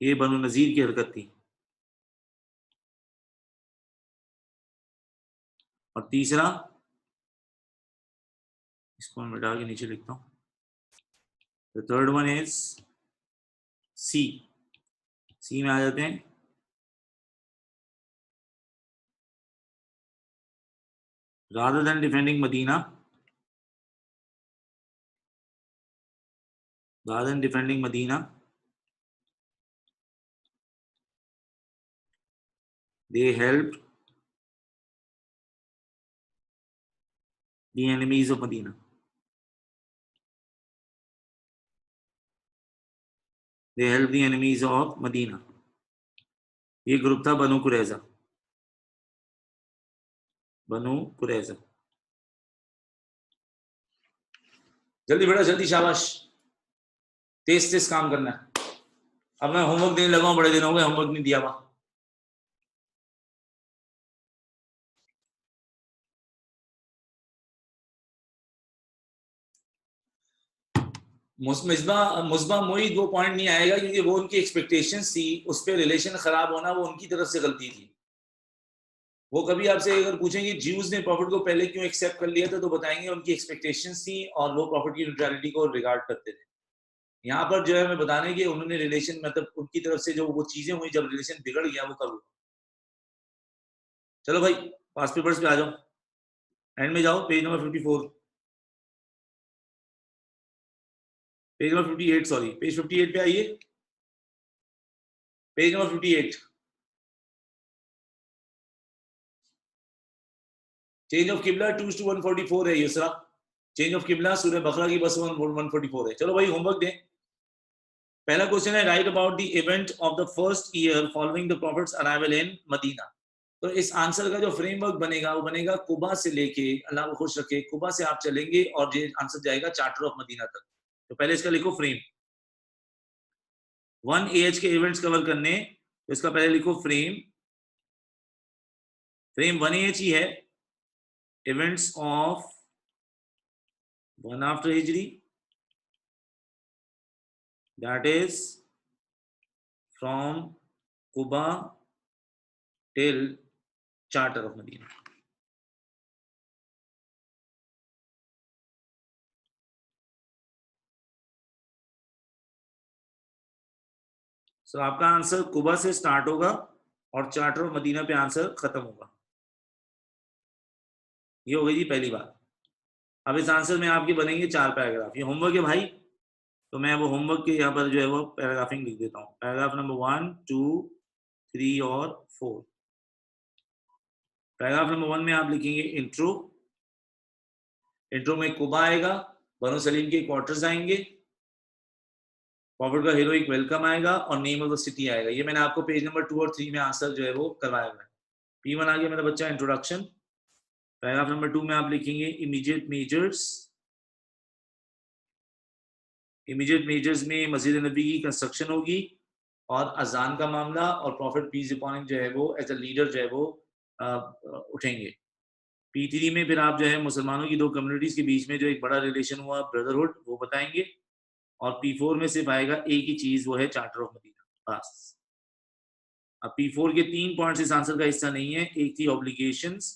ये बनु नजीर की हरकत थी। और तीसरा, इसको मैं मिटा के नीचे लिखता हूं, the third one is C. C में आ जाते हैं, rather than defending Medina, they helped the enemies of Medina. They helped the enemies of Medina. ये ग्रुप था बनु कुरैजा। बनु कुरैजा। जल्दी बेटा जल्दी, शाबाश, तेज तेज काम करना है। अब मैं होमवर्क देने लगा हूं, बड़े दिन हो गए होमवर्क नहीं दिया हुआ। मुस्बा मोईद वो पॉइंट नहीं आएगा क्योंकि वो उनकी एक्सपेक्टेशंस थी, उस पर रिलेशन खराब होना वो उनकी तरफ से गलती थी। वो कभी आपसे अगर पूछेंगे ज्यूज ने प्रॉफिट को पहले क्यों एक्सेप्ट कर लिया था, तो बताएंगे उनकी एक्सपेक्टेशंस थी और वो प्रॉफिट की न्यूट्रलिटी को रिगार्ड करते थे। यहाँ पर जो है मैं बताने कि उन्होंने रिलेशन, मतलब उनकी तरफ से जो वो चीजें हुई, जब रिलेशन बिगड़ गया वो कब हुआ। चलो भाई पास पेपर्स पे आ जाओ, एंड में जाओ, page number 54, page number 58, sorry page 58 पे आइए, पेज नंबर 58। चेंज ऑफ किबला 2 to 144 है यूसरा, चेंज ऑफ किबला सूरह बकरा की बस 144 है। चलो भाई होमवर्क दें। पहला क्वेश्चन है, write about the event of the first year following the prophet's arrival in Medina. तो इस आंसर का जो फ्रेमवर्क बनेगा वो बनेगा कुबा से लेके, अल्लाह को खुश रखे, कुबा से आप चलेंगे और ये आंसर जाएगा चार्टर ऑफ मदीना तक। तो पहले इसका लिखो फ्रेम, 1 AH के इवेंट्स कवर करने, तो इसका पहले लिखो फ्रेम, फ्रेम 1 AH ही है, events of 1 after Hijri, that is from Quba till Charter of Medina. So आपका आंसर कुबा से स्टार्ट होगा और चार्टर ऑफ मदीना पे आंसर खत्म होगा। ये हो गई जी पहली बात। अब इस आंसर में आपके बनेंगे 4 पैराग्राफ। ये होमवर्क है भाई, तो मैं वो होमवर्क के यहाँ पर जो है वो पैराग्राफिंग लिख देता हूँ। पैराग्राफ नंबर 1, 2, 3 और 4। पैराग्राफ नंबर 1 में आप लिखेंगे इंट्रो। इंट्रो में कुबा आएगा, बनो सलीम के क्वार्टर्स आएंगे, प्रॉफिट का हीरोइक वेलकम आएगा और नेम ऑफ द सिटी आएगा। ये मैंने आपको पेज नंबर 2 और 3 में आंसर जो है वो करवाया हुआ है। P1 आ गया मेरा बच्चा, इंट्रोडक्शन। पैराग्राफ नंबर 2 में आप लिखेंगे इमीडिएट मेजर्स। इमीडिएट मेजर्स में मस्जिद नबी की कंस्ट्रक्शन होगी और अजान का मामला और प्रॉफिट पीस अपॉन हिम जो है वो एज अ लीडर जो है वो उठेंगे। P3 में फिर आप जो है मुसलमानों की 2 कम्युनिटीज के बीच में जो एक बड़ा रिलेशन हुआ, ब्रदरहुड, वो बताएंगे। और P4 में सिर्फ आएगा एक ही चीज, वो है चार्टर ऑफ मदीना, बस। अब P4 के 3 पॉइंट्स इस आंसर का हिस्सा नहीं है। एक थी ऑब्लिगेशंस,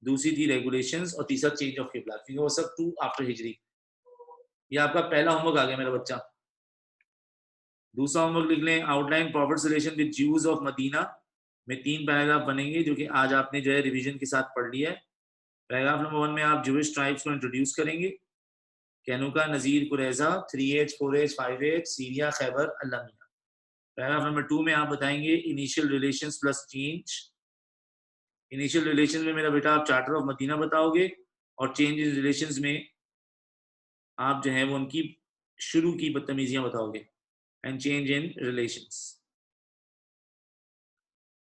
दूसरी थी रेगुलेशंस और तीसरा चेंज ऑफ किबला, क्योंकि वो सब 2 आफ्टर हिजरी। ये आपका पहला होमवर्क आ गया मेरा बच्चा। दूसरा होमवर्क लिख लें, outline prophet's relation with Jews of Medina में 3 पैराग्राफ बनेंगे जो कि आज आपने जो है रिवीजन के साथ पढ़ लिया है। पैराग्राफ नंबर 1 में आप जूइश ट्राइब्स को इंट्रोड्यूस करेंगे, Qaynuqa, Nazir, Qurayza, 3H, 4H, 5H, Syria, Khaybar, अल्लामिया। पैराग्राफ नंबर 2 में आप बताएंगे initial relations plus change. Initial relation में मेरा बेटा आप चार्टर ऑफ मदीना बताओगे और चेंज इन रिलेशंस में आप जो है वो उनकी शुरू की बदतमीजियां बताओगे, एंड चेंज इन रिलेशंस।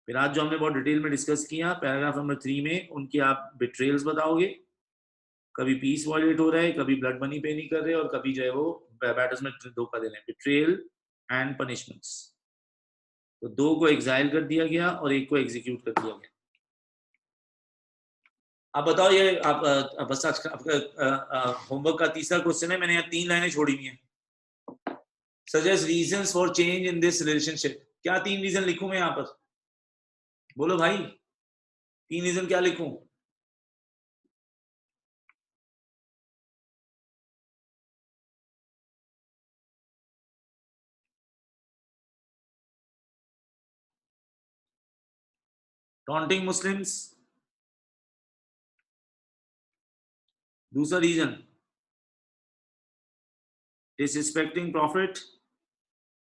फिर आज जो हमने बहुत डिटेल में डिस्कस किया, पैराग्राफ नंबर 3 में उनकी आप बिट्रेल्स बताओगे, कभी पीस वॉयलेट हो रहा है, कभी ब्लड मनी पे नहीं कर रहे और कभी जो है वो बैटर्स में धोखा दे रहे हैं, बिट्रेल एंड पनिशमेंट्स। तो 2 को एग्जाइल कर दिया गया और 1 को एग्जीक्यूट कर दिया गया। अब बताओ ये आप बस आज आपका होमवर्क का तीसरा क्वेश्चन है। मैंने यहाँ 3 लाइनें छोड़ी हुई हैं। Suggest reasons for change in this relationship. क्या 3 रीजन लिखूं मैं यहाँ पर? बोलो भाई, 3 रीजन क्या लिखूं? टॉन्टिंग मुस्लिम्स, दूसरा रीजन डिसरिस्पेक्टिंग प्रॉफिट।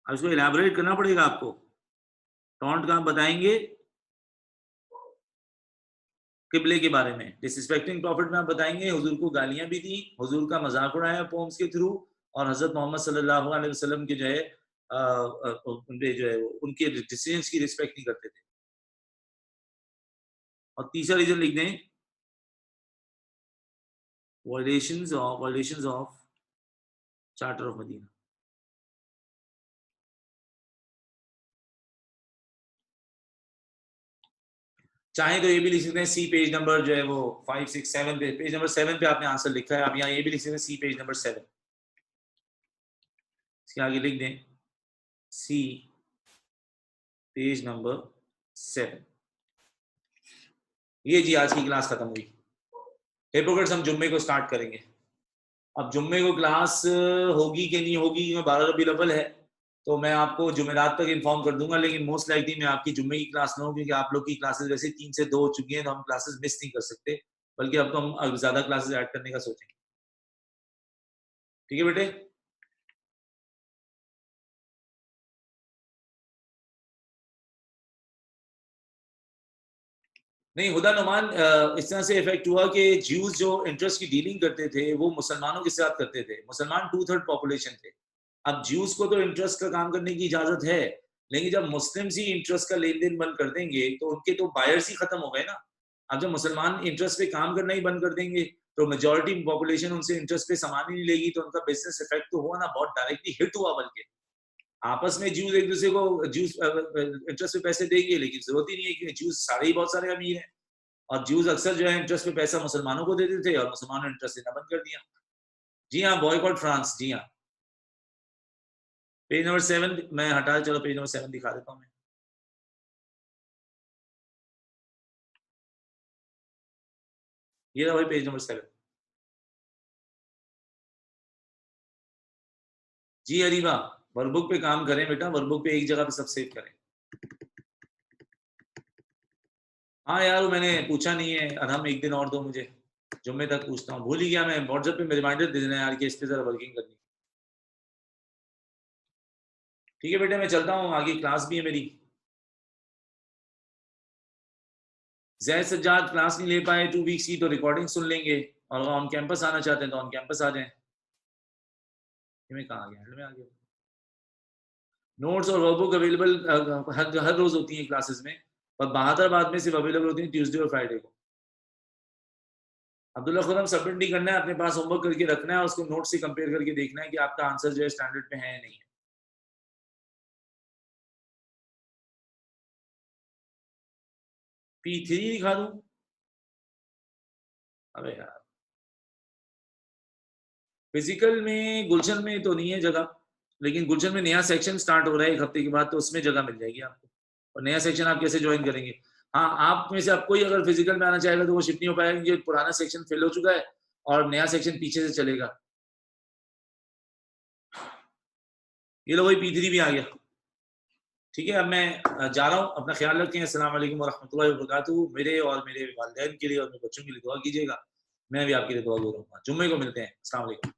अब इसको इलैबोरेट करना पड़ेगा आपको। टॉन्ट का आप बताएंगे किबले के बारे में, डिसरिस्पेक्टिंग प्रॉफिट में आप बताएंगे हुजूर को गालियां भी दी, हुजूर का मजाक उड़ाया पोम्स के थ्रू, और हजरत मोहम्मद सल्लल्लाहु अलैहि वसल्लम के जो है उनके जो है वो उनके डिसीजंस की रिस्पेक्ट नहीं करते थे। और तीसरा रीजन लिख दें, violations of charter of Medina. चाहे तो ये भी लिख सकते हैं सी पेज नंबर जो है वो 5, 6, 7 पे, पेज नंबर 7 पे आपने आंसर लिखा है, आप यहाँ ये भी लिख सकते हैं सी पेज नंबर 7, इसके आगे लिख दें सी पेज नंबर 7। ये जी आज की क्लास खत्म हुई। हिपोक्रेट्स हम जुम्मे को स्टार्ट करेंगे। अब जुम्मे को क्लास होगी कि नहीं होगी, 12 रबीउल अव्वल है, तो मैं आपको जुमेरात तक इन्फॉर्म कर दूंगा, लेकिन मोस्ट लाइकली मैं आपकी जुम्मे की क्लास ना हो, क्योंकि आप लोग की क्लासेस वैसे 3 से 2 हो चुकी हैं, तो हम क्लासेस मिस नहीं कर सकते, बल्कि अब तो हम ज्यादा क्लासेस ऐड करने का सोचेंगे। ठीक है बेटे? नहीं, हुदा नुमान इस तरह से इफेक्ट हुआ कि ज्यूज जो इंटरेस्ट की डीलिंग करते थे वो मुसलमानों के साथ करते थे। मुसलमान 2/3 पॉपुलेशन थे। अब ज्यूज को तो इंटरेस्ट का काम करने की इजाजत है, लेकिन जब मुस्लिम्स ही इंटरेस्ट का लेन देन बंद कर देंगे तो उनके तो बायर्स ही खत्म हो गए ना। अब जब मुसलमान इंटरेस्ट पे काम करना ही बंद कर देंगे तो मेजोरिटी पॉपुलेशन उनसे इंटरेस्ट पे सामान ही नहीं लेगी, तो उनका बिजनेस इफेक्ट तो हुआ ना, बहुत डायरेक्टली हिट हुआ। बल्कि आपस में ज्यूज एक दूसरे को ज्यूज इंटरेस्ट पे पैसे देंगे, लेकिन जरूरत ही नहीं है, क्योंकि ज्यूज सारे ही बहुत सारे अमीर हैं, और ज्यूज अक्सर जो है इंटरेस्ट पे पैसा मुसलमानों को देते थे और मुसलमानों ने इंटरेस्ट देना बंद कर दिया। जी हाँ, बॉयकॉट फ्रांस, जी हाँ। पेज नंबर 7 मैं हटा, चलो पेज नंबर 7 दिखा देता हूँ मैं। ये रहा भाई पेज नंबर 7। जी अरीबा, वर्कबुक पे काम करें बेटा, वर्कबुक पे एक जगह पे सब सेव करें। हाँ यार, वो मैंने पूछा नहीं है, अरहम एक दिन और दो मुझे, जुम्मे तक पूछता हूँ। भूल ही गया मैं, व्हाट्सएप पे रिमाइंडर दे देना यार कि इस पे जरा वर्किंग करनी। ठीक है बेटा, मैं चलता हूँ, आगे क्लास भी है मेरी। जैद सज्जाद क्लास नहीं ले पाए 2 वीक्स की, तो रिकॉर्डिंग सुन लेंगे, और ऑन कैंपस आना चाहते हैं तो ऑन कैंपस आ जाएं। मैं कहाँ आ गया, में आ गया। नोट्स और वर्कबुक अवेलेबल हर रोज होती हैं क्लासेस में, और बहादुराबाद में सिर्फ अवेलेबल होती हैं ट्यूसडे और फ्राइडे को। अब्दुल्ला खुरम, सबमिट नहीं करना है, अपने पास होमवर्क करके रखना है, उसको नोट से कंपेयर करके देखना है कि आपका आंसर जो है स्टैंडर्ड पे है या नहीं है। P3 दिखा दूं? अबे यार, फिजिकल में गुलशन में तो नहीं है जगह, लेकिन गुलशन में नया सेक्शन स्टार्ट हो रहा है 1 हफ्ते के बाद, तो उसमें जगह मिल जाएगी आपको। और नया सेक्शन आप कैसे ज्वाइन करेंगे? हाँ, आप में से अब कोई अगर फिजिकल में आना चाहेगा तो वो शिफ्ट नहीं हो पाएगा, क्योंकि पुराना सेक्शन फिल हो चुका है और नया सेक्शन पीछे से चलेगा। ये लो भाई, P3 भी आ गया। ठीक है, अब मैं जा रहा हूँ, अपना ख्याल रखें। अस्सलाम वालेकुम वरहमतुल्लाहि वबरकातुहू। मेरे और मेरे वालिदैन के लिए और मेरे बच्चों के लिए दुआ कीजिएगा। मैं भी आपके लिए दुआ करूँगा। जुम्मे को मिलते हैं। अस्सलाम वालेकुम।